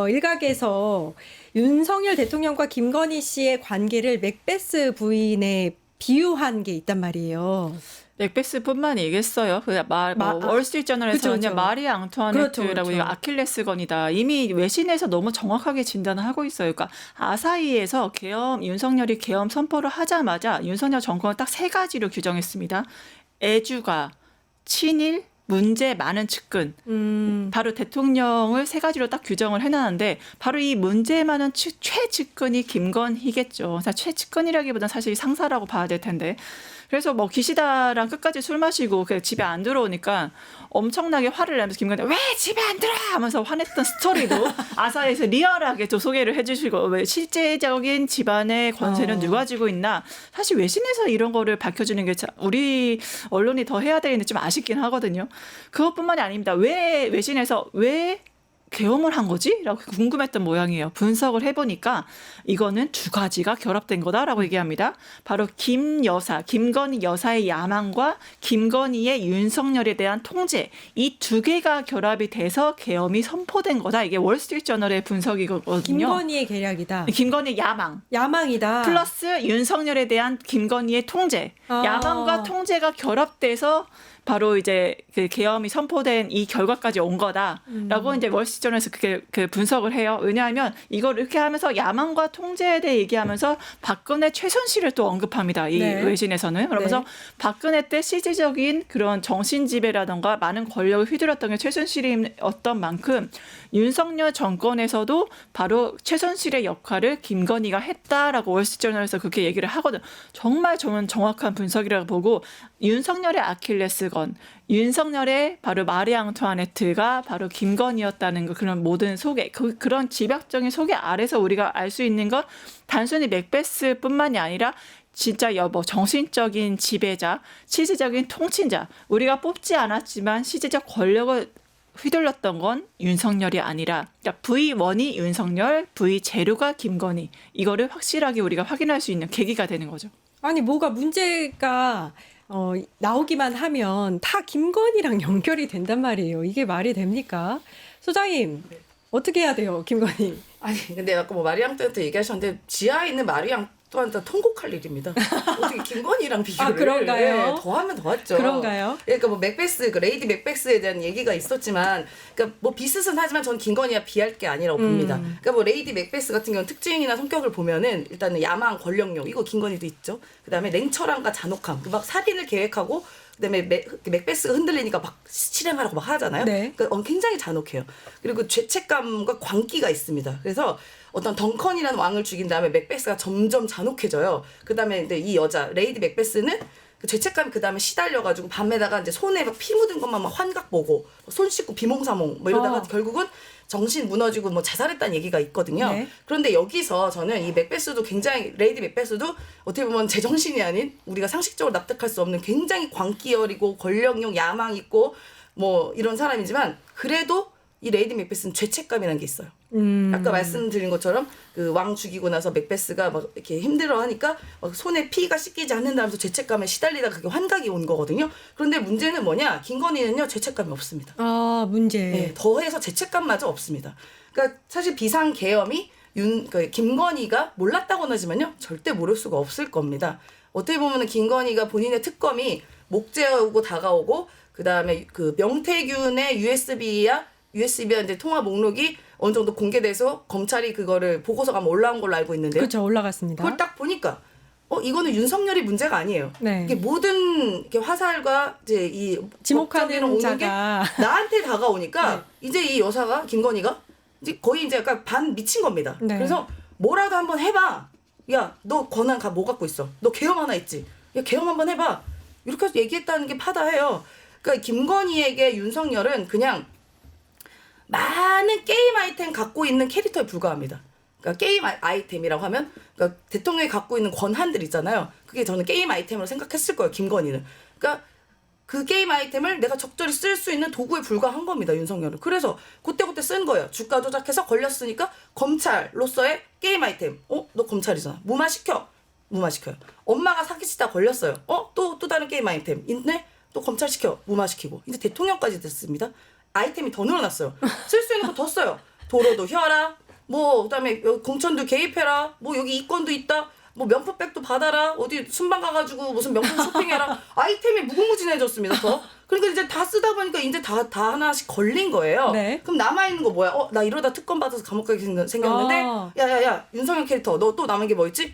일각에서 윤석열 대통령과 김건희 씨의 관계를 맥베스 부인에 비유한 게 있단 말이에요. 맥베스뿐만 얘기했어요. 월스트리트저널에서는 그쵸. 마리 앙투아네트라고 그렇죠. 아킬레스건이다. 이미 외신에서 너무 정확하게 진단을 하고 있어요. 그러니까 아사히에서 윤석열이 계엄 선포를 하자마자 윤석열 정권을 딱 세 가지로 규정했습니다. 애주가, 친일, 문제 많은 측근. 바로 대통령을 세 가지로 딱 규정을 해놨는데 바로 이 문제 많은 최측근이 김건희겠죠. 최측근이라기보다는 사실 상사라고 봐야 될 텐데. 그래서 기시다랑 끝까지 술 마시고 집에 안 들어오니까 엄청나게 화를 내면서 김건희가 왜 집에 안 들어와 하면서 화냈던 스토리도 아사히에서 리얼하게 또 소개를 해주시고 왜 실제적인 집안의 권세는 누가 쥐고 있나 사실 외신에서 이런 거를 밝혀주는 게 우리 언론이 더 해야 되는데 좀 아쉽긴 하거든요. 그것뿐만이 아닙니다. 외신에서 왜 계엄을 한 거지? 라고 궁금했던 모양이에요. 분석을 해보니까 이거는 두 가지가 결합된 거다라고 얘기합니다. 바로 김건희 여사의 야망과 김건희의 윤석열에 대한 통제 이 두 개가 결합이 돼서 계엄이 선포된 거다. 이게 월스트리트저널의 분석이거든요. 김건희의 계략이다. 김건희의 야망이다. 플러스 윤석열에 대한 김건희의 통제. 야망과 통제가 결합돼서 바로 이제 그 계엄이 선포된 이 결과까지 온 거다라고 이제 월스트리트저널에서 그게 분석을 해요. 왜냐하면 이걸 이렇게 하면서 야망과 통제에 대해 얘기하면서 박근혜 최순실을 또 언급합니다. 이 외신에서는 그러면서 박근혜 때 실질적인 그런 정신 지배라던가 많은 권력을 휘둘렀던 게 최순실이었던 만큼 윤석열 정권에서도 바로 최순실의 역할을 김건희가 했다라고 월스트리트저널에서 그렇게 얘기를 하거든. 정말 저는 정확한 분석이라고 보고 윤석열의 아킬레스건, 윤석열의 바로 마리 앙투아네트가 바로 김건희였다는 거 그런 모든 소개, 그런 집약적인 소개 아래서 우리가 알 수 있는 건 단순히 맥베스뿐만이 아니라 진짜 정신적인 지배자, 실질적인 통치자, 우리가 뽑지 않았지만 실질적 권력을 휘둘렀던 건 윤석열이 아니라 그러니까 V1이 윤석열, V0가 김건희 이거를 확실하게 우리가 확인할 수 있는 계기가 되는 거죠. 아니 뭐가 문제가 나오기만 하면 다 김건희랑 연결이 된단 말이에요. 이게 말이 됩니까? 소장님 어떻게 해야 돼요, 김건희? 아니 근데 아까 뭐 마리앙 때한테 얘기하셨는데 지하에 있는 마리앙 또한 통곡할 일입니다. 어떻게 김건희랑 비교를? 그런가요? 더하면 더하죠. 그런가요? 그러니까 뭐 맥베스, 그 레이디 맥베스에 대한 얘기가 있었지만, 그러니까 뭐 비슷은 하지만 저는 김건희와 비할 게 아니라고 봅니다. 그러니까 뭐 레이디 맥베스 같은 경우는 특징이나 성격을 보면은 일단은 야망, 권력욕 이거 김건희도 있죠. 그다음에 냉철함과 잔혹함, 그 막 살인을 계획하고. 그다음에 맥베스가 흔들리니까 막 실행하라고 막 하잖아요. 네. 그러니까 굉장히 잔혹해요. 그리고 죄책감과 광기가 있습니다. 그래서 어떤 덩컨이라는 왕을 죽인 다음에 맥베스가 점점 잔혹해져요. 그다음에 근데 이 여자 레이디 맥베스는 그 죄책감이 그 다음에 시달려가지고 밤에다가 이제 손에 막 피 묻은 것만 막 환각 보고 손 씻고 비몽사몽 뭐 이러다가 결국은 정신 무너지고 뭐 자살했다는 얘기가 있거든요. 네. 그런데 여기서 저는 이 맥베스도 굉장히 레이디 맥베스도 어떻게 보면 제정신이 아닌 우리가 상식적으로 납득할 수 없는 굉장히 광기어리고 권력욕 야망 있고 뭐 이런 사람이지만 그래도 이 레이디 맥베스는 죄책감이라는 게 있어요. 아까 말씀드린 것처럼 그 왕 죽이고 나서 맥베스가 막 이렇게 힘들어하니까 막 손에 피가 씻기지 않는다면서 죄책감에 시달리다가 그게 환각이 온 거거든요. 그런데 문제는 뭐냐? 김건희는요 죄책감이 없습니다. 아 문제. 네, 더해서 죄책감마저 없습니다. 그러니까 사실 비상 계엄이 김건희가 몰랐다고는 하지만요 절대 모를 수가 없을 겁니다. 어떻게 보면은 김건희가 본인의 특검이 목재오고 다가오고 그 다음에 그 명태균의 USB와 이제 통화 목록이 어느 정도 공개돼서 검찰이 그거를 보고서가 아마 올라온 걸로 알고 있는데요. 그렇죠, 올라갔습니다. 그걸 딱 보니까 이거는 윤석열이 문제가 아니에요. 네. 이게 모든 이렇게 화살과 이제 이 지목하는 오는 자가. 게 나한테 다가오니까 이제 이 여사가 김건희가 이제 거의 이제 약간 반 미친 겁니다. 네. 그래서 뭐라도 한번 해봐. 야, 너 권한 뭐 갖고 있어? 너 계엄 하나 있지? 야, 계엄 한번 해봐. 이렇게 해서 얘기했다는 게 파다해요. 그러니까 김건희에게 윤석열은 그냥 많은 게임 아이템 갖고 있는 캐릭터에 불과합니다. 그러니까 게임 아이템이라고 하면 그러니까 대통령이 갖고 있는 권한들 있잖아요. 그게 저는 게임 아이템으로 생각했을 거예요. 김건희는. 그러니까 그 게임 아이템을 내가 적절히 쓸 수 있는 도구에 불과한 겁니다. 윤석열은. 그래서 그때그때 쓴 거예요. 주가 조작해서 걸렸으니까 검찰로서의 게임 아이템. 너 검찰이잖아. 무마시켜. 무마시켜요. 엄마가 사기치다 걸렸어요. 또 다른 게임 아이템 있네? 또 검찰시켜. 무마시키고. 이제 대통령까지 됐습니다. 아이템이 더 늘어났어요. 쓸 수 있는 거 더 써요. 도로도 혀라. 뭐 그다음에 공천도 개입해라. 뭐 여기 이권도 있다. 뭐 명품백도 받아라. 어디 순방 가가지고 무슨 명품 쇼핑해라. 아이템이 무궁무진해졌습니다. 더. 그러니까 이제 다 쓰다 보니까 이제 다 하나씩 걸린 거예요. 네. 그럼 남아있는 거 뭐야? 나 이러다 특검 받아서 감옥 가게 생겼는데 아. 야야야 윤석열 캐릭터 너 또 남은 게 뭐 있지?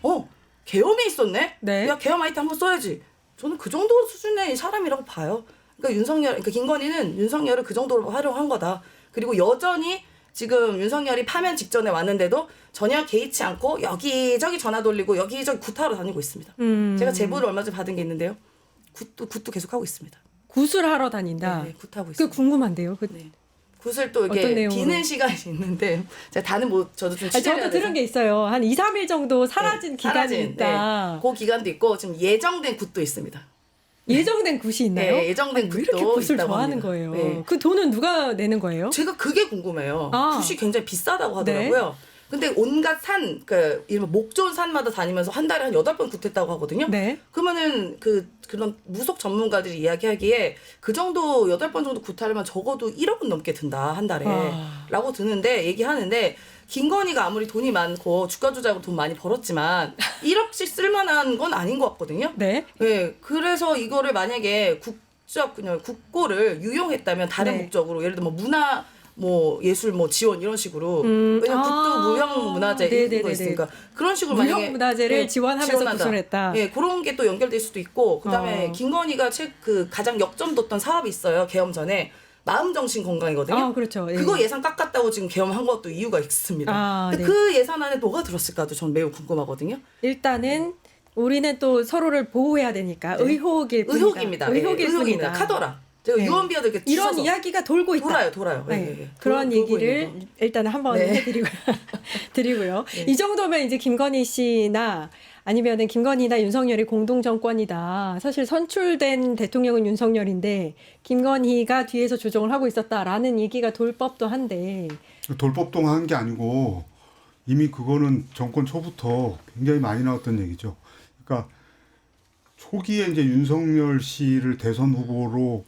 계엄이 있었네? 네. 야 계엄 아이템 한번 써야지. 저는 그 정도 수준의 사람이라고 봐요. 그러니까 김건희는 윤석열을 그 정도로 활용한 거다. 그리고 여전히 지금 윤석열이 파면 직전에 왔는데도 전혀 개의치 않고 여기저기 전화 돌리고 여기저기 구타하러 다니고 있습니다. 제가 제보를 얼마 전에 받은 게 있는데요. 굿도 계속 하고 있습니다. 굿을 하러 다닌다. 네, 굿하고 그 있습니다. 궁금한데요. 네. 굿을 또 어떤 이렇게 내용으로? 비는 시간이 있는데 제가 다는 뭐 저도 좀 취재를 저도 해야 들은 돼서. 게 있어요. 한 2, 3일 정도 사라진 기간이 사라진, 있다. 네. 그 기간도 있고 지금 예정된 굿도 있습니다. 예정된 굿이 있나요? 네, 예정된 왜 이렇게 굿도 굿을 있다고 좋아하는 합니다. 거예요? 네. 그 돈은 누가 내는 거예요? 제가 그게 궁금해요. 아. 굿이 굉장히 비싸다고 하더라고요. 근데 온갖 산, 이런 목 좋은 산마다 다니면서 한 달에 한 8번 굿했다고 하거든요. 네. 그러면은 그런 무속 전문가들이 이야기하기에 그 정도 8번 정도 굿하려면 적어도 1억은 넘게 든다, 한 달에. 아. 라고 드는데, 얘기하는데, 김건희가 아무리 돈이 많고 주가 조작으로 돈 많이 벌었지만 1억씩 쓸만한 건 아닌 것 같거든요. 네. 네, 그래서 이거를 만약에 그냥 국고를 유용했다면 다른 네. 목적으로 예를 들어 뭐 문화 뭐 예술 뭐 지원 이런 식으로 왜냐면 굿도 무형 문화재 이런 거 있으니까 그런 식으로 무형 만약에 문화재를 지원하면서 지원한다. 굿을 했다. 예, 그런 게 또 연결될 수도 있고 그다음에 김건희가 가장 역점 뒀던 사업이 있어요. 계엄 전에 마음정신 건강이거든요. 아, 그렇죠. 예. 그거 예산 깎았다고 지금 계엄한 것도 이유가 있습니다. 아, 근데 네. 그 예산 안에 뭐가 들었을까도 전 매우 궁금하거든요. 일단은 우리는 또 서로를 보호해야 되니까 의혹일 뿐이다. 의혹입니다. 의혹일 의혹입니다. 뿐이다. 카더라. 제가 네. 유언비어도 이렇게 이런 주워서 이야기가 돌고 있다. 돌아요. 네. 예, 예. 그런 돌고 얘기를 있는 거. 일단 한번 네. 드리고요. 이 정도면 이제 김건희 씨나 아니면은 김건희나 윤석열이 공동 정권이다. 사실 선출된 대통령은 윤석열인데 김건희가 뒤에서 조정을 하고 있었다라는 얘기가 돌 법도 한데. 돌법동한 게 아니고 이미 그거는 정권 초부터 굉장히 많이 나왔던 얘기죠. 그러니까 초기에 이제 윤석열 씨를 대선 후보로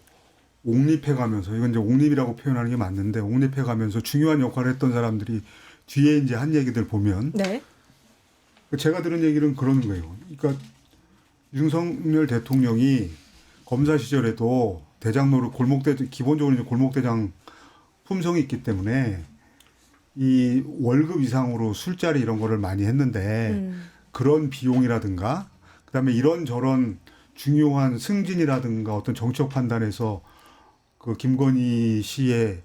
옹립해가면서, 이건 이제 옹립이라고 표현하는 게 맞는데, 옹립해가면서 중요한 역할을 했던 사람들이 뒤에 이제 한 얘기들 보면, 네. 제가 들은 얘기는 그런 거예요. 그러니까 윤석열 대통령이 검사 시절에도 대장 노릇, 기본적으로 이제 골목대장 품성이 있기 때문에 이 월급 이상으로 술자리 이런 거를 많이 했는데, 그런 비용이라든가 그다음에 이런저런 중요한 승진이라든가 어떤 정치적 판단에서 그 김건희 씨의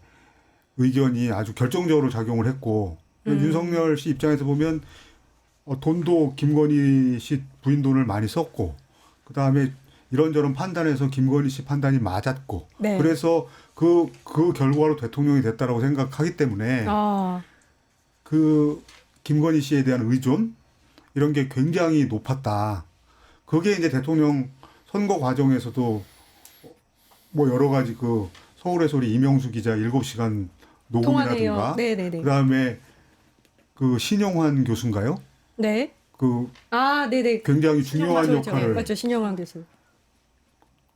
의견이 아주 결정적으로 작용을 했고, 윤석열 씨 입장에서 보면 돈도 김건희 씨 부인 돈을 많이 썼고, 그다음에 이런저런 판단에서 김건희 씨 판단이 맞았고, 네. 그래서 그 결과로 대통령이 됐다라고 생각하기 때문에 그 김건희 씨에 대한 의존 이런 게 굉장히 높았다. 그게 이제 대통령 선거 과정에서도 뭐 여러 가지 그 서울의 소리 이명수 기자 7시간 녹음이라든가, 네네네. 그다음에 그 신용환 교수인가요? 네. 네네. 굉장히 중요한 역할을, 맞죠, 신영환 교수.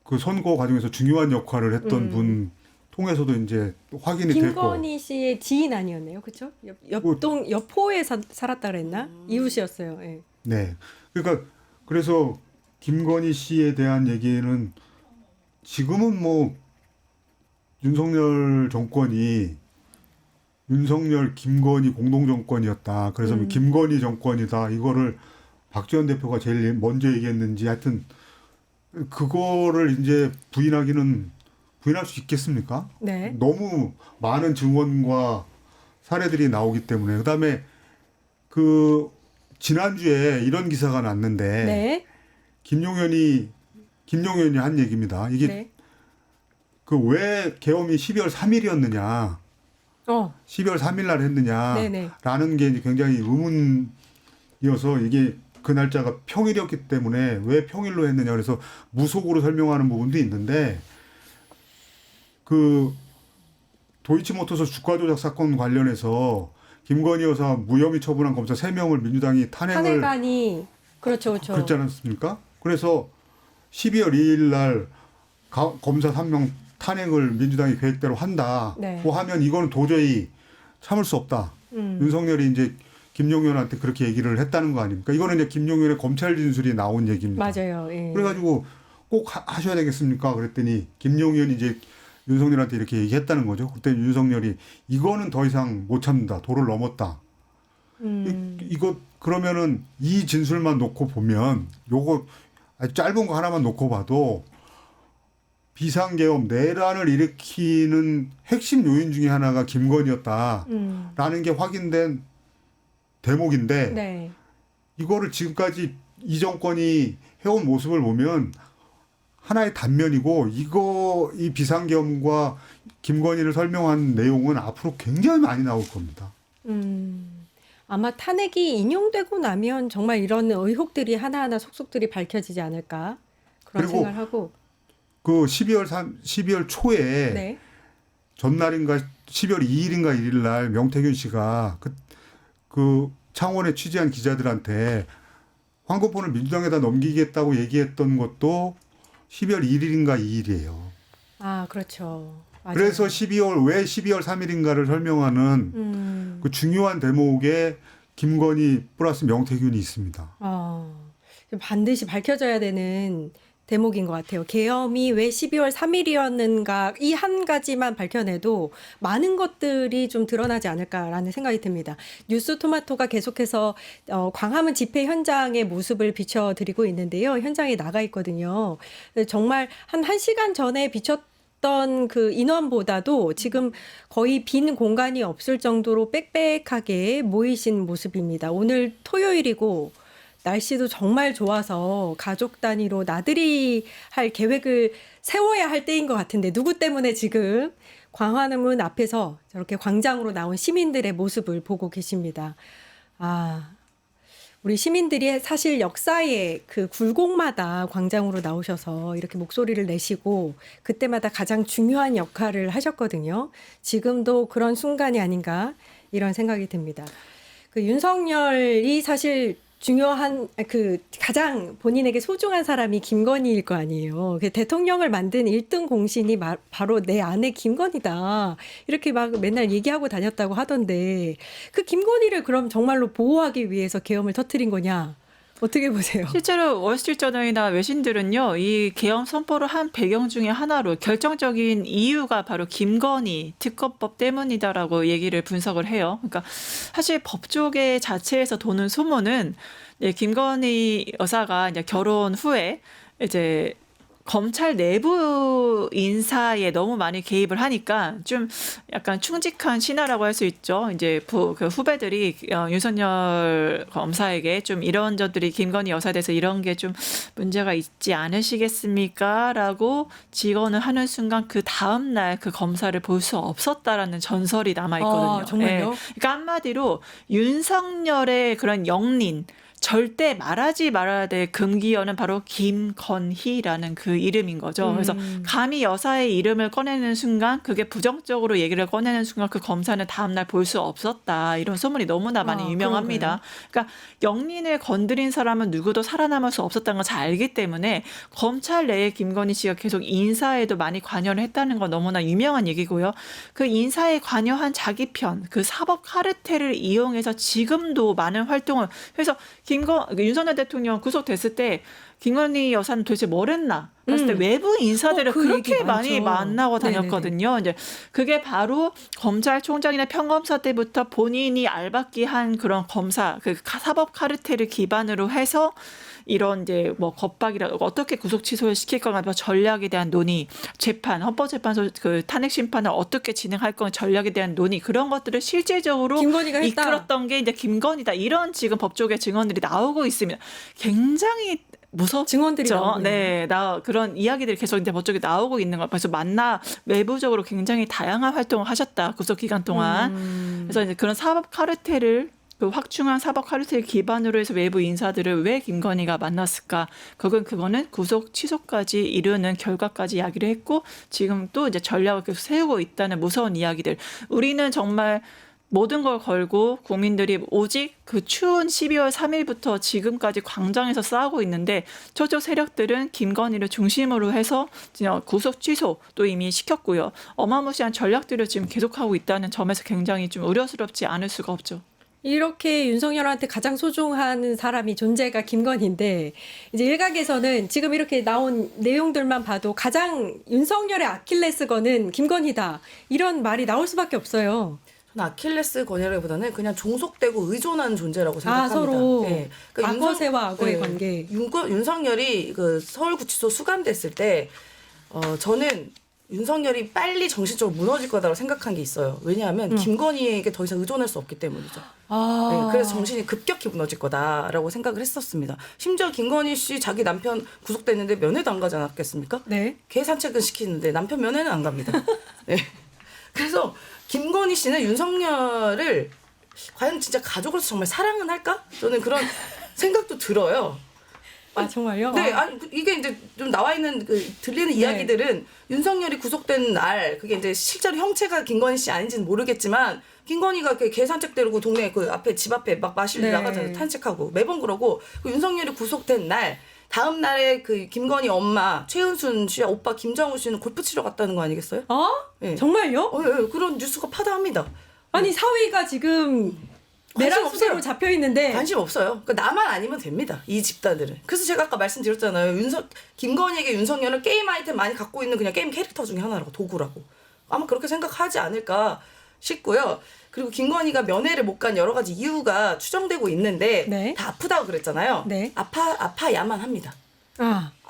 그 선거 과정에서 중요한 역할을 했던 분 통해서도 이제 확인이 됐고. 김건희 씨의 지인 아니었네요, 그렇죠? 옆동 여포에 살았다 그랬나? 이웃이었어요. 예. 네. 그러니까 그래서 김건희 씨에 대한 얘기는 지금은 뭐 윤석열 정권이 윤석열 김건희 공동 정권이었다. 그래서 뭐 김건희 정권이다. 이거를 박지원 대표가 제일 먼저 얘기했는지, 하여튼 그거를 이제 부인할 수 있겠습니까? 네. 너무 많은 증언과 사례들이 나오기 때문에. 그다음에 그 지난주에 이런 기사가 났는데, 네. 김용현이 한 얘기입니다. 이게 네. 그 왜 계엄이 12월 3일이었느냐, 12월 3일 날 네네. 했느냐라는 게 이제 굉장히 의문이어서, 이게 그 날짜가 평일이었기 때문에 왜 평일로 했느냐, 그래서 무속으로 설명하는 부분도 있는데, 그 도이치모터스 주가 조작 사건 관련해서 김건희 여사 무혐의 처분한 검사 3명을 민주당이 탄핵안이 그렇죠. 그렇지 않았습니까? 그래서 12월 2일 날 검사 3명 탄핵을 민주당이 계획대로 한다고 네. 하면 이거는 도저히 참을 수 없다. 윤석열이 이제 김용현한테 그렇게 얘기를 했다는 거 아닙니까? 이거는 이제 김용현의 검찰 진술이 나온 얘기입니다. 맞아요. 예. 그래가지고 꼭 하셔야 되겠습니까? 그랬더니 김용현이 이제 윤석열한테 이렇게 얘기했다는 거죠. 그때 윤석열이 이거는 더 이상 못 참는다. 도를 넘었다. 이거 그러면은 이 진술만 놓고 보면, 요거 아주 짧은 거 하나만 놓고 봐도 비상계엄 내란을 일으키는 핵심 요인 중에 하나가 김건희였다라는 게 확인된 대목인데, 네. 이거를 지금까지 이 정권이 해온 모습을 보면 하나의 단면이고, 이 비상계엄과 김건희를 설명한 내용은 앞으로 굉장히 많이 나올 겁니다. 아마 탄핵이 인용되고 나면 정말 이런 의혹들이 하나하나 속속들이 밝혀지지 않을까, 그런 그리고 생각을 하고. 그 12월 초에 네. 전날인가 12월 2일인가 1일 날 명태균 씨가 그 창원에 취재한 기자들한테 황금폰을 민주당에다 넘기겠다고 얘기했던 것도 12월 1일인가 2일이에요. 그렇죠. 맞아요. 그래서 왜 12월 3일인가를 설명하는 그 중요한 대목에 김건희 플러스 명태균이 있습니다. 반드시 밝혀져야 되는 대목인 것 같아요. 계엄이 왜 12월 3일이었는가, 이 한 가지만 밝혀내도 많은 것들이 좀 드러나지 않을까라는 생각이 듭니다. 뉴스 토마토가 계속해서 광화문 집회 현장의 모습을 비춰드리고 있는데요. 현장에 나가 있거든요. 정말 한 1시간 전에 비쳤던 그 인원보다도 지금 거의 빈 공간이 없을 정도로 빽빽하게 모이신 모습입니다. 오늘 토요일이고 날씨도 정말 좋아서 가족 단위로 나들이 할 계획을 세워야 할 때인 것 같은데, 누구 때문에 지금 광화문 앞에서 저렇게 광장으로 나온 시민들의 모습을 보고 계십니다. 우리 시민들이 사실 역사의 그 굴곡마다 광장으로 나오셔서 이렇게 목소리를 내시고 그때마다 가장 중요한 역할을 하셨거든요. 지금도 그런 순간이 아닌가 이런 생각이 듭니다. 그 윤석열이 사실 중요한 그 가장 본인에게 소중한 사람이 김건희일 거 아니에요. 그 대통령을 만든 1등 공신이 바로 내 아내 김건희다. 이렇게 막 맨날 얘기하고 다녔다고 하던데 그 김건희를 그럼 정말로 보호하기 위해서 계엄을 터뜨린 거냐? 어떻게 보세요? 실제로 월스트리트저널이나 외신들은요, 이 계엄 선포를 한 배경 중에 하나로 결정적인 이유가 바로 김건희 특검법 때문이다라고 얘기를 분석을 해요. 그러니까 사실 법조계 자체에서 도는 소문은 김건희 여사가 이제 결혼 후에 이제 검찰 내부 인사에 너무 많이 개입을 하니까 좀 약간 충직한 신하라고 할 수 있죠. 이제 그 후배들이 윤석열 검사에게 좀 이런 점들이 김건희 여사에 대해서 이런 게 좀 문제가 있지 않으시겠습니까? 라고 직언을 하는 순간 그 다음날 그 검사를 볼 수 없었다라는 전설이 남아있거든요. 정말요? 그러니까 한마디로 윤석열의 그런 영린, 절대 말하지 말아야 될 금기어는 바로 김건희라는 그 이름인 거죠. 그래서 감히 여사의 이름을 꺼내는 순간 그게 부정적으로 얘기를 꺼내는 순간 그 검사는 다음날 볼 수 없었다. 이런 소문이 너무나 많이 유명합니다. 그러니까 영린을 건드린 사람은 누구도 살아남을 수 없었다는 걸 잘 알기 때문에 검찰 내에 김건희 씨가 계속 인사에도 많이 관여를 했다는 건 너무나 유명한 얘기고요. 그 인사에 관여한 자기 편, 그 사법 카르텔을 이용해서 지금도 많은 활동을 해서 윤석열 대통령 구속됐을 때 김건희 여사는 도대체 뭘 했나? 봤을 때 외부 인사들을 그 그렇게 얘기 많이 많죠. 만나고 다녔거든요. 이제 그게 바로 검찰총장이나 평검사 때부터 본인이 알박기 한 그런 검사, 그 사법 카르텔을 기반으로 해서 이런 이제 뭐 겁박이라 어떻게 구속 취소를 시킬 건가 전략에 대한 논의, 재판, 헌법재판소 그 탄핵 심판을 어떻게 진행할 건 전략에 대한 논의 그런 것들을 실제적으로 김건희가 했다. 이끌었던 게 이제 김건희다. 이런 지금 법조계 증언들이 나오고 있습니다. 굉장히 무섭죠. 증언들이 나오고 네, 그런 이야기들이 계속 이제 법조계 나오고 있는 거. 그래서 외부적으로 굉장히 다양한 활동을 하셨다. 구속 기간 동안. 그래서 이제 그런 사법 카르텔을 그 확충한 사법 카르텔 기반으로 해서 외부 인사들을 왜 김건희가 만났을까? 그거는 구속 취소까지 이르는 결과까지 이야기를 했고 지금 또 이제 전략을 계속 세우고 있다는 무서운 이야기들. 우리는 정말 모든 걸 걸고 국민들이 오직 그 추운 12월 3일부터 지금까지 광장에서 싸우고 있는데 저쪽 세력들은 김건희를 중심으로 해서 구속 취소도 이미 시켰고요. 어마무시한 전략들을 지금 계속하고 있다는 점에서 굉장히 좀 우려스럽지 않을 수가 없죠. 이렇게 윤석열한테 가장 소중한 사람이 존재가 김건희인데 이제 일각에서는 지금 이렇게 나온 내용들만 봐도 가장 윤석열의 아킬레스건은 김건희다. 이런 말이 나올 수밖에 없어요. 저는 아킬레스건이라기보다는 그냥 종속되고 의존하는 존재라고 생각합니다. 서로 네. 그러니까 악어새와 악어의 네. 관계. 윤석열이 그 서울구치소 수감됐을 때 저는 윤석열이 빨리 정신적으로 무너질 거다라고 생각한 게 있어요. 왜냐하면 김건희에게 더 이상 의존할 수 없기 때문이죠. 네, 그래서 정신이 급격히 무너질 거다라고 생각을 했었습니다. 심지어 김건희 씨 자기 남편 구속됐는데 면회도 안 가지 않았겠습니까? 네. 개 산책은 시키는데 남편 면회는 안 갑니다. 네. 그래서 김건희 씨는 윤석열을 과연 진짜 가족으로서 정말 사랑은 할까? 저는 그런 생각도 들어요. 아 정말요? 네, 아니 이게 이제 좀 나와 있는 들리는 이야기들은 윤석열이 구속된 날 그게 이제 실제로 형체가 김건희 씨 아닌지는 모르겠지만 김건희가 개 산책 데리고 동네 그 앞에 집 앞에 막 마실러 나가잖아요. 산책하고 매번 그러고 윤석열이 구속된 날 다음 날에 그 김건희 엄마 최은순 씨와 오빠 김정우 씨는 골프 치러 갔다는 거 아니겠어요? 네. 정말요? 네, 그런 뉴스가 파다합니다. 아니 사위가 지금 내란수배로 잡혀 있는데 관심 없어요. 그러니까 나만 아니면 됩니다. 이 집단들은. 그래서 제가 아까 말씀드렸잖아요. 김건희에게 윤석열은 게임 아이템 많이 갖고 있는 그냥 게임 캐릭터 중에 하나라고 도구라고. 아마 그렇게 생각하지 않을까 싶고요. 그리고 김건희가 면회를 못 간 여러 가지 이유가 추정되고 있는데 네. 다 아프다고 그랬잖아요. 네. 아파야만 합니다.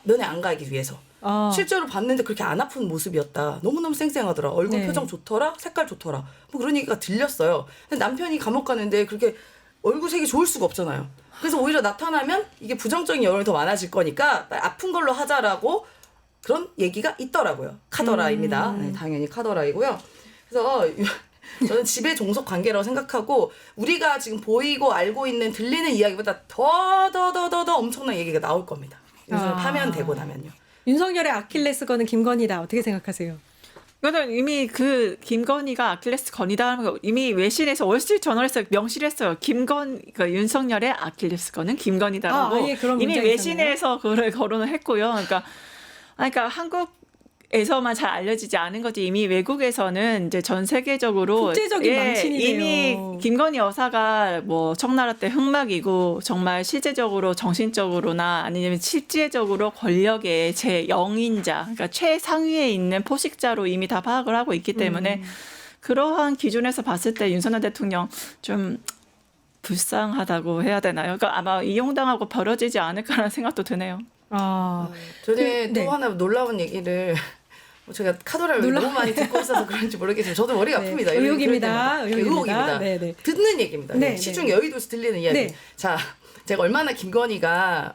면회 안 가기 위해서. 실제로 봤는데 그렇게 안 아픈 모습이었다. 너무너무 쌩쌩하더라. 얼굴 네. 표정 좋더라. 색깔 좋더라. 뭐 그런 얘기가 들렸어요. 근데 남편이 감옥 가는데 그렇게 얼굴색이 좋을 수가 없잖아요. 그래서 오히려 나타나면 이게 부정적인 여론이 더 많아질 거니까 아픈 걸로 하자라고 그런 얘기가 있더라고요. 카더라입니다. 네, 당연히 카더라이고요. 그래서 저는 지배 종속 관계라고 생각하고 우리가 지금 보이고 알고 있는 들리는 이야기보다 더 엄청난 얘기가 나올 겁니다. 윤석열 파면되고 나면요. 윤석열의 아킬레스건은 김건희다. 어떻게 생각하세요? 이거는 이미 그 김건희가 아킬레스 건이다 하는 거 이미 외신에서 월스트리트 저널에서 명시했어요. 그러니까 윤석열의 아킬레스 건은 김건희다라고 아예 그런 이미 문장이 외신에서 그걸 거론을 했고요. 그러니까 한국에서만 잘 알려지지 않은 거지 이미 외국에서는 이제 전 세계적으로 국제적인 망신이네요. 이미 김건희 여사가 뭐 청나라 때 흑막이고 정말 실제적으로 정신적으로나 아니면 실질적으로 권력의 제0인자 그러니까 최상위에 있는 포식자로 이미 다 파악을 하고 있기 때문에 그러한 기준에서 봤을 때 윤석열 대통령 좀 불쌍하다고 해야 되나요? 그러니까 아마 이용당하고 벌어지지 않을까라는 생각도 드네요. 저는 네. 또 하나 놀라운 얘기를 제가 카더라를 너무 많이 듣고 있어서 그런지 모르겠지만 저도 머리가 네. 아픕니다. 의혹입니다. 의혹입니다. 네, 네. 듣는 얘기입니다. 네, 시중 네. 여의도에서 들리는 이야기. 네. 자, 제가 얼마나 김건희가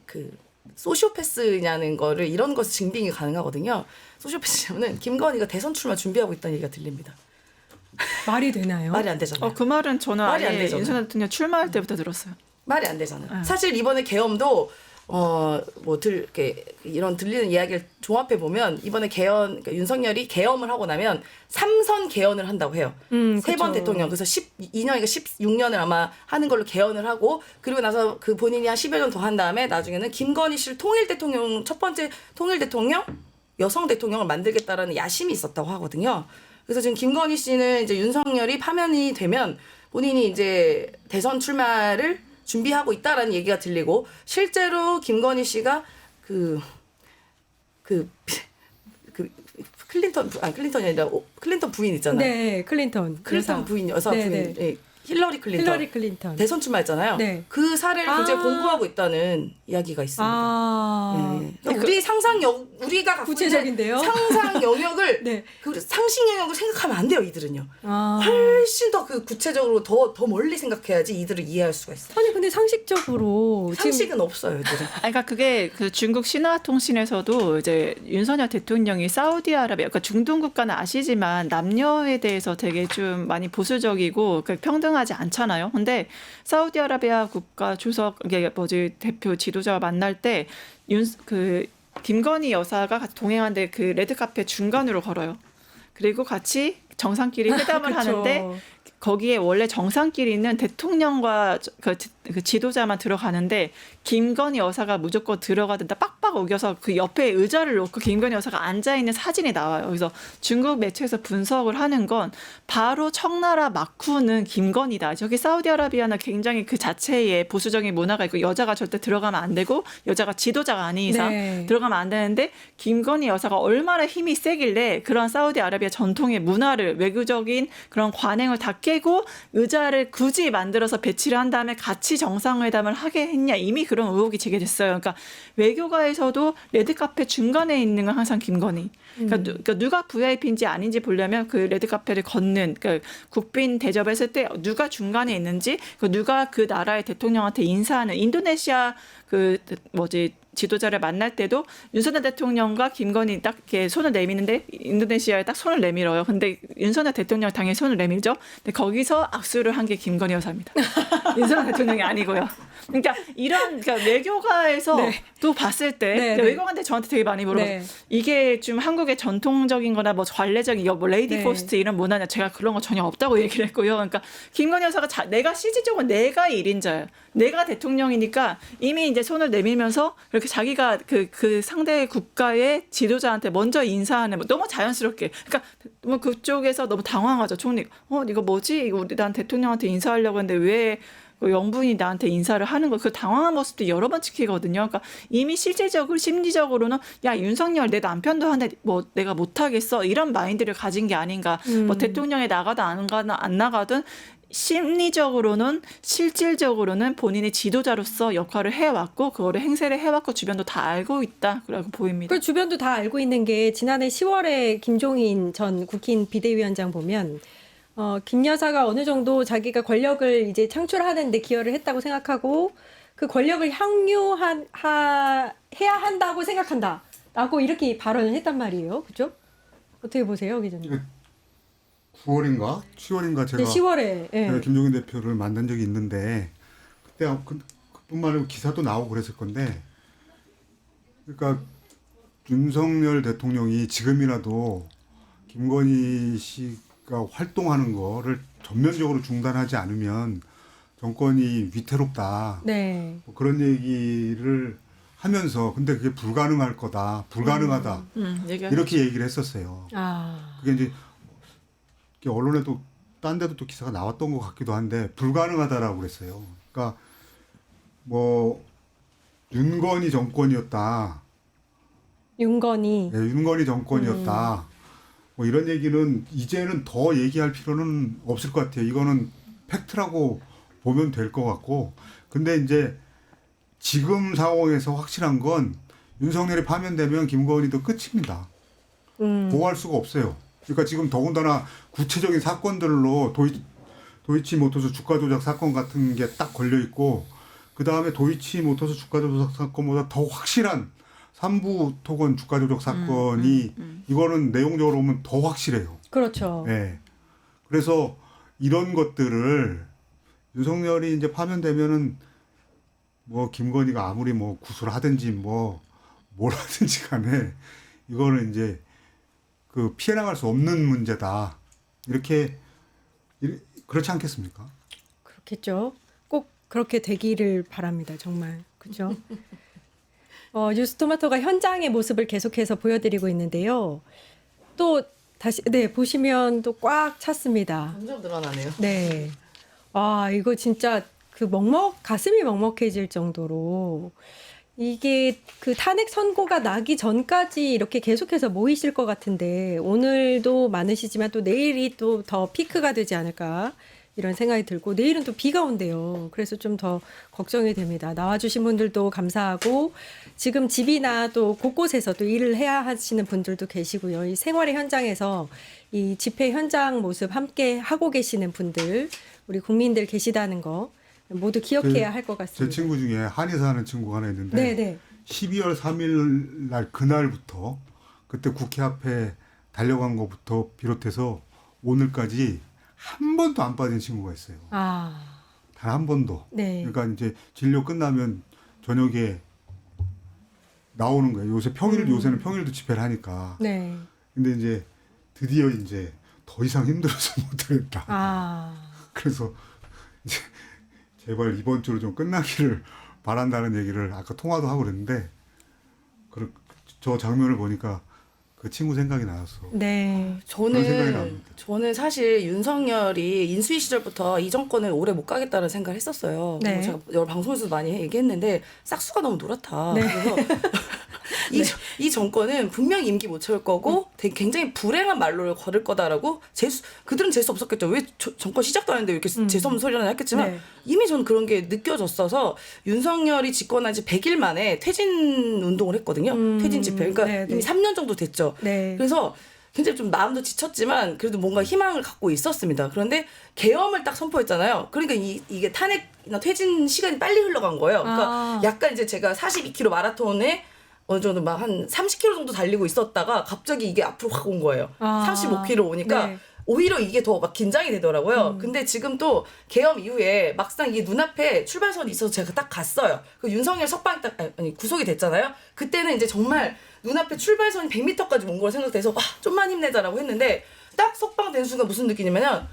그 소시오패스냐는 거를 이런 것을 증빙이 가능하거든요. 소시오패스냐면은 김건희가 대선 출마 준비하고 있다는 얘기가 들립니다. 말이 되나요? 말이 안 되잖아요. 그 말은 저는 말이 안 아예 되잖아요. 윤석열 대통령 출마할 때부터 들었어요. 말이 안 되잖아요. 사실 이번에 계엄도 이렇게 이런 들리는 이야기를 종합해 보면 이번에 그러니까 윤석열이 계엄을 하고 나면 3선 개헌을 한다고 해요. 세 번 그쵸. 대통령. 그래서 12년이니까 16년을 아마 하는 걸로 개헌을 하고 그리고 나서 그 본인이 한 10여 년 더 한 다음에 나중에는 김건희 씨를 통일 대통령 첫 번째 통일 대통령 여성 대통령을 만들겠다라는 야심이 있었다고 하거든요. 그래서 지금 김건희 씨는 이제 윤석열이 파면이 되면 본인이 이제 대선 출마를 준비하고 있다라는 얘기가 들리고 실제로 씨가 클린턴이 아니라 클린턴 부인 있잖아요. 네, 클린턴. 클린턴 부인 여사 네, 부인 네. 예, 힐러리 클린턴 네. 대선 출마했잖아요. 네. 그 사례를 굉장히 공부하고 있다는 이야기가 있습니다. 우리가 갖고 구체적인데요? 있는 상상 영역을 네. 그 상식 영역을 생각하면 안 돼요, 이들은요. 아. 훨씬 더 그 구체적으로 더 멀리 생각해야지 이들을 이해할 수가 있어요. 아니 근데 상식적으로 지금 상식은 없어요, 이들은. 그러니까 그게 그 중국 신화 통신에서도 이제 윤석열 대통령이 사우디아라비아, 그러니까 중동 국가는 아시지만 남녀에 대해서 되게 좀 많이 보수적이고 평등하지 않잖아요. 근데 사우디아라비아 국가 주석 이게 대표 지도자와 만날 때 김건희 여사가 같이 동행하는데 그 레드카페 중간으로 걸어요. 그리고 같이 정상끼리 회담을 그쵸. 하는데 거기에 원래 정상끼리는 대통령과 그 지도자만 들어가는데 김건희 여사가 무조건 들어가든다 빡빡 우겨서 그 옆에 의자를 놓고 김건희 여사가 앉아있는 사진이 나와요. 그래서 중국 매체에서 분석을 하는 건 바로 청나라 막후는 김건희다. 저기 사우디아라비아는 굉장히 그 자체의 보수적인 문화가 있고 여자가 절대 들어가면 안 되고 여자가 지도자가 아닌 이상 네. 들어가면 안 되는데 김건희 여사가 얼마나 힘이 세길래 그런 사우디아라비아 전통의 문화를 외교적인 그런 관행을 다 깨고 의자를 굳이 만들어서 배치를 한 다음에 같이 정상회담을 하게 했냐 이미 그런 의혹이 제기됐어요. 그러니까 외교가에서도 레드카페 중간에 있는 건 항상 김건희. 그러니까 누가 VIP인지 아닌지 보려면 그 레드카페를 걷는 그러니까 국빈 대접했을 때 누가 중간에 있는지 누가 그 나라의 대통령한테 인사하는 인도네시아 지도자를 만날 때도 윤석열 대통령과 김건희 딱 이렇게 손을 내미는데 인도네시아에 딱 손을 내밀어요. 근데 윤석열 대통령 당연히 손을 내밀죠. 근데 거기서 악수를 한 게 김건희 여사입니다. 윤석열 대통령이 아니고요. 그러니까 외교가에서 네. 또 봤을 때 네, 네. 외교관들 저한테 되게 많이 물어봐요. 네. 이게 좀 한국의 전통적인거나 뭐 관례적인 레이디 네. 포스트 이런 문화냐 제가 그런 거 전혀 없다고 얘기를 했고요. 그러니까 김건희 여사가 내가 실질적으로 내가 1인자예요. 내가 대통령이니까 이미 이제 손을 내밀면서 그렇게 자기가 그 상대 국가의 지도자한테 먼저 인사하는 너무 자연스럽게. 그러니까 뭐 그쪽에서 너무 당황하죠. 총리. 이거 뭐지? 난 대통령한테 인사하려고 했는데 왜 영부인이 나한테 인사를 하는 거 그 당황한 모습도 여러 번 찍히거든요. 그러니까 이미 실질적으로 심리적으로는 야 윤석열 내 남편도 하는데 뭐 내가 못하겠어 이런 마인드를 가진 게 아닌가. 뭐 대통령에 나가든 안 나가든 심리적으로는 실질적으로는 본인이 지도자로서 역할을 해왔고 그거를 행세를 해왔고 주변도 다 알고 있다라고 보입니다. 그 주변도 다 알고 있는 게 지난해 10월에 김종인 전 국힘 비대위원장 보면 김 여사가 어느 정도 자기가 권력을 이제 창출하는 데 기여를 했다고 생각하고 그 권력을 향유해야 한다고 생각한다라고 이렇게 발언을 했단 말이에요. 그죠? 어떻게 보세요, 기자님? 9월인가 10월인가 제가 네, 10월에. 예. 제가 김종인 대표를 만난 적이 있는데 그때 그뿐만 아니고 기사도 나오고 그랬을 건데 그러니까 윤석열 대통령이 지금이라도 김건희 씨가 활동하는 거를 전면적으로 중단하지 않으면 정권이 위태롭다. 네. 뭐 그런 얘기를 하면서 근데 그게 불가능할 거다. 불가능하다. 이렇게 얘기를 했었어요. 아. 그게 이제 이게 언론에도 딴 데도 또 기사가 나왔던 것 같기도 한데 불가능하다라고 그랬어요. 그러니까 뭐 윤건희 정권이었다. 윤건이. 네, 윤건희 정권이었다. 뭐 이런 얘기는 이제는 더 얘기할 필요는 없을 것 같아요. 이거는 팩트라고 보면 될 것 같고. 근데 이제 지금 상황에서 확실한 건 윤석열이 파면되면 김건희도 끝입니다. 보호할 수가 없어요. 그러니까 지금 더군다나 구체적인 사건들로 도이치모터스 주가 조작 사건 같은 게 딱 걸려 있고 그 다음에 도이치모터스 주가 조작 사건보다 더 확실한 삼부 토건 주가 조작 사건이 이거는 내용적으로 보면 더 확실해요. 그렇죠. 네. 그래서 이런 것들을 윤석열이 이제 파면되면은 뭐 김건희가 아무리 뭐 구술을 하든지 뭐 뭘 하든지 간에 이거는 이제 그 피해 나갈 수 없는 문제다. 이렇게 그렇지 않겠습니까? 그렇겠죠. 꼭 그렇게 되기를 바랍니다. 정말. 그렇죠? 뉴스토마토가 현장의 모습을 계속해서 보여드리고 있는데요. 또 다시 네 보시면 또 꽉 찼습니다. 점점 늘어나네요. 네. 아 이거 진짜 그 가슴이 먹먹해질 정도로 이게 그 탄핵 선고가 나기 전까지 이렇게 계속해서 모이실 것 같은데 오늘도 많으시지만 또 내일이 또 더 피크가 되지 않을까 이런 생각이 들고 내일은 또 비가 온대요. 그래서 좀 더 걱정이 됩니다. 나와주신 분들도 감사하고 지금 집이나 또 곳곳에서 또 일을 해야 하시는 분들도 계시고요. 이 생활의 현장에서 이 집회 현장 모습 함께 하고 계시는 분들 우리 국민들 계시다는 거 모두 기억해야 할 것 제 같습니다. 친구 중에 한의 사는 친구가 하나 있는데 네네. 12월 3일 날 그날부터 그때 국회 앞에 달려간 것부터 비롯해서 오늘까지 한 번도 안 빠진 친구가 있어요. 아, 단 한 번도. 네. 그러니까 이제 진료 끝나면 저녁에 나오는 거예요. 요새는 평일도 집회를 하니까. 네. 근데 이제 드디어 이제 더 이상 힘들어서 못하겠다. 아, 그래서 이제 제발 이번 주로 좀 끝나기를 바란다는 얘기를 아까 통화도 하고 그랬는데 저 장면을 보니까 그 친구 생각이 나서 네. 그런 생각이 납니다. 저는 사실 윤석열이 인수위 시절부터 이 정권을 오래 못 가겠다는 생각을 했었어요. 네. 제가 여러 방송에서도 많이 얘기했는데 싹수가 너무 노랗다. 네. 그래서 이 정권은 분명히 임기 못 채울 거고 되게 굉장히 불행한 말로를 걸을 거다라고 그들은 재수 없었겠죠. 왜 정권 시작도 안 했는데 이렇게 재수 없는 소리를 했겠지만 네. 이미 저는 그런 게 느껴졌어서 윤석열이 집권한 지 100일 만에 퇴진 운동을 했거든요. 퇴진 집회. 그러니까 네, 네. 이미 3년 정도 됐죠. 네. 그래서 굉장히 좀 마음도 지쳤지만 그래도 뭔가 희망을 갖고 있었습니다. 그런데 계엄을 딱 선포했잖아요. 그러니까 이게 탄핵이나 퇴진 시간이 빨리 흘러간 거예요. 그러니까 아. 약간 이제 제가 42km 마라톤에 어느 정도 막 한 30km 정도 달리고 있었다가 갑자기 이게 앞으로 확 온 거예요. 아. 35km 오니까 네. 오히려 이게 더 막 긴장이 되더라고요. 근데 지금 또 계엄 이후에 막상 이게 눈앞에 출발선이 있어서 제가 딱 갔어요. 그 윤석열 석방이 딱 구속이 됐잖아요. 그때는 이제 정말 눈앞에 출발선이 100m까지 온 걸 생각돼서 좀만 힘내자라고 했는데 딱 석방된 순간 무슨 느낌이냐면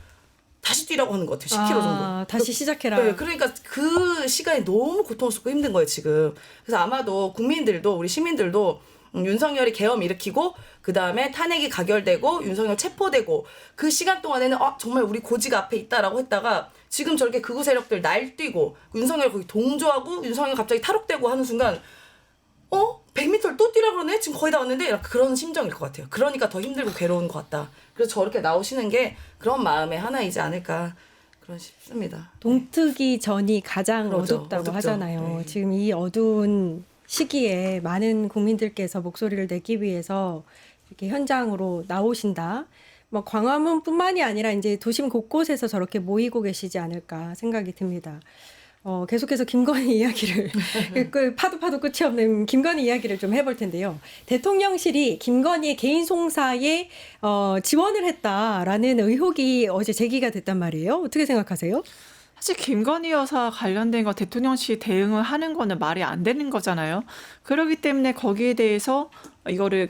다시 뛰라고 하는 것 같아요. 10km 정도. 다시 시작해라. 네, 그러니까 그 시간이 너무 고통스럽고 힘든 거예요, 지금. 그래서 아마도 국민들도, 우리 시민들도 윤석열이 계엄 일으키고, 그 다음에 탄핵이 가결되고, 윤석열 체포되고, 그 시간 동안에는, 정말 우리 고지가 앞에 있다라고 했다가, 지금 저렇게 극우 세력들 날뛰고, 윤석열 거기 동조하고, 윤석열 갑자기 탈옥되고 하는 순간, 100m를 또 뛰라 그러네? 지금 거의 다 왔는데? 그런 심정일 것 같아요. 그러니까 더 힘들고 괴로운 것 같다. 그래서 저렇게 나오시는 게 그런 마음의 하나이지 않을까. 그런 싶습니다. 동트기 전이 가장 그러죠. 어둡다고 어둡죠. 하잖아요. 네. 지금 이 어두운 시기에 많은 국민들께서 목소리를 내기 위해서 이렇게 현장으로 나오신다. 뭐 광화문뿐만이 아니라 이제 도심 곳곳에서 저렇게 모이고 계시지 않을까 생각이 듭니다. 계속해서 김건희 이야기를 파도 끝이 없는 김건희 이야기를 좀 해볼 텐데요. 대통령실이 김건희 개인 송사에 지원을 했다라는 의혹이 어제 제기가 됐단 말이에요. 어떻게 생각하세요? 사실 김건희 여사 관련된 거 대통령실 대응을 하는 거는 말이 안 되는 거잖아요. 그렇기 때문에 거기에 대해서 이거를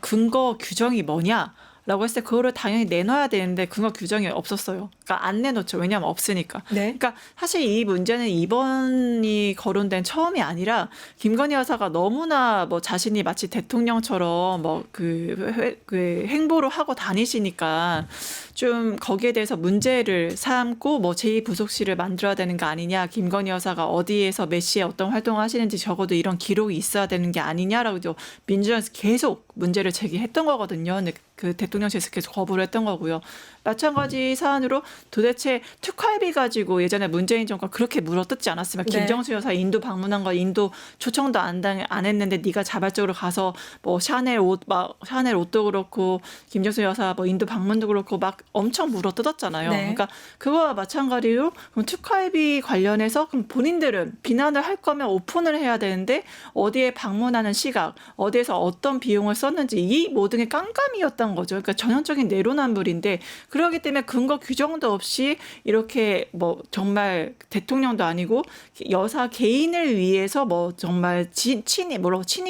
근거 규정이 뭐냐? 라고 했을 때 그거를 당연히 내놔야 되는데 근거 규정이 없었어요. 그러니까 안 내놓죠. 왜냐하면 없으니까. 네. 그러니까 사실 이 문제는 이번이 거론된 처음이 아니라 김건희 여사가 너무나 뭐 자신이 마치 대통령처럼 뭐 그 행보를 하고 다니시니까 좀 거기에 대해서 문제를 삼고 뭐 제2부속실을 만들어야 되는 거 아니냐. 김건희 여사가 어디에서 몇 시에 어떤 활동을 하시는지 적어도 이런 기록이 있어야 되는 게 아니냐라고 민주당에서 계속 문제를 제기했던 거거든요. 근데 그 대통령실에서 계속 거부를 했던 거고요. 마찬가지 사안으로 도대체 특활비 가지고 예전에 문재인 정권 그렇게 물어뜯지 않았으면 네. 김정수 여사 인도 방문한 거 인도 초청도 안 했는데 네가 자발적으로 가서 뭐 샤넬 옷도 그렇고 김정수 여사 뭐 인도 방문도 그렇고 막 엄청 물어뜯었잖아요. 네. 그러니까 그거와 마찬가지로 그럼 특활비 관련해서 그럼 본인들은 비난을 할 거면 오픈을 해야 되는데 어디에 방문하는 시각, 어디에서 어떤 비용을 썼는지 이 모든 게 깜깜이었던 거죠. 그러니까 전형적인 내로남불인데 그렇기 때문에 근거 규정도 없이 이렇게 뭐 정말 대통령도 아니고 여사 개인을 위해서 뭐 정말 친이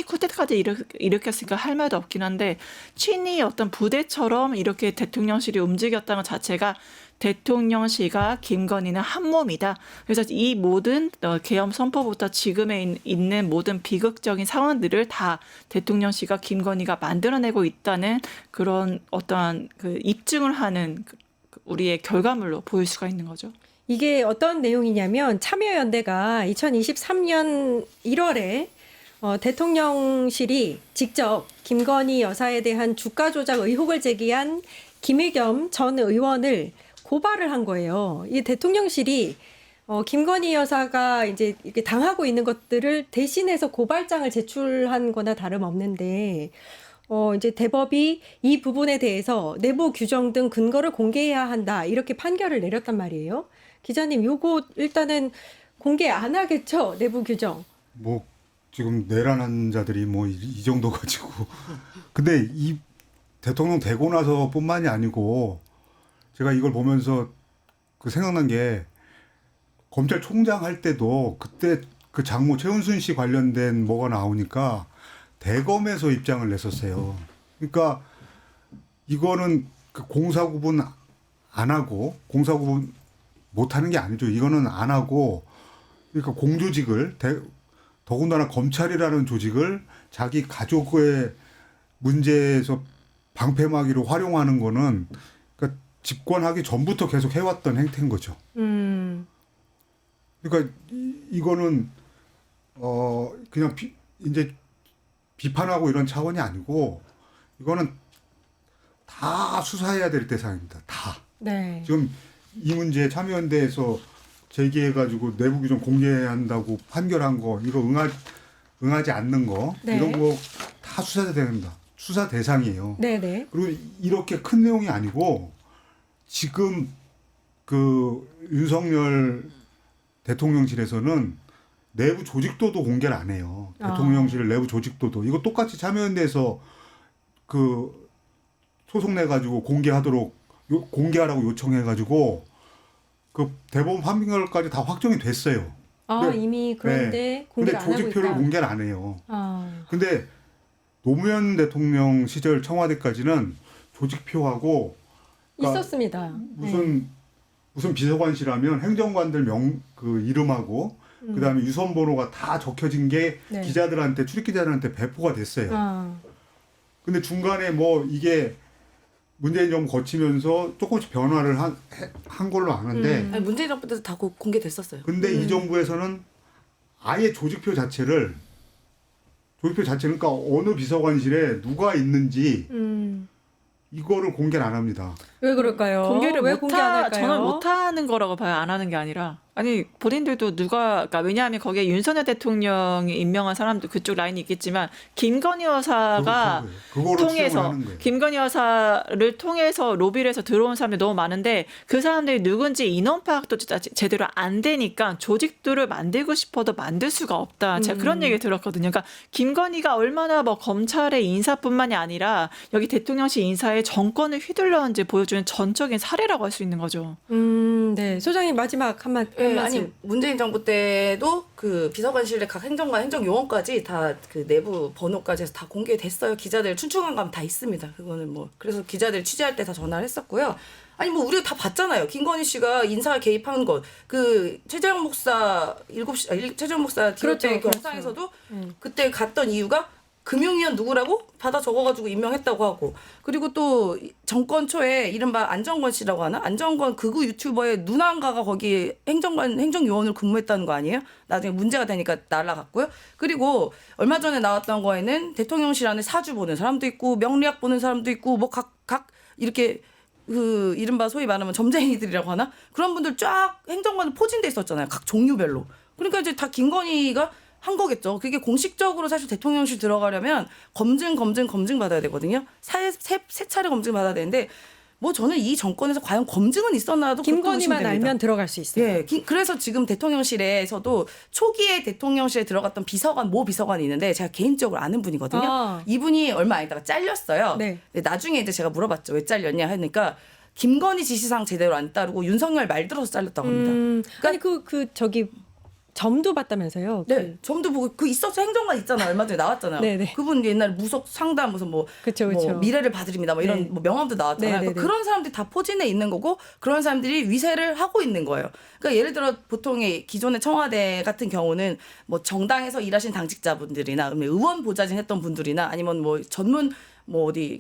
쿠데타까지 일으켰으니까 할 말도 없긴 한데 친이 어떤 부대처럼 이렇게 대통령실이 움직였다는 것 자체가 대통령실과 김건희는 한 몸이다. 그래서 이 모든 계엄 선포부터 지금에 있는 모든 비극적인 상황들을 다 대통령실과 김건희가 만들어내고 있다는 그런 어떠한 그 입증을 하는 우리의 결과물로 보일 수가 있는 거죠. 이게 어떤 내용이냐면 참여연대가 2023년 1월에 대통령실이 직접 김건희 여사에 대한 주가 조작 의혹을 제기한 김의겸 전 의원을 고발을 한 거예요. 이 대통령실이 김건희 여사가 이제 이렇게 당하고 있는 것들을 대신해서 고발장을 제출한 거나 다름없는데 이제 대법이 이 부분에 대해서 내부 규정 등 근거를 공개해야 한다. 이렇게 판결을 내렸단 말이에요. 기자님, 요거 일단은 공개 안 하겠죠? 내부 규정. 뭐 지금 내란한 자들이 뭐 이 정도 가지고 근데 이 대통령 되고 나서뿐만이 아니고 제가 이걸 보면서 그 생각난 게 검찰총장 할 때도 그때 그 장모 최은순 씨 관련된 뭐가 나오니까 대검에서 입장을 냈었어요. 그러니까 이거는 그 공사 구분 안 하고 공사 구분 못 하는 게 아니죠. 이거는 안 하고 그러니까 공조직을 더군다나 검찰이라는 조직을 자기 가족의 문제에서 방패막이로 활용하는 거는 그러니까 집권하기 전부터 계속 해왔던 행태인 거죠. 그러니까 이거는 그냥 이제 비판하고 이런 차원이 아니고 이거는 다 수사해야 될 대상입니다. 다. 네. 지금 이 문제 참여연대에서 제기해가지고 내부 규정 공개한다고 판결한 거 이거 응하지 않는 거 네. 이런 거 다 수사 대상입니다. 수사 대상이에요. 네네. 그리고 이렇게 큰 내용이 아니고 지금 그 윤석열 대통령실에서는 내부 조직도도 공개를 안 해요. 대통령실 내부 조직도도 이거 똑같이 참여연대에서 그 소송 내 가지고 공개하라고 요청해가지고 그 대법원 판결까지 다 확정이 됐어요. 이미 그런데 공개를 안 하고 있다. 조직표를 공개를 안 해요. 근데 노무현 대통령 시절 청와대까지는 조직표하고 그러니까 있었습니다. 무슨 비서관실하면 행정관들 그 이름하고 그다음에 유선 번호가 다 적혀진 게 네. 출입 기자들한테 배포가 됐어요. 근데 중간에 뭐 이게 문재인 정부 거치면서 조금씩 변화를 한 걸로 아는데 아니, 문재인 정부 때도 다 공개됐었어요. 근데 이 정부에서는 아예 조직표 자체를 그러니까 어느 비서관실에 누가 있는지 이거를 공개를 안 합니다. 왜 그럴까요? 공개를 왜 공개 안 할까요? 저는 못하는 거라고 봐요. 안 하는 게 아니라. 아니 본인들도 그러니까 왜냐하면 거기에 윤석열 대통령이 임명한 사람도 그쪽 라인이 있겠지만 김건희 여사가 그거로 통해서 하는 거예요. 김건희 여사를 통해서 로비를 해서 들어온 사람들이 너무 많은데 그 사람들이 누군지 인원 파악도 제대로 안 되니까 조직들을 만들고 싶어도 만들 수가 없다. 제가 그런 얘기를 들었거든요. 그러니까 김건희가 얼마나 뭐 검찰의 인사뿐만이 아니라 여기 대통령실 인사에 정권을 휘둘렀는지 보여주는 전적인 사례라고 할 수 있는 거죠. 네. 소장님 마지막 한 네, 말씀. 아니 문재인 정부 때도 그 비서관실에 각 행정관, 행정요원까지 다 그 내부 번호까지 해서 다 공개됐어요. 기자들 춘추관 가면 다 있습니다. 그거는 뭐 그래서 기자들 취재할 때 다 전화를 했었고요. 아니 뭐 우리가 다 봤잖아요. 김건희 씨가 인사에 개입한 것, 그 최재형 목사 최재형 목사 그렇죠, 디오때 그렇죠. 영상에서도 그때 갔던 이유가 금융위원 누구라고 받아 적어가지고 임명했다고 하고, 그리고 또 정권 초에 이른바 안정권 씨라고 하나, 안정권 극우 유튜버의 누나인가가 거기 행정요원으로 근무했다는 거 아니에요? 나중에 문제가 되니까 날아갔고요. 그리고 얼마 전에 나왔던 거에는 대통령실 안에 사주 보는 사람도 있고 명리학 보는 사람도 있고 뭐 각 이렇게 그 이른바 소위 말하면 점쟁이들이라고 하나, 그런 분들 쫙 행정관에 포진돼 있었잖아요. 각 종류별로. 그러니까 이제 다 김건희가 한 거겠죠. 그게 공식적으로 사실 대통령실 들어가려면 검증 받아야 되거든요. 세 차례 검증 받아야 되는데 뭐 저는 이 정권에서 과연 검증은 있었나도 김건희만 알면 들어갈 수 있어요. 예, 그래서 지금 대통령실에서도 초기에 대통령실에 들어갔던 모 비서관이 있는데 제가 개인적으로 아는 분이거든요. 아. 이분이 얼마 안 있다가 잘렸어요. 네. 근데 나중에 이제 제가 물어봤죠. 왜 잘렸냐 하니까 김건희 지시사항 제대로 안 따르고 윤석열 말 들어서 잘렸다고 합니다. 아니 저기 점도 봤다면서요? 네, 점도 보고 그 있었어 행정관 있잖아, 얼마 전에 나왔잖아요. 네네. 그분 옛날에 무속 상담 무슨 뭐, 그쵸. 뭐 미래를 봐드립니다, 뭐 이런 네. 뭐 명함도 나왔잖아요. 네네네. 그러니까 그런 사람들이 다 포진해 있는 거고 그런 사람들이 위세를 하고 있는 거예요. 그러니까 예를 들어 보통의 기존의 청와대 같은 경우는 뭐 정당에서 일하신 당직자분들이나 의원 보좌진 했던 분들이나 아니면 뭐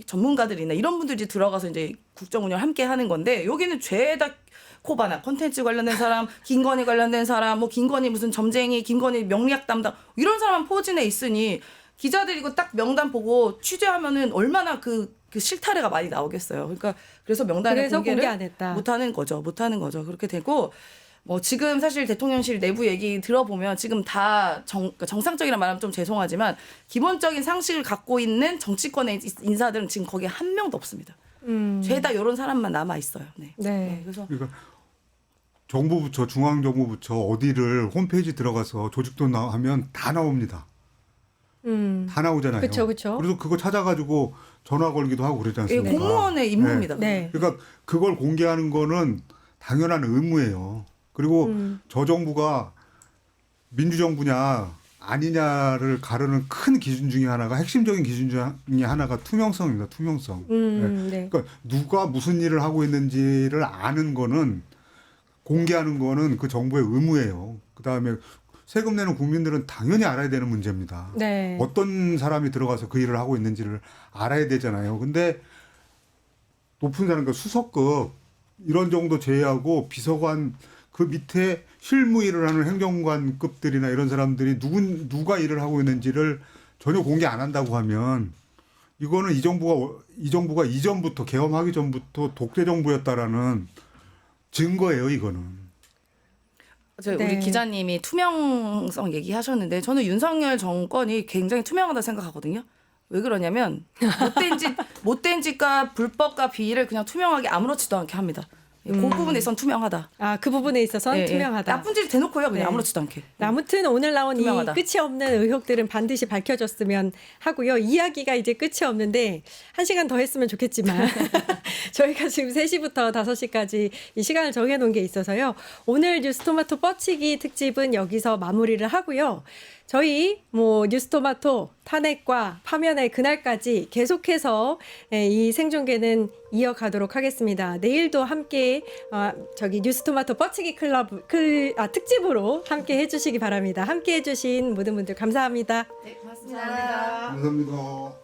전문가들이나 이런 분들이 들어가서 이제 국정 운영 함께 하는 건데, 여기는 죄다 코바나 콘텐츠 관련된 사람, 김건희 관련된 사람, 뭐 김건희 무슨 점쟁이, 김건희 명리학 담당 이런 사람 포진해 있으니 기자들이 이거 딱 명단 보고 취재하면은 얼마나 그 실타래가 많이 나오겠어요. 그러니까 그래서 명단을 공개 안 했다. 못하는 거죠. 그렇게 되고 뭐 지금 사실 대통령실 내부 얘기 들어보면 지금 다 정상적이라 말하면 좀 죄송하지만 기본적인 상식을 갖고 있는 정치권의 인사들은 지금 거기에 한 명도 없습니다. 죄다 이런 사람만 남아 있어요. 네. 그래서 그러니까 정부 부처, 중앙정부 부처 어디를 홈페이지 들어가서 조직도 하면 다 나옵니다. 다 나오잖아요. 그쵸. 그래서 그거 찾아가지고 전화 걸기도 하고 그러지 않습니까? 공무원의 임무입니다. 네. 그러니까 그걸 공개하는 거는 당연한 의무예요. 그리고 저 정부가 민주정부냐 아니냐를 가르는 큰 기준 중에 하나가, 핵심적인 기준 중에 하나가 투명성입니다. 투명성. 네. 그러니까 누가 무슨 일을 하고 있는지를 아는 거는, 공개하는 거는 그 정부의 의무예요. 그다음에 세금 내는 국민들은 당연히 알아야 되는 문제입니다. 네. 어떤 사람이 들어가서 그 일을 하고 있는지를 알아야 되잖아요. 근데 높은 사람, 그러니까 수석급 이런 정도 제외하고 비서관 그 밑에 실무 일을 하는 행정관급들이나 이런 사람들이 누가 일을 하고 있는지를 전혀 공개 안 한다고 하면 이거는 이 정부가 이전부터, 계엄하기 전부터 독재 정부였다라는 증거예요, 이거는. 네. 우리 기자님이 투명성 얘기하셨는데 저는 윤석열 정권이 굉장히 투명하다 생각하거든요. 왜 그러냐면 못된 짓과 불법과 비리를 그냥 투명하게 아무렇지도 않게 합니다. 그 부분에 있어서는 투명하다. 아, 그 부분에 있어서는 투명하다. 나쁜 짓 대놓고요, 그냥 네. 아무렇지도 않게. 아무튼 오늘 나온 투명하다. 이 끝이 없는 의혹들은 반드시 밝혀졌으면 하고요. 이야기가 이제 끝이 없는데 1시간 더 했으면 좋겠지만 저희가 지금 3시부터 5시까지 이 시간을 정해놓은 게 있어서요. 오늘 뉴스토마토 뻗치기 특집은 여기서 마무리를 하고요. 저희 뉴스토마토 탄핵과 파면의 그날까지 계속해서 이 생중계는 이어가도록 하겠습니다. 내일도 함께 뉴스토마토 뻗치기 특집으로 함께 해주시기 바랍니다. 함께 해주신 모든 분들 감사합니다. 네, 고맙습니다. 감사합니다.